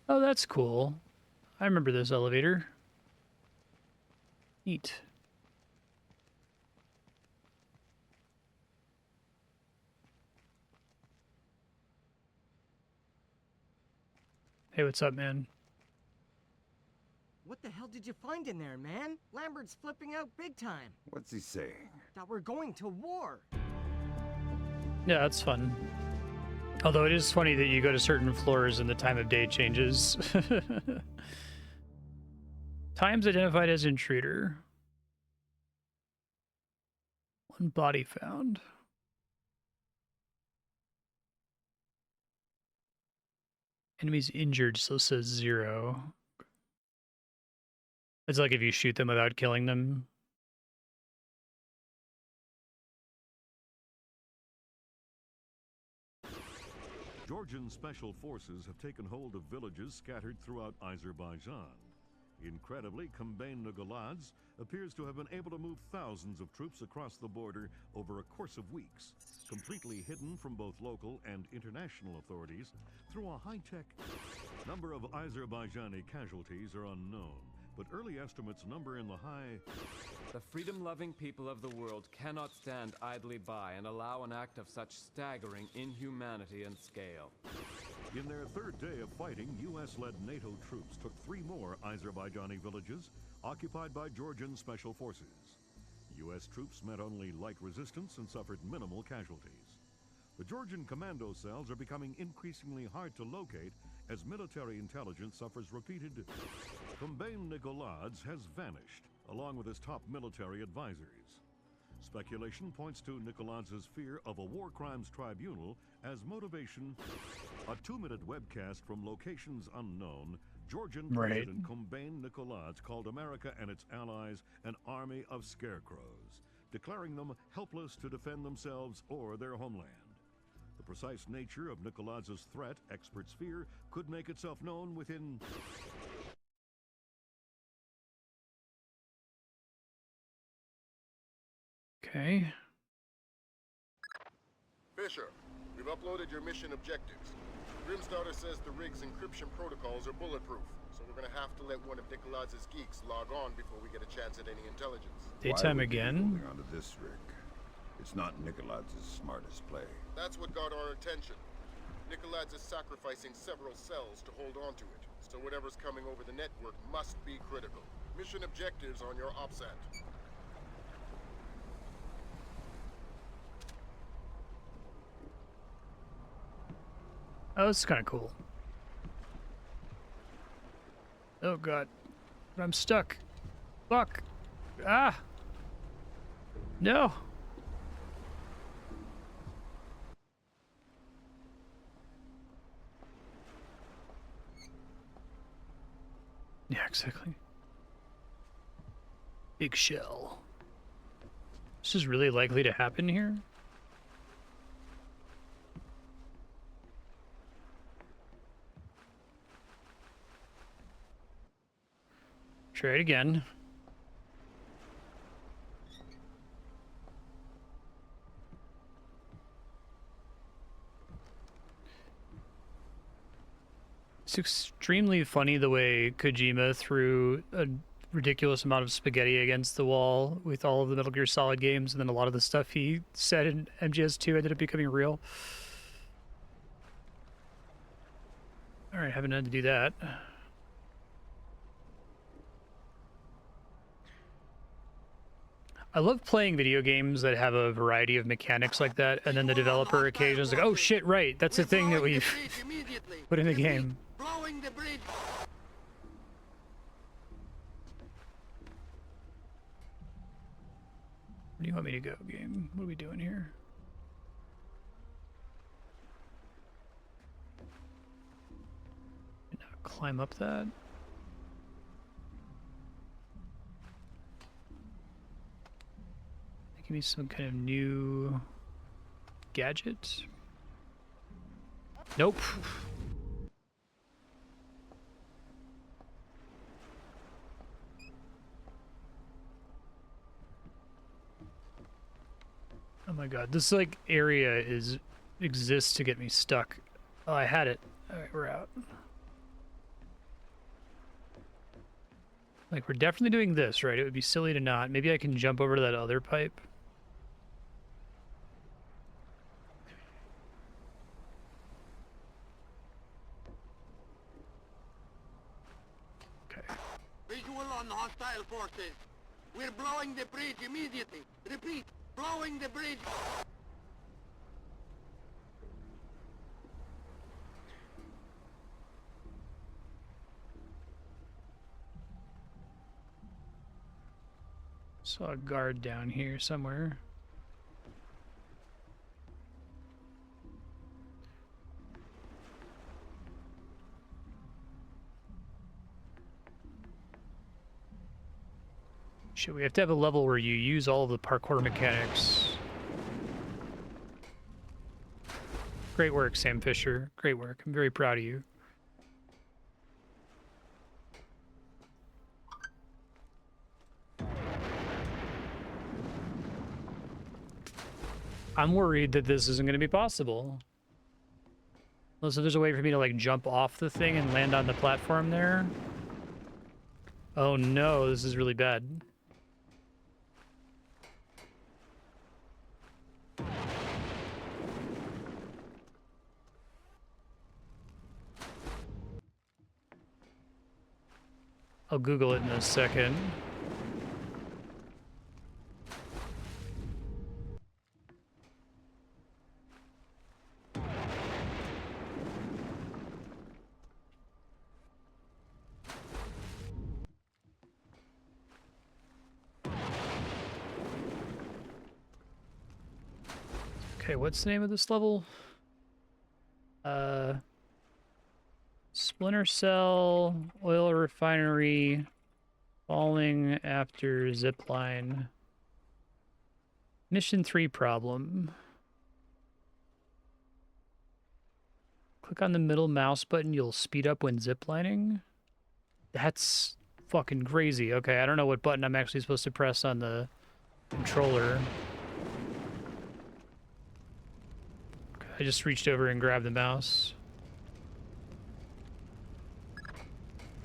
Oh, that's cool. I remember this elevator. Neat. Hey, what's up, man? What the hell did you find in there, man? Lambert's flipping out big time. What's he saying? That we're going to war. Yeah, that's fun. Although it is funny that you go to certain floors and the time of day changes. Times identified as intruder. One body found. Enemies injured still says 0. It's like if you shoot them without killing them. Georgian special forces have taken hold of villages scattered throughout Azerbaijan. Incredibly, Cumbain Nagaladze appears to have been able to move thousands of troops across the border over a course of weeks, completely hidden from both local and international authorities through a high-tech. Number of Azerbaijani casualties are unknown, but early estimates number in the high. The freedom-loving people of the world cannot stand idly by and allow an act of such staggering inhumanity and scale. In their third day of fighting, U.S.-led NATO troops took 3 more Azerbaijani villages occupied by Georgian special forces. U.S. troops met only light resistance and suffered minimal casualties. The Georgian commando cells are becoming increasingly hard to locate as military intelligence suffers repeated. Cumbain Nagaladze has vanished, along with his top military advisors. Speculation points to Nikoladze's fear of a war crimes tribunal as motivation. A 2-minute webcast from locations unknown, Georgian President Cumbain Nagaladze called America and its allies an army of scarecrows, declaring them helpless to defend themselves or their homeland. The precise nature of Nikoladze's threat, experts fear, could make itself known within... Okay. Fisher, we've uploaded your mission objectives. Grimstarter says the rig's encryption protocols are bulletproof, so we're gonna have to let one of Nikoladze's geeks log on before we get a chance at any intelligence. Daytime again? Onto this rig. It's not Nikoladze's smartest play. That's what got our attention. Nikoladze is sacrificing several cells to hold on to it, so whatever's coming over the network must be critical. Mission objectives on your OPSAT. Oh, this is kind of cool. Oh god. I'm stuck. Fuck. Ah! No! Yeah, exactly. Big shell. This is really likely to happen here? Try it again. It's extremely funny the way Kojima threw a ridiculous amount of spaghetti against the wall with all of the Metal Gear Solid games, and then a lot of the stuff he said in MGS2 ended up becoming real. Alright, haven't had to do that. I love playing video games that have a variety of mechanics like that, and then the developer occasionally is like, oh shit, right, that's the thing that we've put in the game. Blowing the bridge. Where do you want me to go, game? What are we doing here? Now climb up that. Give me some kind of new gadget. Nope. Oh my god, this like area exists to get me stuck. Oh, I had it. Alright, we're out. Like, we're definitely doing this, right? It would be silly to not. Maybe I can jump over to that other pipe. Visual on hostile forces. We're blowing the bridge immediately. Repeat, blowing the bridge. Saw a guard down here somewhere. Shit, we have to have a level where you use all of the parkour mechanics. Great work, Sam Fisher. Great work. I'm very proud of you. I'm worried that this isn't going to be possible. Unless there's a way for me to, like, jump off the thing and land on the platform there. Oh no, this is really bad. I'll Google it in a second. Okay, what's the name of this level? Splinter Cell, Oil Refinery, Falling After Zipline. Mission 3 problem. Click on the middle mouse button, you'll speed up when ziplining. That's fucking crazy. Okay, I don't know what button I'm actually supposed to press on the controller. I just reached over and grabbed the mouse.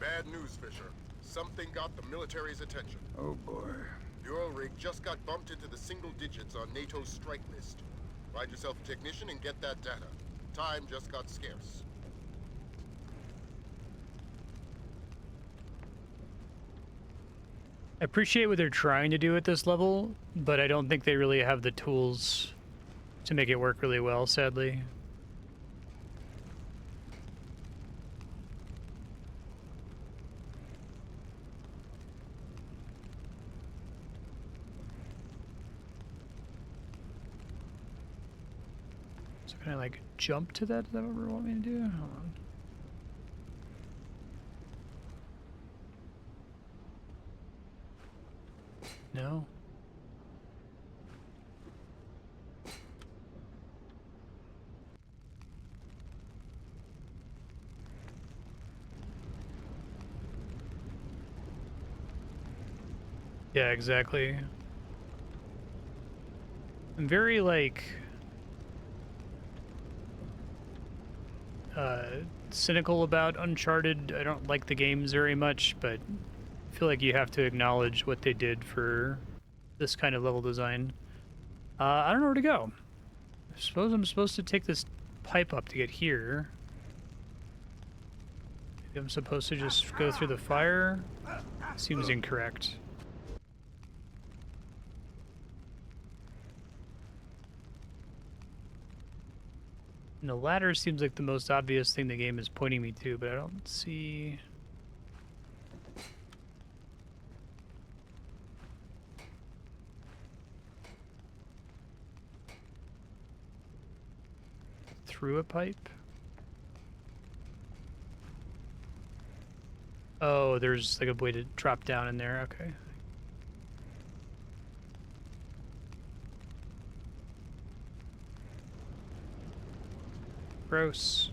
Bad news, Fisher. Something got the military's attention. Oh boy. The oil rig just got bumped into the single digits on NATO's strike list. Find yourself a technician and get that data. Time just got scarce. I appreciate what they're trying to do at this level, but I don't think they really have the tools to make it work really well, sadly. So can I like jump to that? Is that what we want me to do? Hold on. No. Yeah, exactly. I'm very, like, cynical about Uncharted. I don't like the games very much, but I feel like you have to acknowledge what they did for this kind of level design. I don't know where to go. I suppose I'm supposed to take this pipe up to get here. Maybe I'm supposed to just go through the fire? Seems incorrect. And the ladder seems like the most obvious thing the game is pointing me to, but I don't see... through a pipe? Oh, there's like a way to drop down in there. Okay. Gross.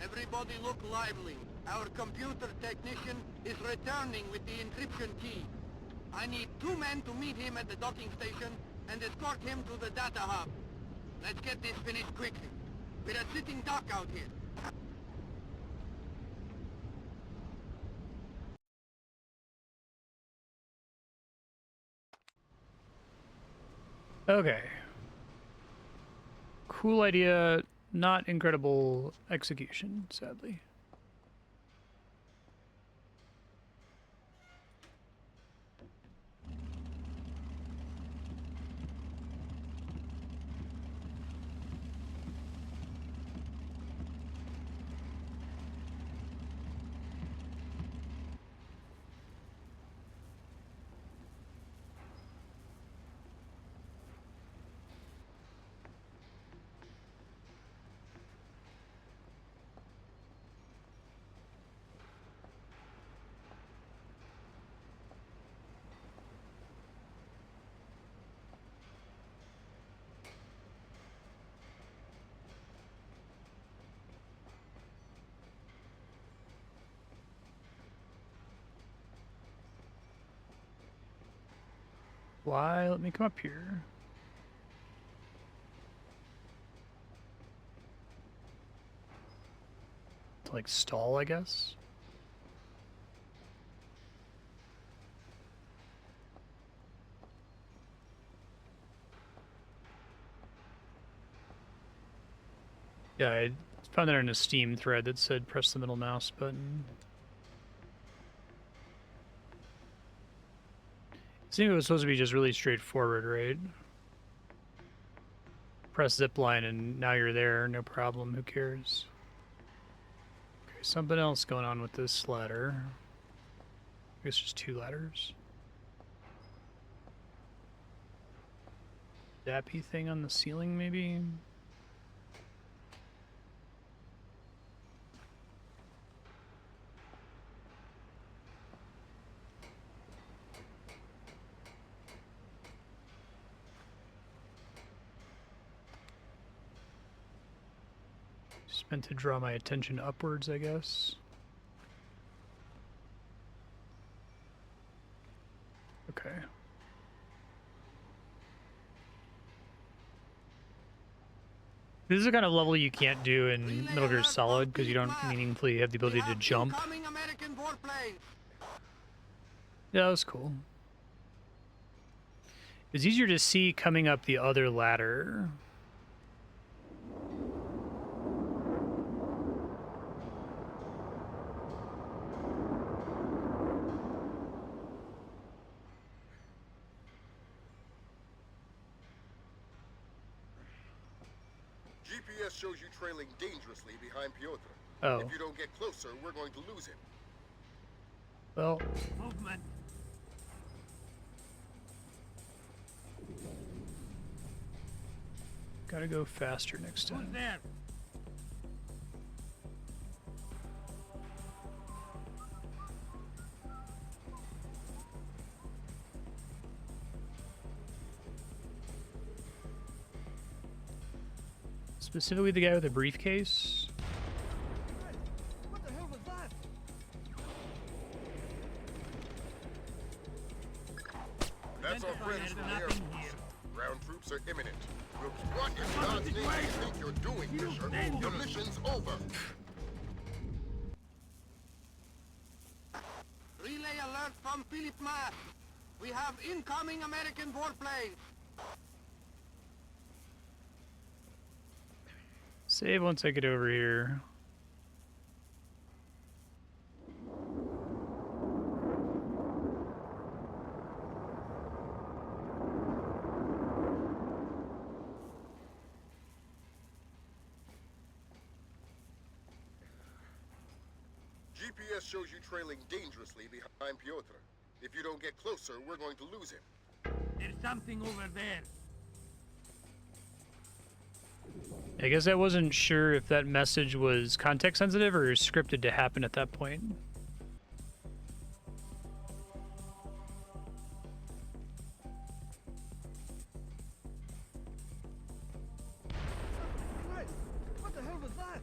Everybody look lively. Our computer technician is returning with the encryption key. I need 2 men to meet him at the docking station and escort him to the data hub. Let's get this finished quickly. We're a sitting duck out here. Okay. Cool idea, not incredible execution, sadly. Why? Let me come up here. To like stall, I guess. Yeah, I found that in a Steam thread that said press the middle mouse button. I think it was supposed to be just really straightforward, right? Press zipline and now you're there, no problem, who cares? Okay, something else going on with this ladder. I guess there's 2 ladders. Dappy thing on the ceiling, maybe? Just meant to draw my attention upwards, I guess. Okay. This is the kind of level you can't do in Metal Gear Solid because you don't meaningfully have the ability to jump. Yeah, that was cool. It's easier to see coming up the other ladder. GPS shows you trailing dangerously behind Piotr. Oh. If you don't get closer, we're going to lose him. Well. Movement. Gotta go faster next time. Who's there? Specifically the guy with the briefcase? What the hell was that? That's our friends from the Air Force. Ground troops are imminent. What in God's name do you think you're doing, Fisher? Your mission's over. Relay alert from Philip Mass. We have incoming American warplanes. Save once I get over here. GPS shows you trailing dangerously behind Piotr. If you don't get closer, we're going to lose him. There's something over there. I guess I wasn't sure if that message was context sensitive or scripted to happen at that point. What the hell was that?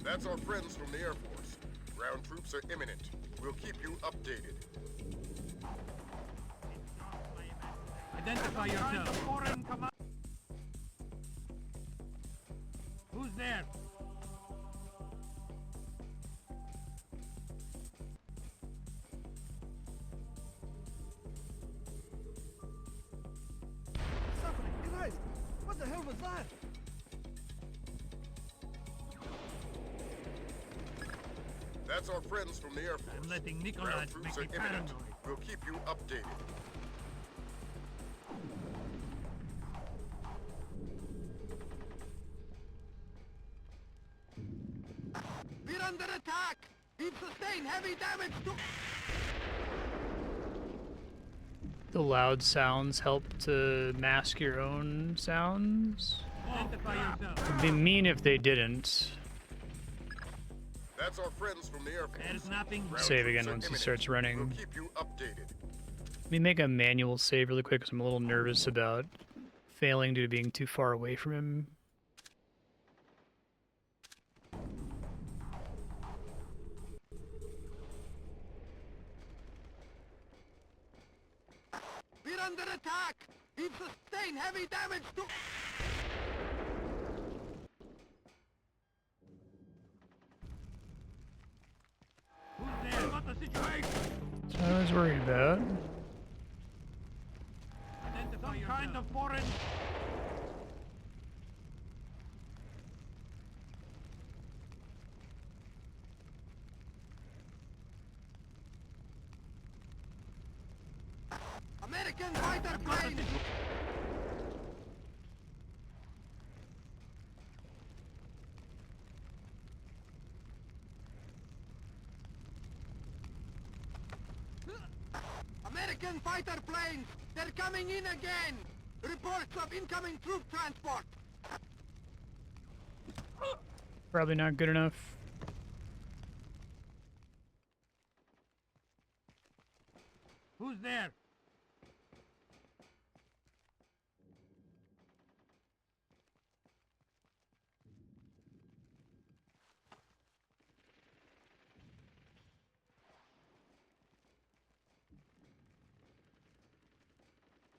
That's our friends from the Air Force. Ground troops are imminent. We'll keep you updated. Identify yourself. Foreign command. Who's there? Suffering, Christ! What the hell was that? That's our friends from the Air Force. I'm letting Ground Nicolás troops make are me imminent. paranoid. We'll keep you updated. We're under attack! We've sustained heavy damage to... The loud sounds help to mask your own sounds. Identify yourself. It'd be mean if they didn't. That's our friends from the Air Force. There's nothing. Save again once he starts running. We'll keep you updated. Let me make a manual save really quick because I'm a little nervous about failing due to being too far away from him. We're under attack! We've sustained heavy damage to... Who's there? What's the situation? That's what I was worried about. Identify some kind of foreign. American fighter planes! American fighter planes! They're coming in again! Reports of incoming troop transport! Probably not good enough. Who's there?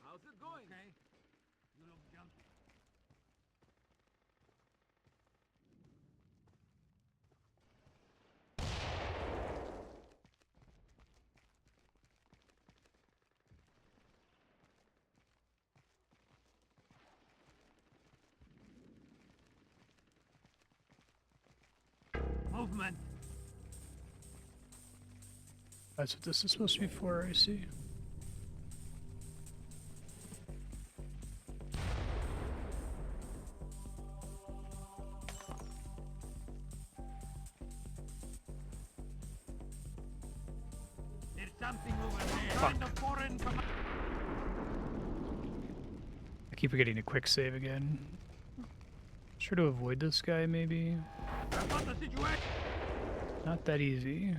How's it going? Okay. You look jumpy. Movement. That's what this is supposed to be for, I see. There's something over there. Fuck. Kind of foreign command. I keep forgetting to quick save again. Try to avoid this guy, maybe. What's the situation? Not that easy.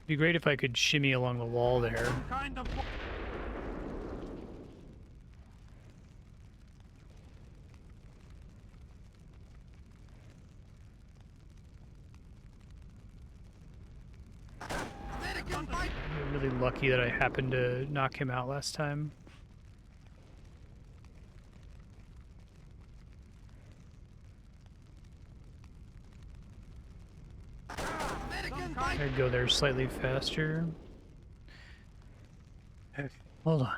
Be great if I could shimmy along the wall there. Kind of. American fighter... I'm really lucky that I happened to knock him out last time. American fighter... I'd go there slightly faster. Okay, hold on.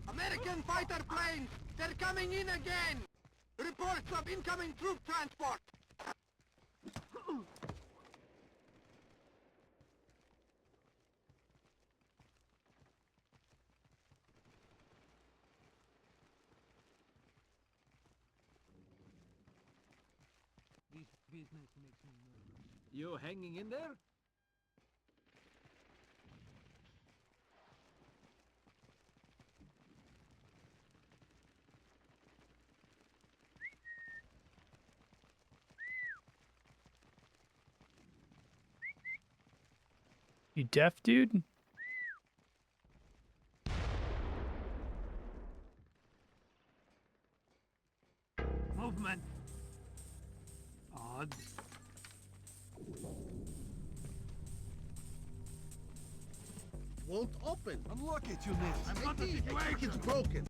American fighter planes! They're coming in again! Reports of incoming troop transport! This business makes me nervous. You hanging in there? You deaf, dude? Movement. Odd. Won't open. I'm lucky at you, Ned. I've got the I think situation. it's broken.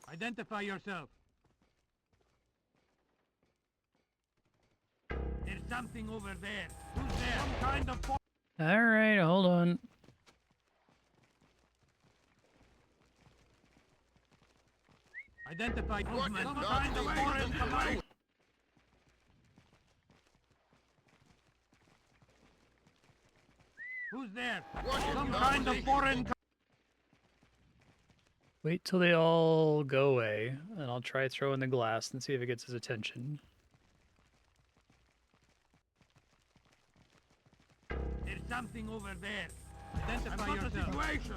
Identify yourself. There's something over there. Who's there? Some kind of... All right, hold on. Identify movement. Some kind of foreign command. Who's there? Some kind of foreign... Wait till they all go away, and I'll try throwing the glass and see if it gets his attention. There's something over there. Identify yourself. Situation.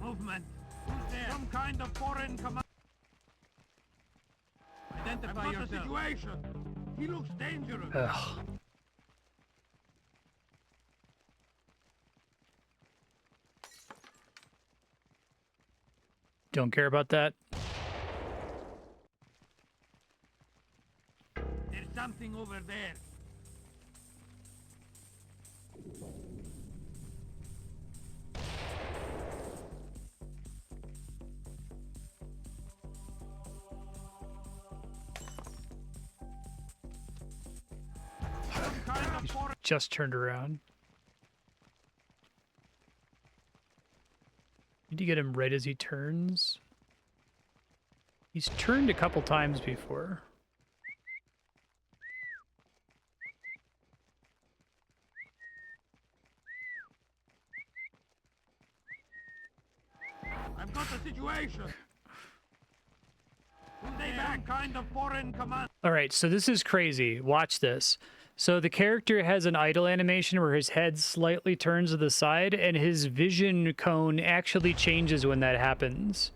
Movement. Who's there? Some kind of foreign command. Identify yourself. Situation. He looks dangerous. Ugh. Don't care about that. There's something over there. He's just turned around. Need to get him right as he turns. He's turned a couple times before. I've got the situation. Who's they back? Kind of foreign command. All right, so this is crazy. Watch this. So the character has an idle animation where his head slightly turns to the side and his vision cone actually changes when that happens,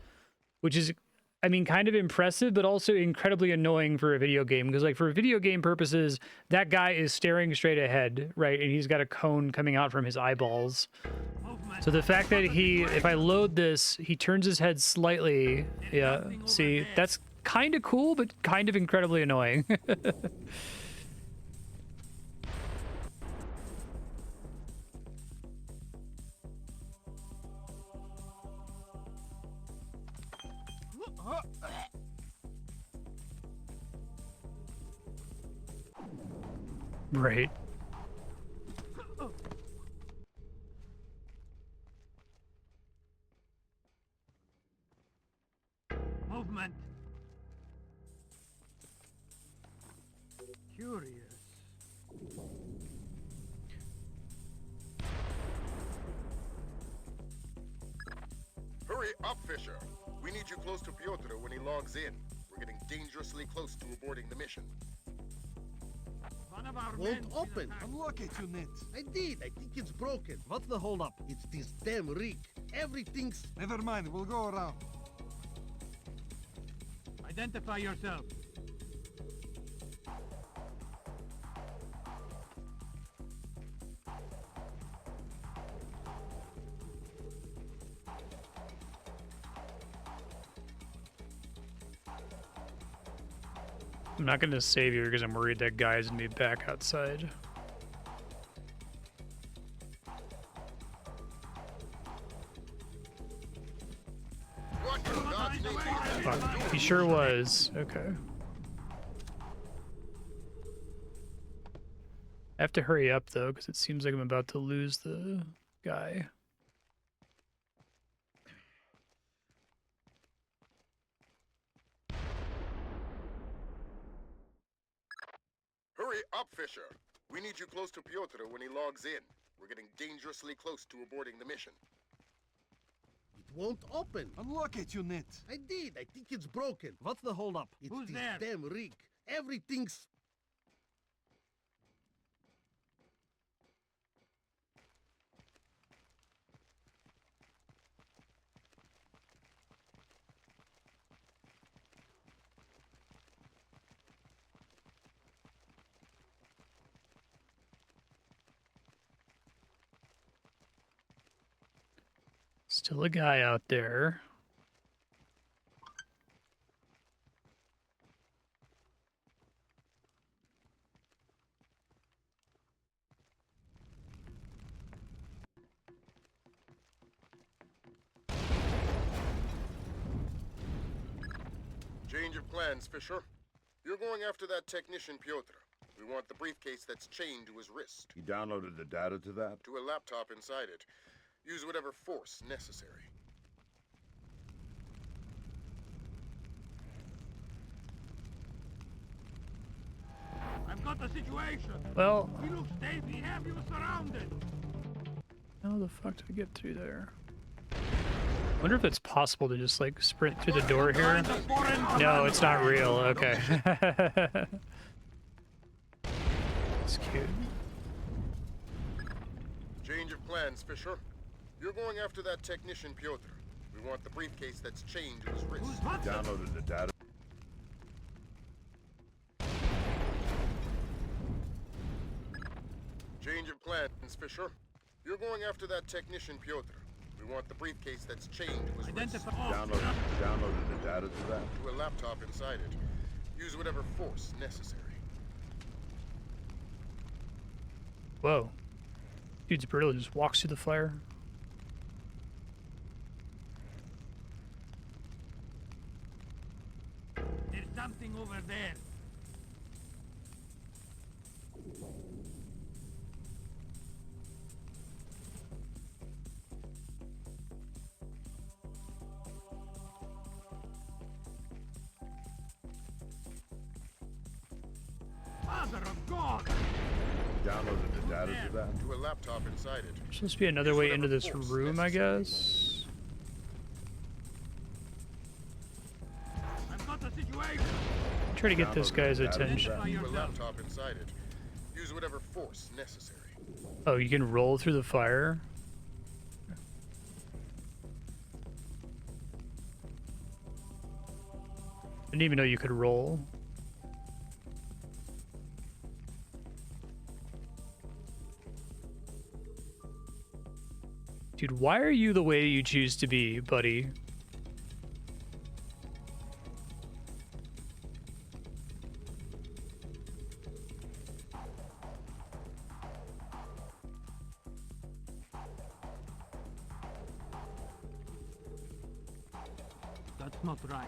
which is, I mean, kind of impressive, but also incredibly annoying for a video game. Because like for video game purposes, that guy is staring straight ahead, right? And he's got a cone coming out from his eyeballs. So the fact that if I load this, he turns his head slightly. Yeah, see, that's kind of cool, but kind of incredibly annoying. Right. Movement. Curious. Hurry up, Fisher. We need you close to Piotr when he logs in. We're getting dangerously close to aborting the mission. One of our Won't men open. I'm lucky at you, Ned. I did. I think it's broken. What's the hold up? It's this damn rig. Everything's... Never mind, we'll go around. Identify yourself. I'm not going to save you because I'm worried that guy's going to be back outside. Fuck, he sure was. Okay. I have to hurry up, though, because it seems like I'm about to lose the guy. Hurry up, Fisher. We need you close to Piotr when he logs in. We're getting dangerously close to aborting the mission. It won't open. Unlock it, you nit. I did. I think it's broken. What's the holdup? It's Who's this there? damn rig. Everything's... Still a guy out there. Change of plans, Fisher. You're going after that technician, Piotr. We want the briefcase that's chained to his wrist. He downloaded the data to that? To a laptop inside it. Use whatever force necessary. I've got the situation. Well, We look, Dave, we have you surrounded. how the fuck did I get through there? I wonder if it's possible to just like sprint through the door here. No, it's not real. Okay. It's cute. Change of plans, Fisher. You're going after that technician, Piotr. We want the briefcase that's chained to his wrist. He downloaded the data. Change of plans, Fisher. You're going after that technician, Piotr. We want the briefcase that's chained to his wrist. Downloaded the data to that? To a laptop inside it. Use whatever force necessary. Whoa. Dude's brutal, just walks through the fire. There's something over there. Mother of God! Downloaded the data to that? To a laptop inside it. There's supposed to be another way into this room, I guess. I've got the situation. Try to get this guy's attention. To a laptop inside it. Use whatever force necessary. Oh, you can roll through the fire? Didn't even know you could roll. Dude, why are you the way you choose to be, buddy? That's not right.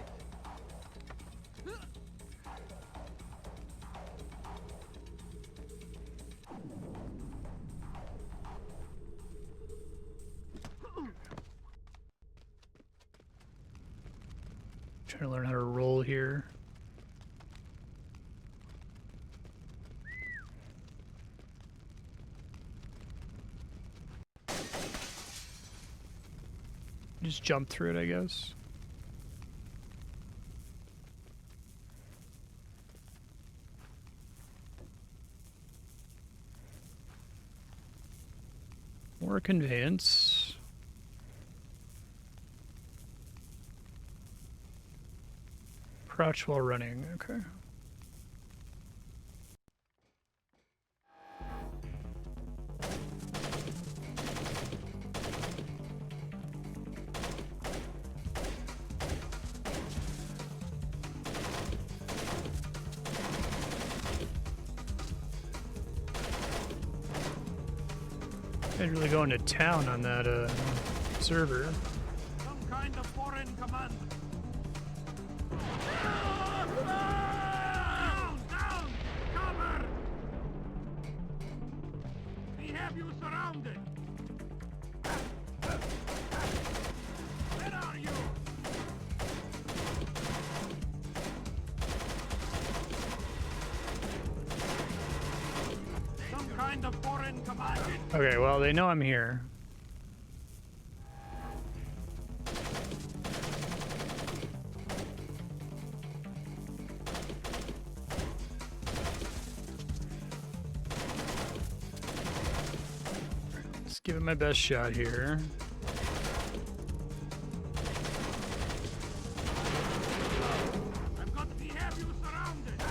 Trying to learn how to roll here. Just jump through it, I guess. More conveyance. Crouch while running, okay. They're really going to town on that server. Some kind of foreign command. Down! Cover! We have you surrounded. Where are you? Okay, well, they know I'm here. Let's give it my best shot here.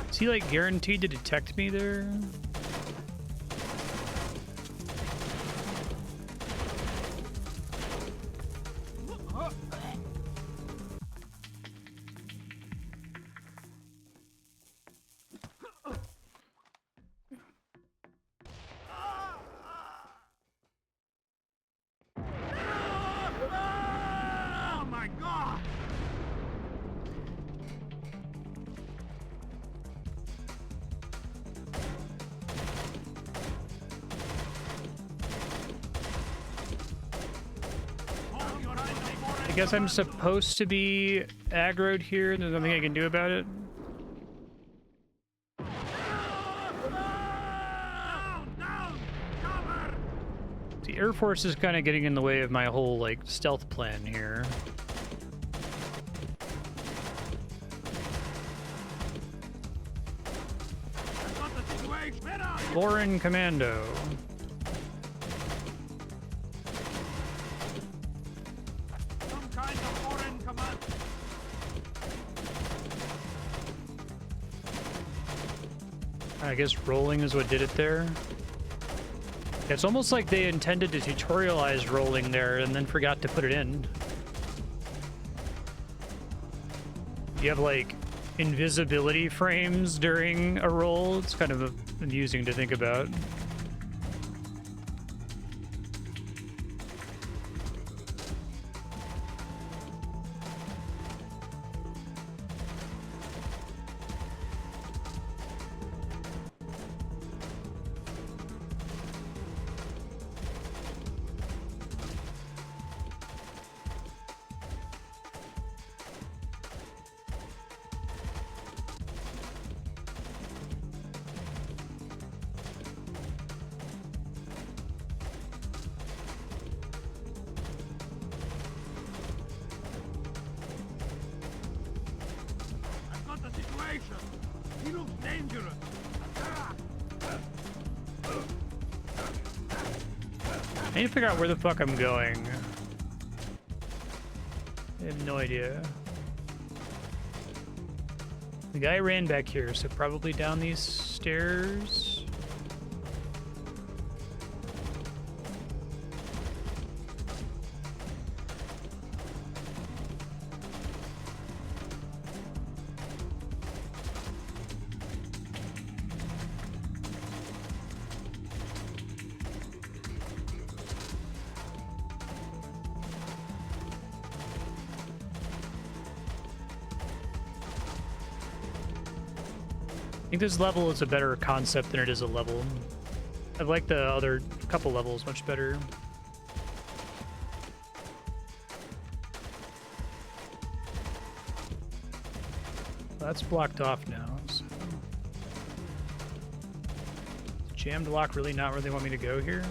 Is he like guaranteed to detect me there? Oh my god! I guess I'm supposed to be aggroed here. There's nothing I can do about it. The Air Force is kind of getting in the way of my whole, like, stealth plan here. Foreign Commando. Some kind of foreign command. I guess rolling is what did it there. It's almost like they intended to tutorialize rolling there and then forgot to put it in. You have like invisibility frames during a roll. It's kind of amusing to think about. He looks dangerous. I need to figure out where the fuck I'm going. I have no idea. The guy ran back here, so probably down these stairs. I think this level is a better concept than it is a level. I like the other couple levels much better. That's blocked off now. So. Jammed lock really not where they want me to go here?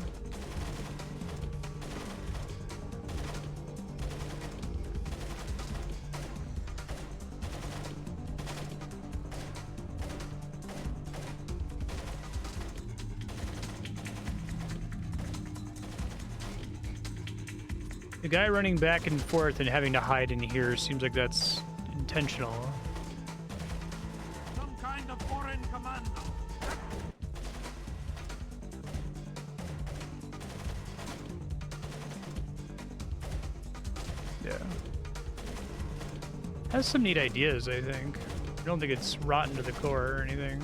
The guy running back and forth and having to hide in here seems like that's intentional. Some kind of foreign commando. Yeah. Has some neat ideas, I think. I don't think it's rotten to the core or anything.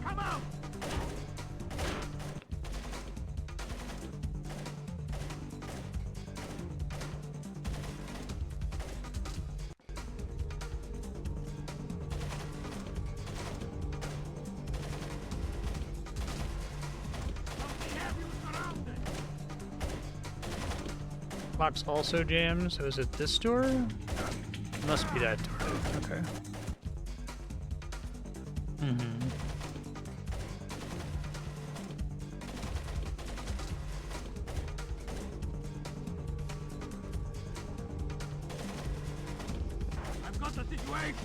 Come out! Lock's also jammed, so is it this door? It must be that door. Okay. What's the situation?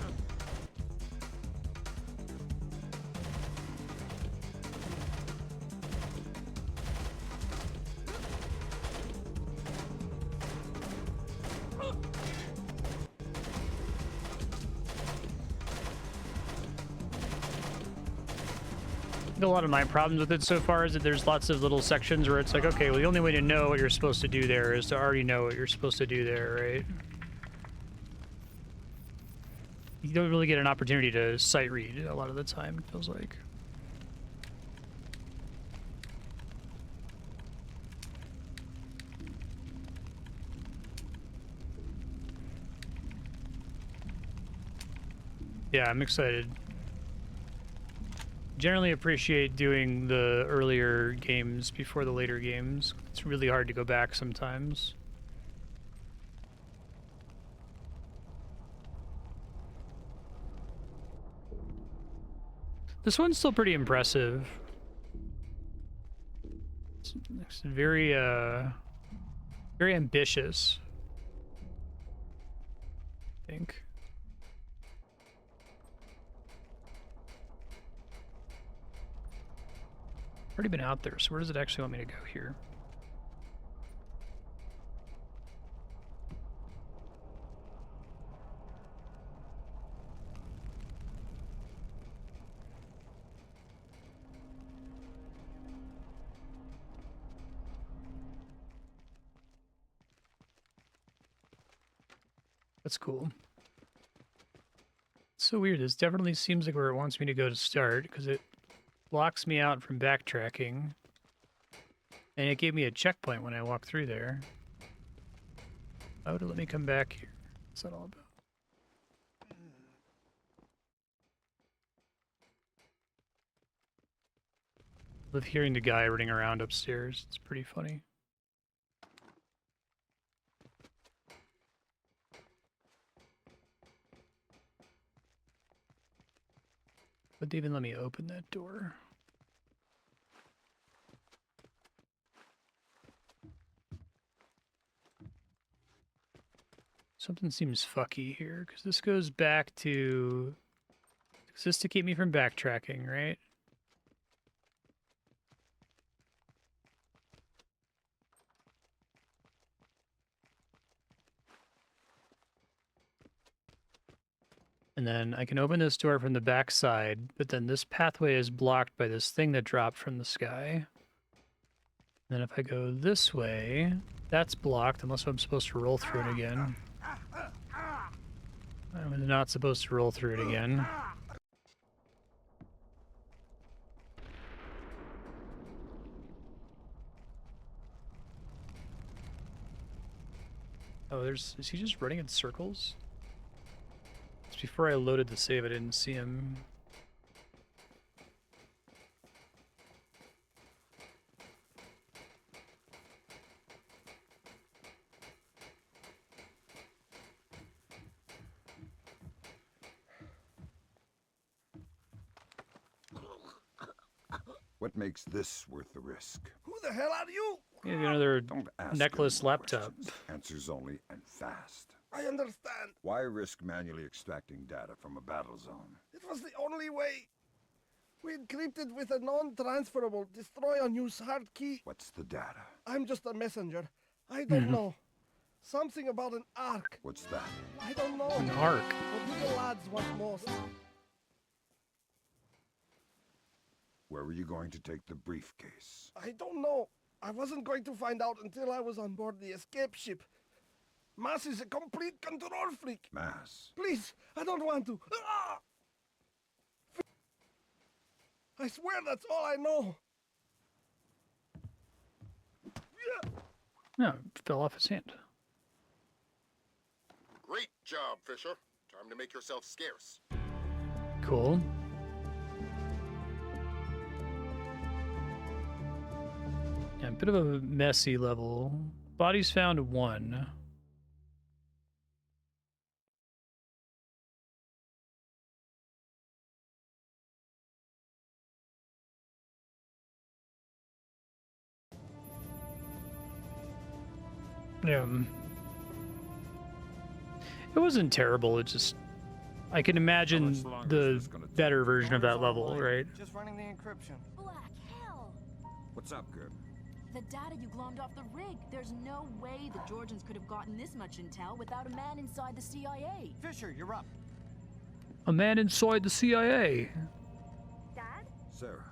A lot of my problems with it so far is that there's lots of little sections where it's like, okay, well, the only way to know what you're supposed to do there is to already know what you're supposed to do there, right? You don't really get an opportunity to sight read a lot of the time, it feels like. Yeah, I'm excited. Generally appreciate doing the earlier games before the later games. It's really hard to go back sometimes. This one's still pretty impressive. It's very, very ambitious, I think. Already been out there, so where does it actually want me to go here? That's cool. It's so weird. This definitely seems like where it wants me to go to start, because it blocks me out from backtracking. And it gave me a checkpoint when I walked through there. Why would it let me come back here? What's that all about? I love hearing the guy running around upstairs. It's pretty funny. Would they even let me open that door? Something seems fucky here, because this goes back to... Is this to keep me from backtracking, right? And then I can open this door from the back side, but then this pathway is blocked by this thing that dropped from the sky. And then if I go this way, that's blocked, unless I'm supposed to roll through it again. I'm not supposed to roll through it again. Oh, is he just running in circles? It's before I loaded the save, I didn't see him. What makes this worth the risk? Who the hell are you? Maybe another Don't ask necklace any more laptop. questions. Answers only and fast. I understand. Why risk manually extracting data from a battle zone? It was the only way. We encrypted with a non-transferable destroy on use hard key. What's the data? I'm just a messenger. I don't know. Something about an arc. What's that? I don't know. An arc. What do the lads want most? Where were you going to take the briefcase? I don't know. I wasn't going to find out until I was on board the escape ship. Mass is a complete control freak. Mass? Please, I don't want to. Ah! I swear that's all I know. No, it fell off his hand. Great job, Fisher. Time to make yourself scarce. Cool. Yeah, a bit of a messy level. Bodies found 1. It wasn't terrible, it just I can imagine the better version of that level, right? Just running the encryption. Black hell! What's up, Gerb? The data you glommed off the rig. There's no way the Georgians could have gotten this much intel without a man inside the CIA. Fisher, you're up. A man inside the CIA. Dad? Sarah,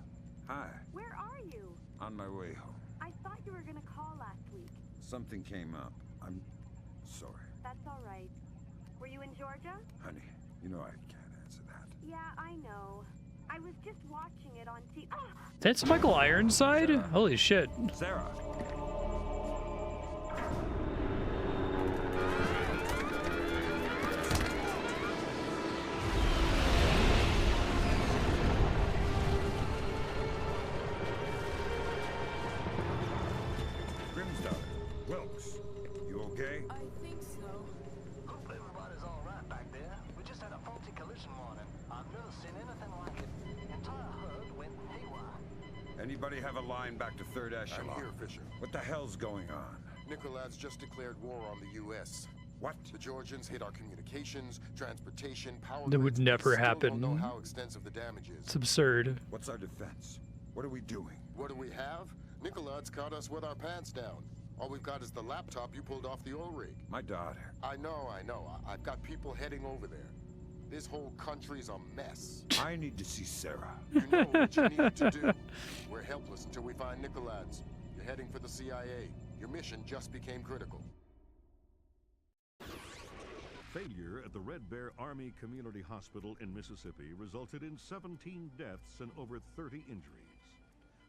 hi. Where are you? On my way home. I thought you were gonna call last week. Something came up. I'm sorry. That's all right. Were you in Georgia? Honey, you know I can't answer that. Yeah, I know. I was just watching it on TV. Ah! That's Michael Ironside? Sarah. Holy shit. Sarah! Wilkes, you okay? I think so. Hope everybody's all right back there. We just had a faulty collision warning. I've never seen anything like it. The entire herd went haywire. Anybody have a line back to third echelon? I'm here, Fisher. What the hell's going on? Nicolad's just declared war on the U.S. What? The Georgians hit our communications, transportation, power. That would grids. never We still happen. Don't know how extensive the damage is. It's absurd. What's our defense? What are we doing? What do we have? Nicolad's caught us with our pants down. All we've got is the laptop you pulled off the oil rig. My daughter. I know. I've got people heading over there. This whole country's a mess. I need to see Sarah. You know what you need to do. We're helpless until we find Nicolad's. You're heading for the CIA. Your mission just became critical. Failure at the Red Bear Army Community Hospital in Mississippi resulted in 17 deaths and over 30 injuries.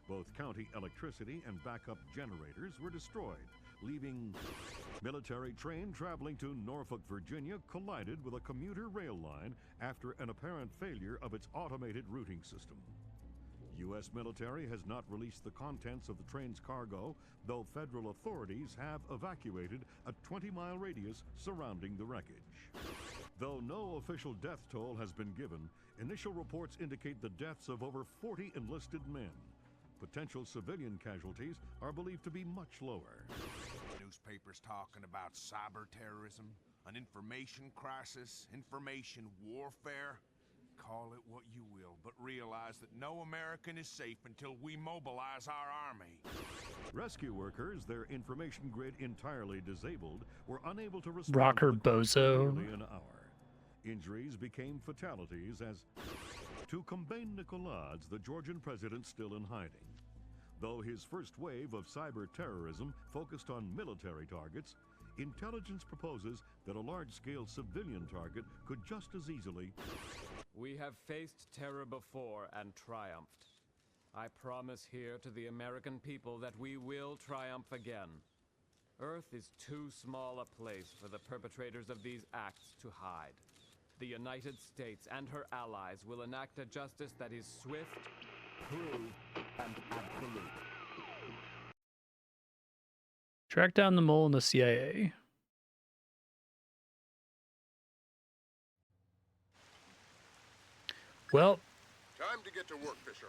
Both county electricity and backup generators were destroyed, leaving military train traveling to Norfolk, Virginia collided with a commuter rail line after an apparent failure of its automated routing system. U.S. military has not released the contents of the train's cargo, though federal authorities have evacuated a 20-mile radius surrounding the wreckage. Though no official death toll has been given, initial reports indicate the deaths of over 40 enlisted men. Potential civilian casualties are believed to be much lower. Newspapers talking about cyber terrorism, an information crisis, information warfare. Call it what you will, but realize that no American is safe until we mobilize our army. Rescue workers, their information grid entirely disabled, were unable to respond Rocker to the call for bozo. nearly an hour. Injuries became fatalities as, to combat Nicolad's, the Georgian president still in hiding. Though his first wave of cyber terrorism focused on military targets, intelligence proposes that a large-scale civilian target could just as easily. We have faced terror before and triumphed. I promise here to the American people that we will triumph again. Earth is too small a place for the perpetrators of these acts to hide. The United States and her allies will enact a justice that is swift, true, and absolute. Track down the mole in the CIA. Well, Time to get to work, Fisher.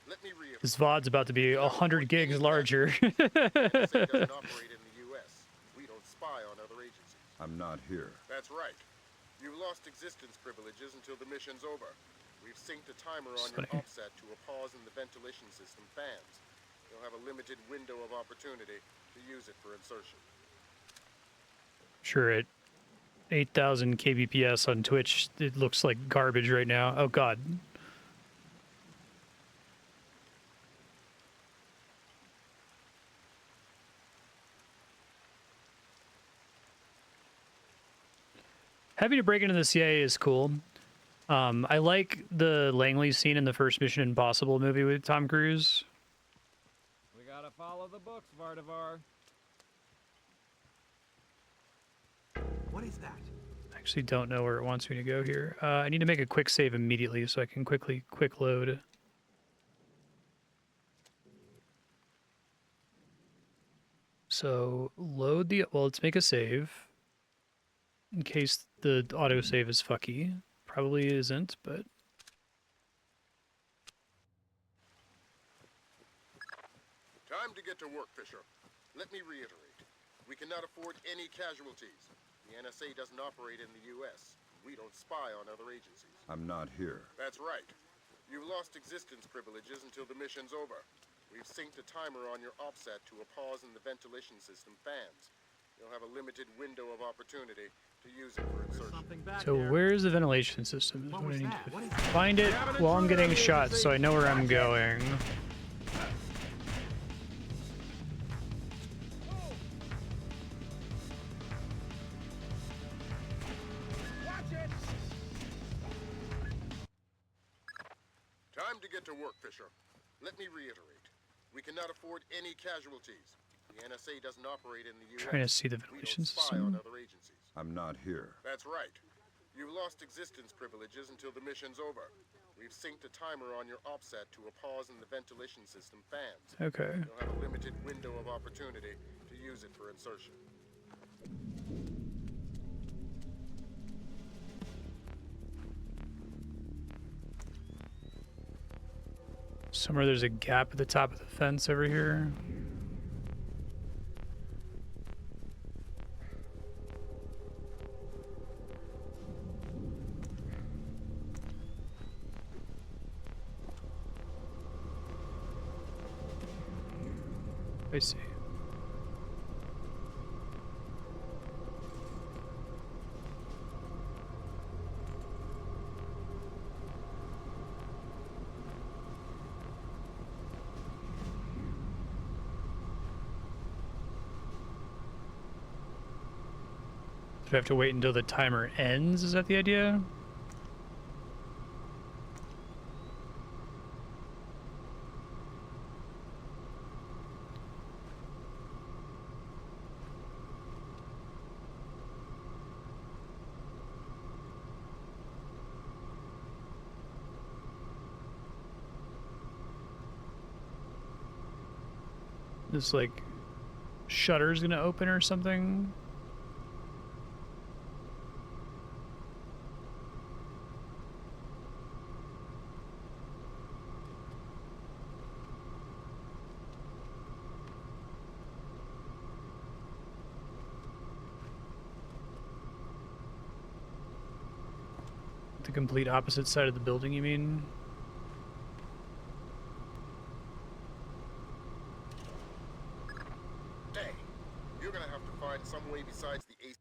Let me reiterate. this VOD's about to be 100 gigs larger. NSA doesn't operate in the U.S. We don't spy on other agencies. I'm not here. That's right. You've lost existence privileges until the mission's over. We've synced a timer on your offset to a pause in the ventilation system fans. You'll have a limited window of opportunity to use it for insertion. Sure, at 8,000 kbps on Twitch, it looks like garbage right now. Oh god. Having to break into the CIA is cool. I like the Langley scene in the first Mission Impossible movie with Tom Cruise. We gotta follow the books, Vardavar. What is that? I actually don't know where it wants me to go here. I need to make a quick save immediately so I can quick load. So load the, well, let's make a save in case the autosave is fucky. Probably isn't, but Time to get to work, Fisher. Let me reiterate. We cannot afford any casualties. The NSA doesn't operate in the U.S. we don't spy on other agencies. I'm not here. That's right. You've lost existence privileges until the mission's over. We've synced a timer on your OPSAT to a pause in the ventilation system fans. You'll have a limited window of opportunity to use it for insertion. So where's the ventilation system? Is what I need to find it while I'm getting shot so I know where I'm going. Time to get to work, Fisher. Let me reiterate. We cannot afford any casualties. The NSA doesn't operate in the U.S. Trying to see the ventilation system. I'm not here. That's right. You've lost existence privileges until the mission's over. We've synced a timer on your OPSAT to a pause in the ventilation system fans. Okay. You'll have a limited window of opportunity to use it for insertion. Somewhere there's a gap at the top of the fence over here. I see. Do I have to wait until the timer ends? Is that the idea? This like shutter's gonna open or something. The complete opposite side of the building, you mean? Dang. You're gonna have to find some way besides the AC.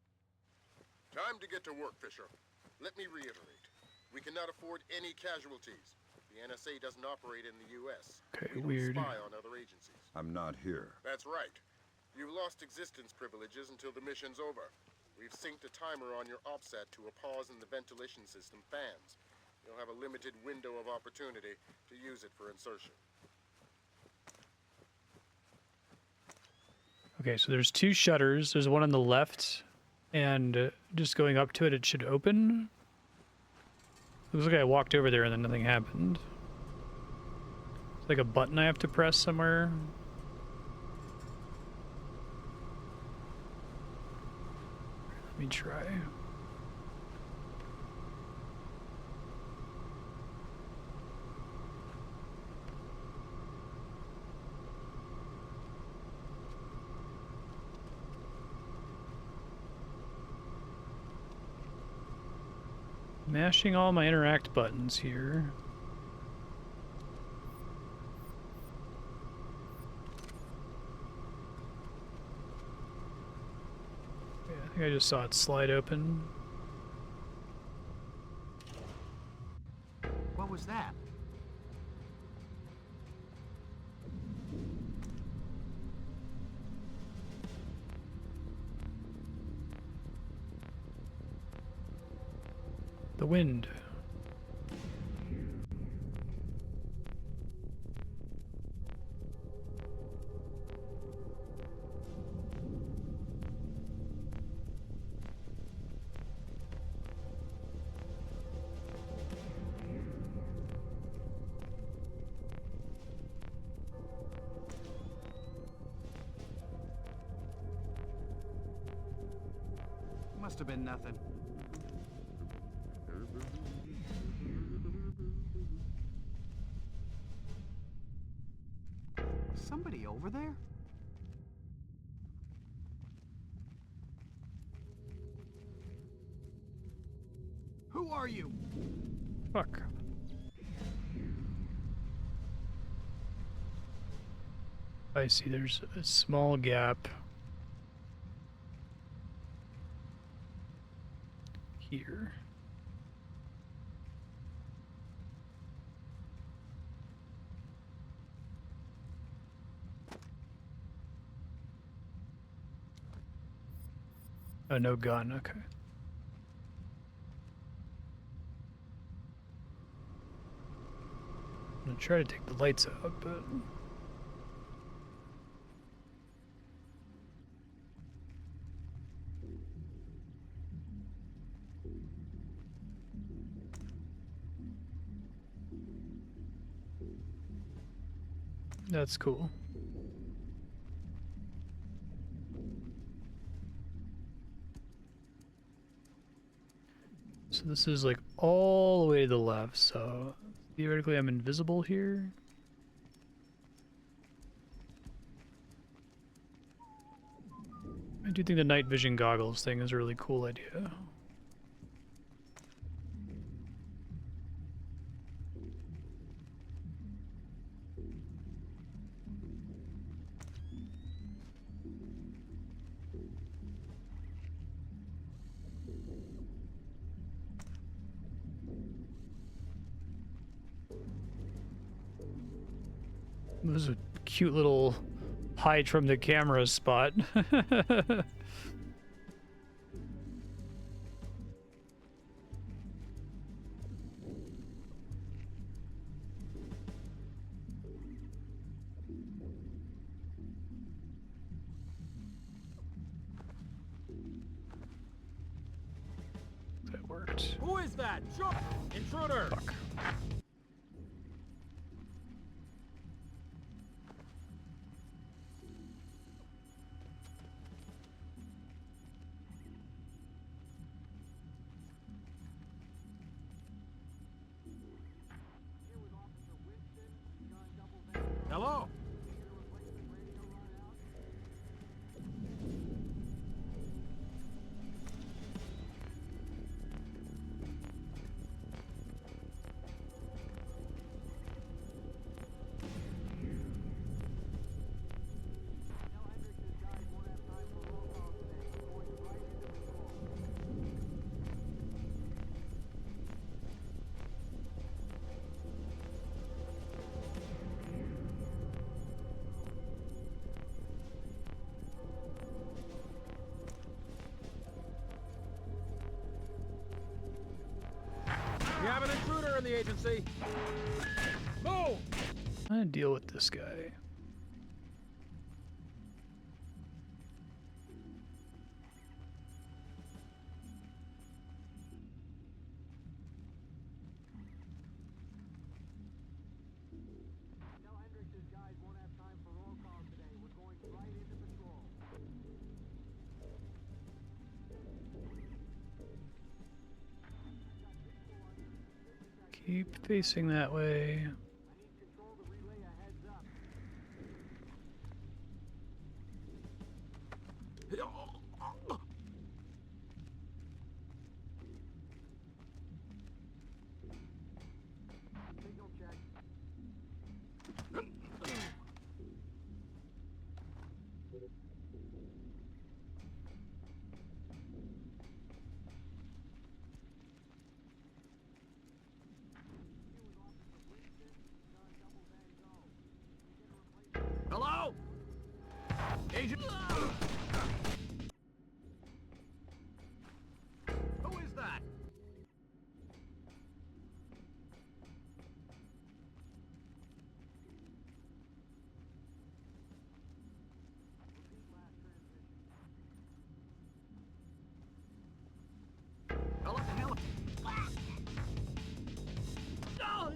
Time to get to work, Fisher. Let me reiterate. We cannot afford any casualties. The NSA doesn't operate in the U.S. Okay, we weird. Don't spy on other agencies. I'm not here. That's right. You've lost existence privileges until the mission's over. We've synced a timer on your OPSAT to a pause in the ventilation system fans. You'll have a limited window of opportunity to use it for insertion. Okay, so there's two shutters. There's one on the left, and just going up to it, it should open. Looks like I walked over there and then nothing happened. It's like a button I have to press somewhere. Let me try. Mashing all my interact buttons here. Yeah, I think I just saw it slide open. What was that? The wind. Must have been nothing. Somebody over there? Who are you? Fuck. I see there's a small gap here. Oh, no gun, okay. I'm gonna try to take the lights out, but... That's cool. So this is like all the way to the left, so theoretically I'm invisible here. I do think the night vision goggles thing is a really cool idea. This is a cute little hide from the camera spot. That worked. Who is that? Sure. Intruder. Fuck. Hello. We have an intruder in the agency. Move! I'm gonna deal with this guy. Keep facing that way. Hello? Agent. Who is that? Hello? Hello? No!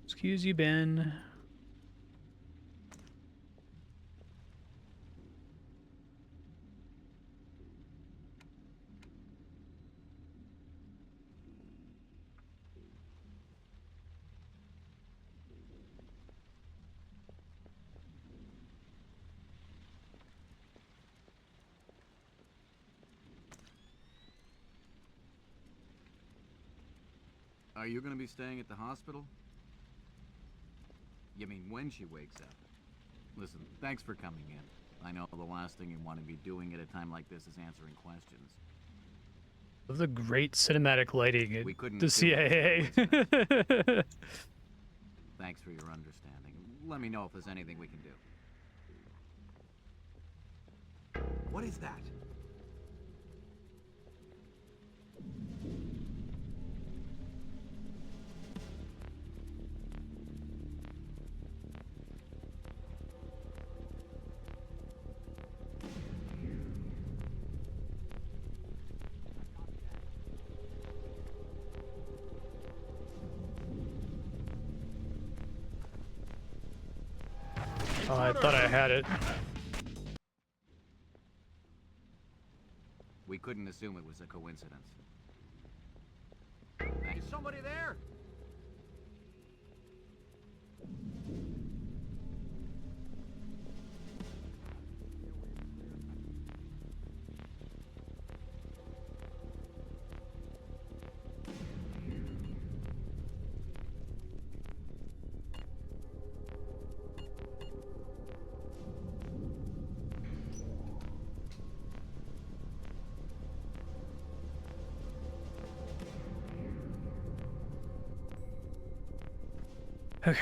Excuse you, Ben. Are you gonna be staying at the hospital? You mean when she wakes up? Listen, thanks for coming in. I know the last thing you want to be doing at a time like this is answering questions. The great cinematic lighting at We couldn't the CIA. Thanks for your understanding. Let me know if there's anything we can do. What is that? Oh, I thought I had it. We couldn't assume it was a coincidence. Is somebody there? Okay.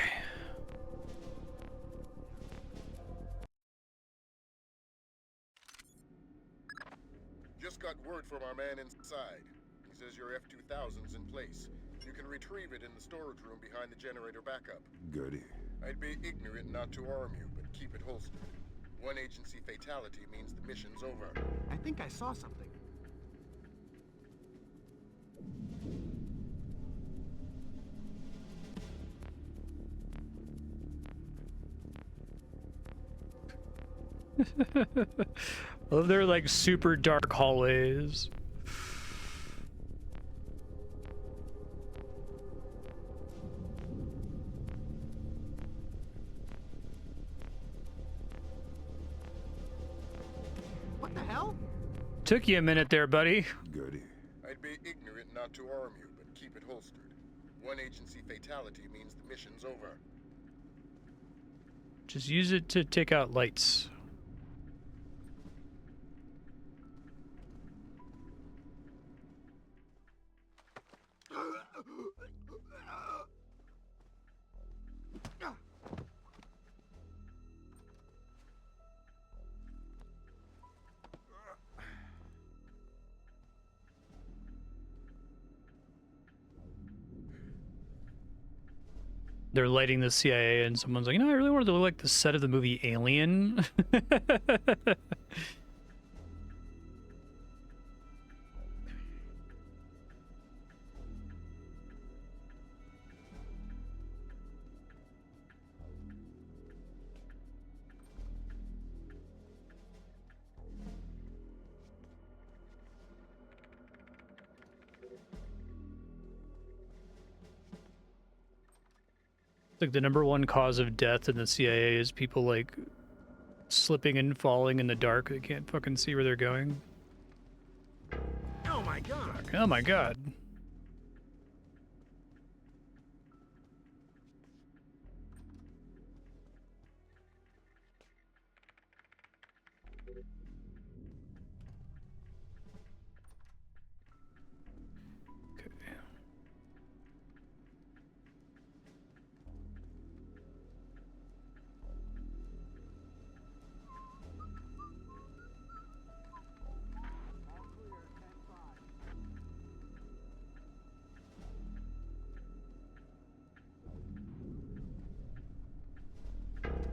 Just got word from our man inside. He says your F-2000's in place. You can retrieve it in the storage room behind the generator backup. Goody. I'd be ignorant not to arm you, but keep it holstered. One agency fatality means the mission's over. I think I saw something. Well, they're like super dark hallways. What the hell? Took you a minute there, buddy. Goody. I'd be ignorant not to arm you, but keep it holstered. One agency fatality means the mission's over. Just use it to take out lights. They're lighting the CIA and someone's like, I really wanted to look like the set of the movie Alien. Like the #1 cause of death in the CIA is people like slipping and falling in the dark. They can't fucking see where they're going. Oh my god. Oh my god.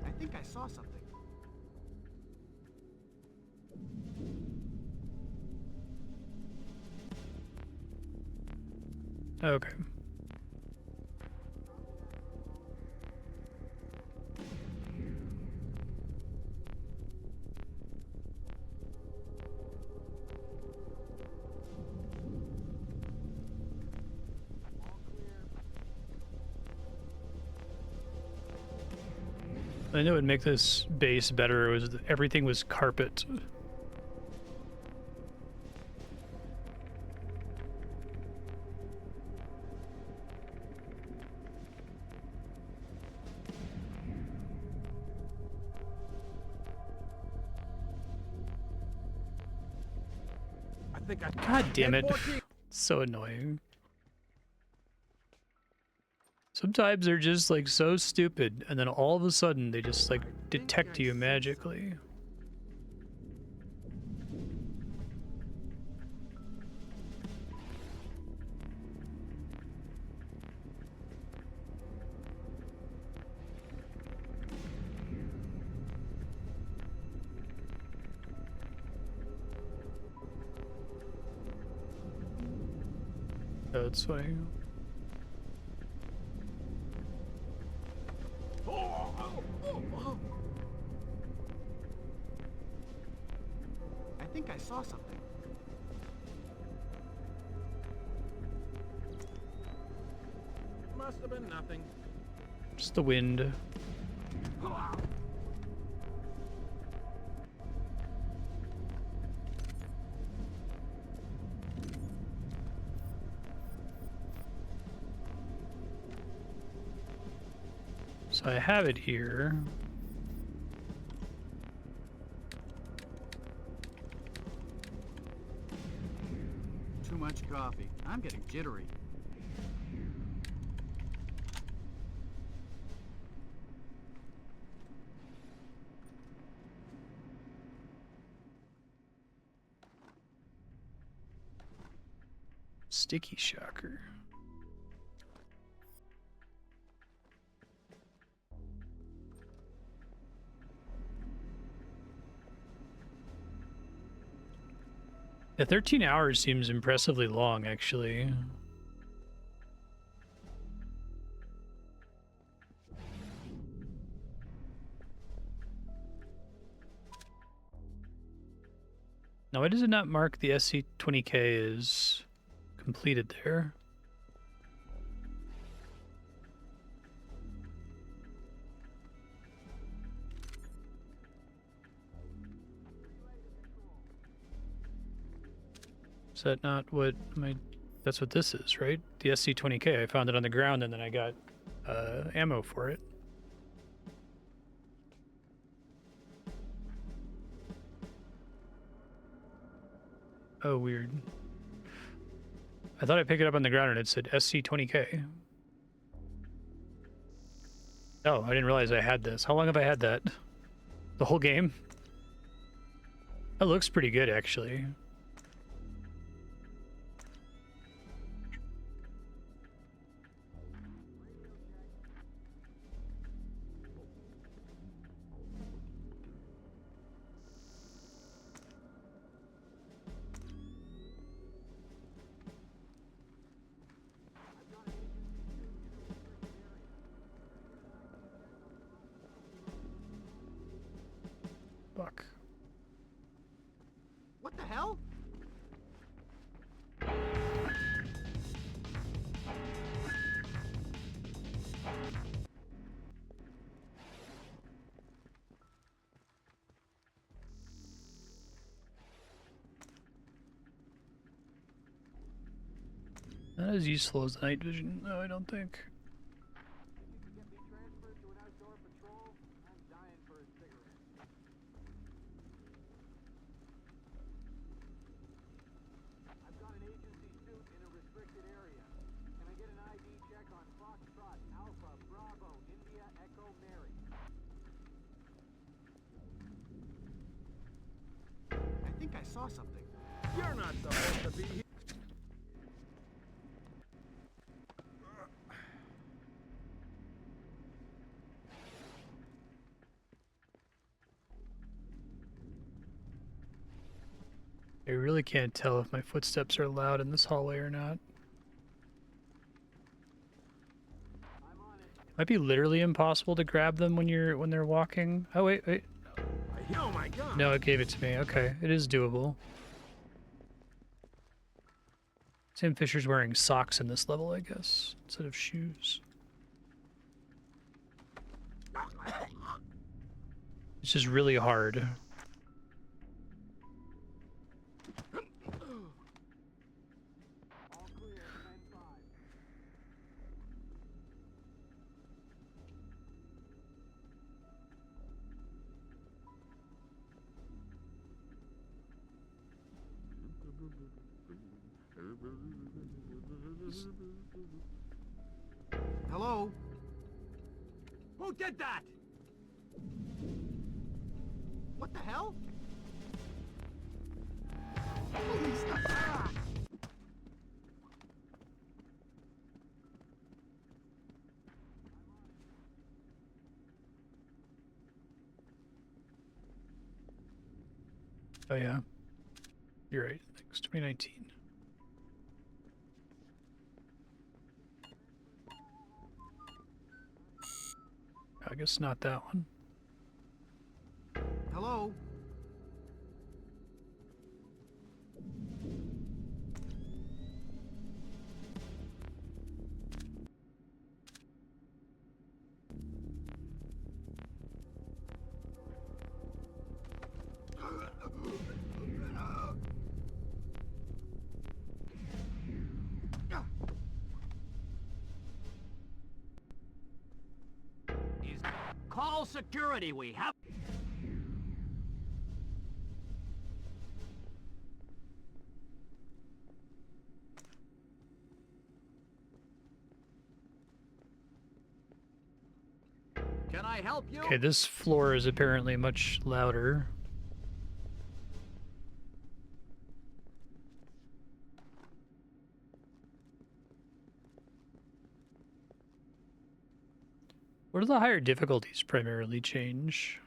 I think I saw something. Okay. I know it would make this base better. It was everything was carpet. Think I... God damn it. 10-14. So annoying. Sometimes they're just like so stupid, and then all of a sudden they just like detect you magically. That's funny. I think I saw something. Must have been nothing. Just the wind. So I have it here. Too much coffee. I'm getting jittery. Sticky shocker. The 13 hours seems impressively long, actually. Now, why does it not mark the SC20K as completed there? Is that not what that's what this is, right? The SC20K. I found it on the ground and then I got ammo for it. Oh, weird. I thought I picked it up on the ground and it said SC20K. Oh, I didn't realize I had this. How long have I had that? The whole game? That looks pretty good, actually. Fuck. What the hell? Not as useful as the night vision, no, I don't think. I think I saw something. You're not supposed to be here. I really can't tell if my footsteps are loud in this hallway or not. Might be literally impossible to grab them when they're walking. Oh wait. Oh my god. No, it gave it to me. Okay, it is doable. Sam Fisher's wearing socks in this level, I guess, instead of shoes. It's just really hard. Hello? Who did that? What the hell? Oh yeah, you're right. Thanks. 2019. I guess not that one. Hello? Call security, we have... Can I help you? Okay, this floor is apparently much louder. What do the higher difficulties primarily change?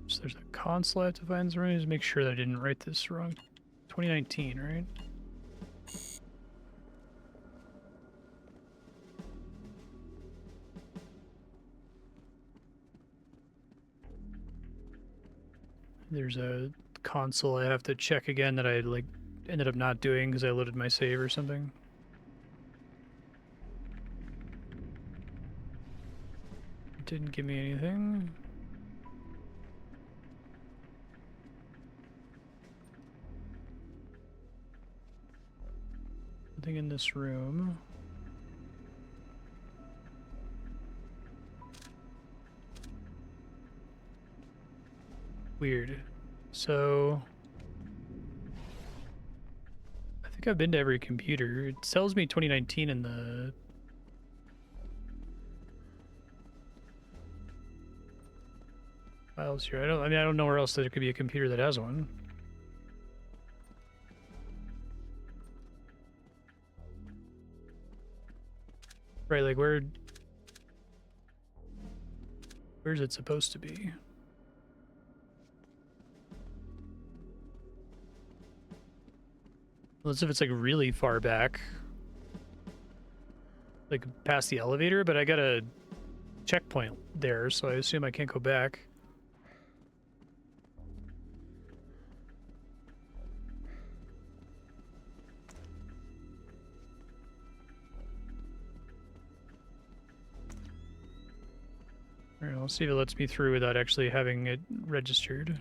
So there's a console I have to find. So I need to make sure that I didn't write this wrong. 2019, right? There's a console I have to check again that I like ended up not doing because I loaded my save or something. Didn't give me anything. Nothing in this room. Weird. So I think I've been to every computer. It tells me 2019 in the files here. I don't know where else there could be a computer that has one. Right, like where's it supposed to be? Let's see if it's like really far back. Like past the elevator, but I got a checkpoint there, so I assume I can't go back. Alright, let's see if it lets me through without actually having it registered.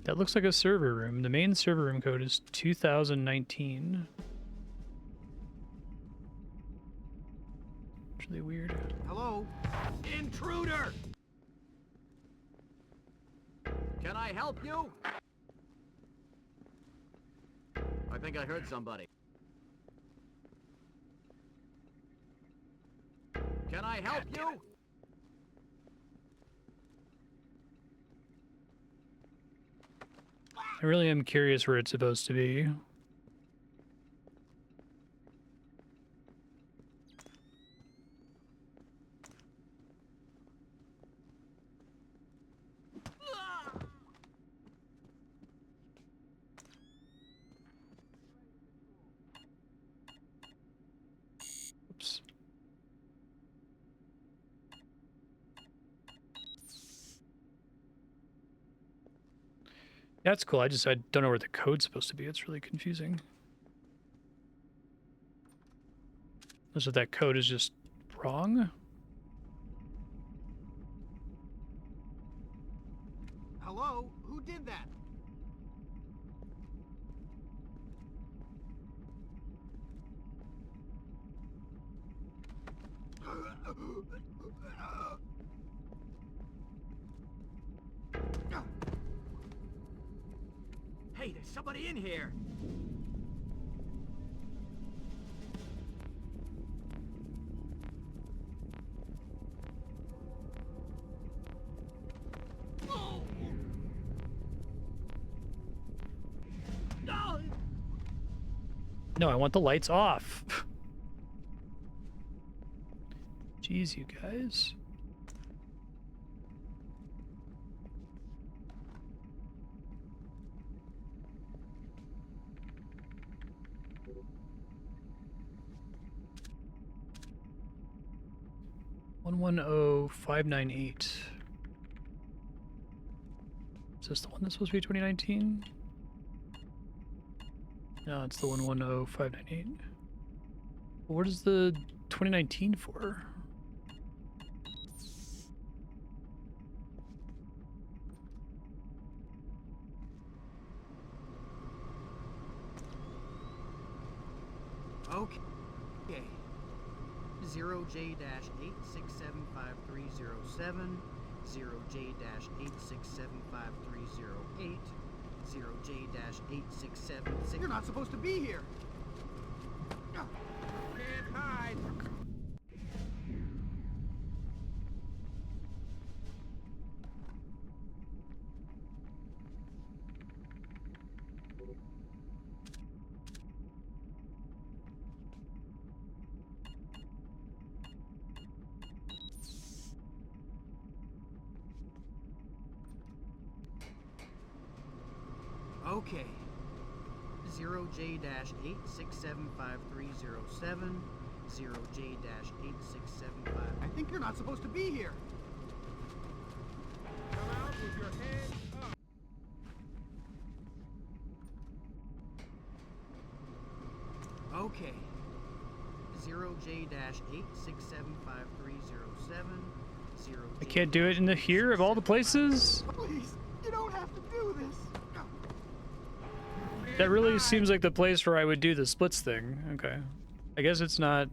That looks like a server room. The main server room code is 2019. It's really weird. Hello? Intruder! Can I help you? I think I heard somebody. Can I help you? I really am curious where it's supposed to be. That's cool. I don't know where the code's supposed to be. It's really confusing. So that code is just wrong. Hello? Who did that? Hey, there's somebody in here. No, I want the lights off. Jeez, you guys. $110,598. Is this the one that's supposed to be 2019? No, it's the 110,598. What is the 2019 for? Okay. 0J-8675307, 0J-8675308, 0J-867... You're not supposed to be here! Can't hide! Okay. 0J-8675307, 0J-867... I think you're not supposed to be here! Come out with your head up! Okay. 0J-8675307, 0J... I can't do it in the here of all the places? Please, you don't have to do this! That really seems like the place where I would do the splits thing. Okay. I guess it's not.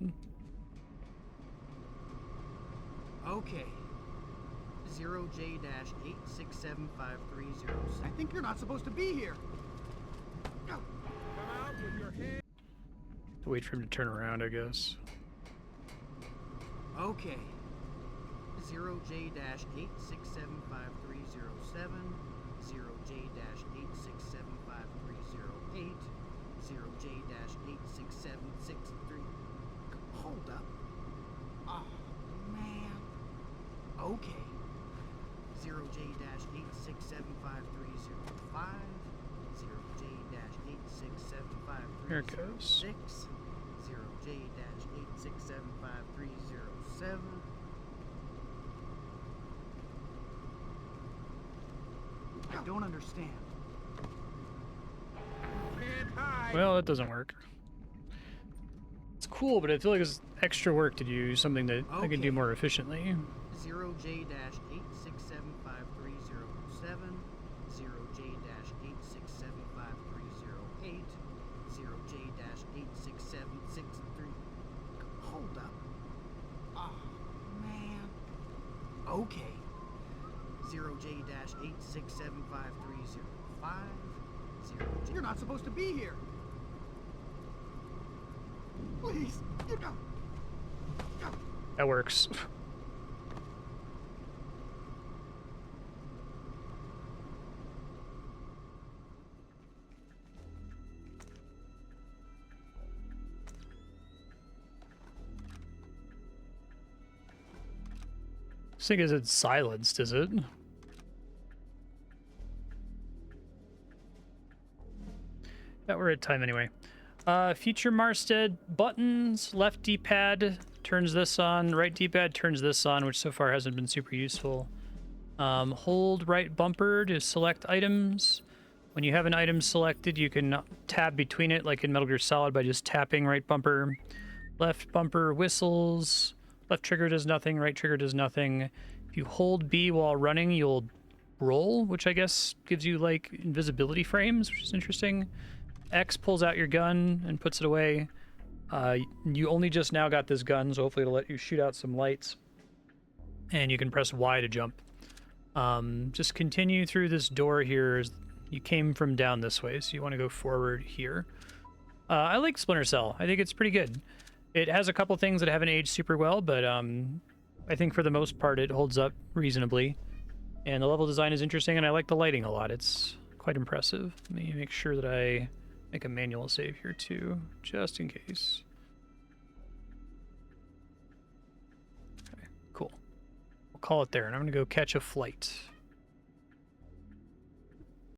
Okay. 0J-8675307. I think you're not supposed to be here. Come out with your head. Wait for him to turn around, I guess. Okay. 0J-8675307, 0J-8675308, 0J-86763. Hold up. Oh, man. Okay. 0J-8675305, 0J-8675306, Here it goes. 0J-8675307. I don't understand. Well, that doesn't work. It's cool, but I feel like it's extra work to do something that I can do more efficiently. 0J-8675307, 0J-8675308, 0J-86763. Hold up. Oh, man. Okay. 0J-8675305, 0J... You're not supposed to be here. Please, you know. That works. This thing isn't silenced, is it? Yeah, we're at time anyway. Future Marstead buttons, left D-pad turns this on, right D-pad turns this on, which so far hasn't been super useful. Hold right bumper to select items. When you have an item selected, you can tab between it like in Metal Gear Solid by just tapping right bumper. Left bumper whistles. Left trigger does nothing, right trigger does nothing. If you hold B while running, you'll roll, which I guess gives you like invisibility frames, which is interesting. X pulls out your gun and puts it away. You only just now got this gun, so hopefully it'll let you shoot out some lights. And you can press Y to jump. Just continue through this door here. You came from down this way, so you want to go forward here. I like Splinter Cell. I think it's pretty good. It has a couple things that haven't aged super well, but I think for the most part it holds up reasonably. And the level design is interesting, and I like the lighting a lot. It's quite impressive. Let me make sure that I make a manual save here too, just in case. Okay, cool. We'll call it there, and I'm gonna go catch a flight.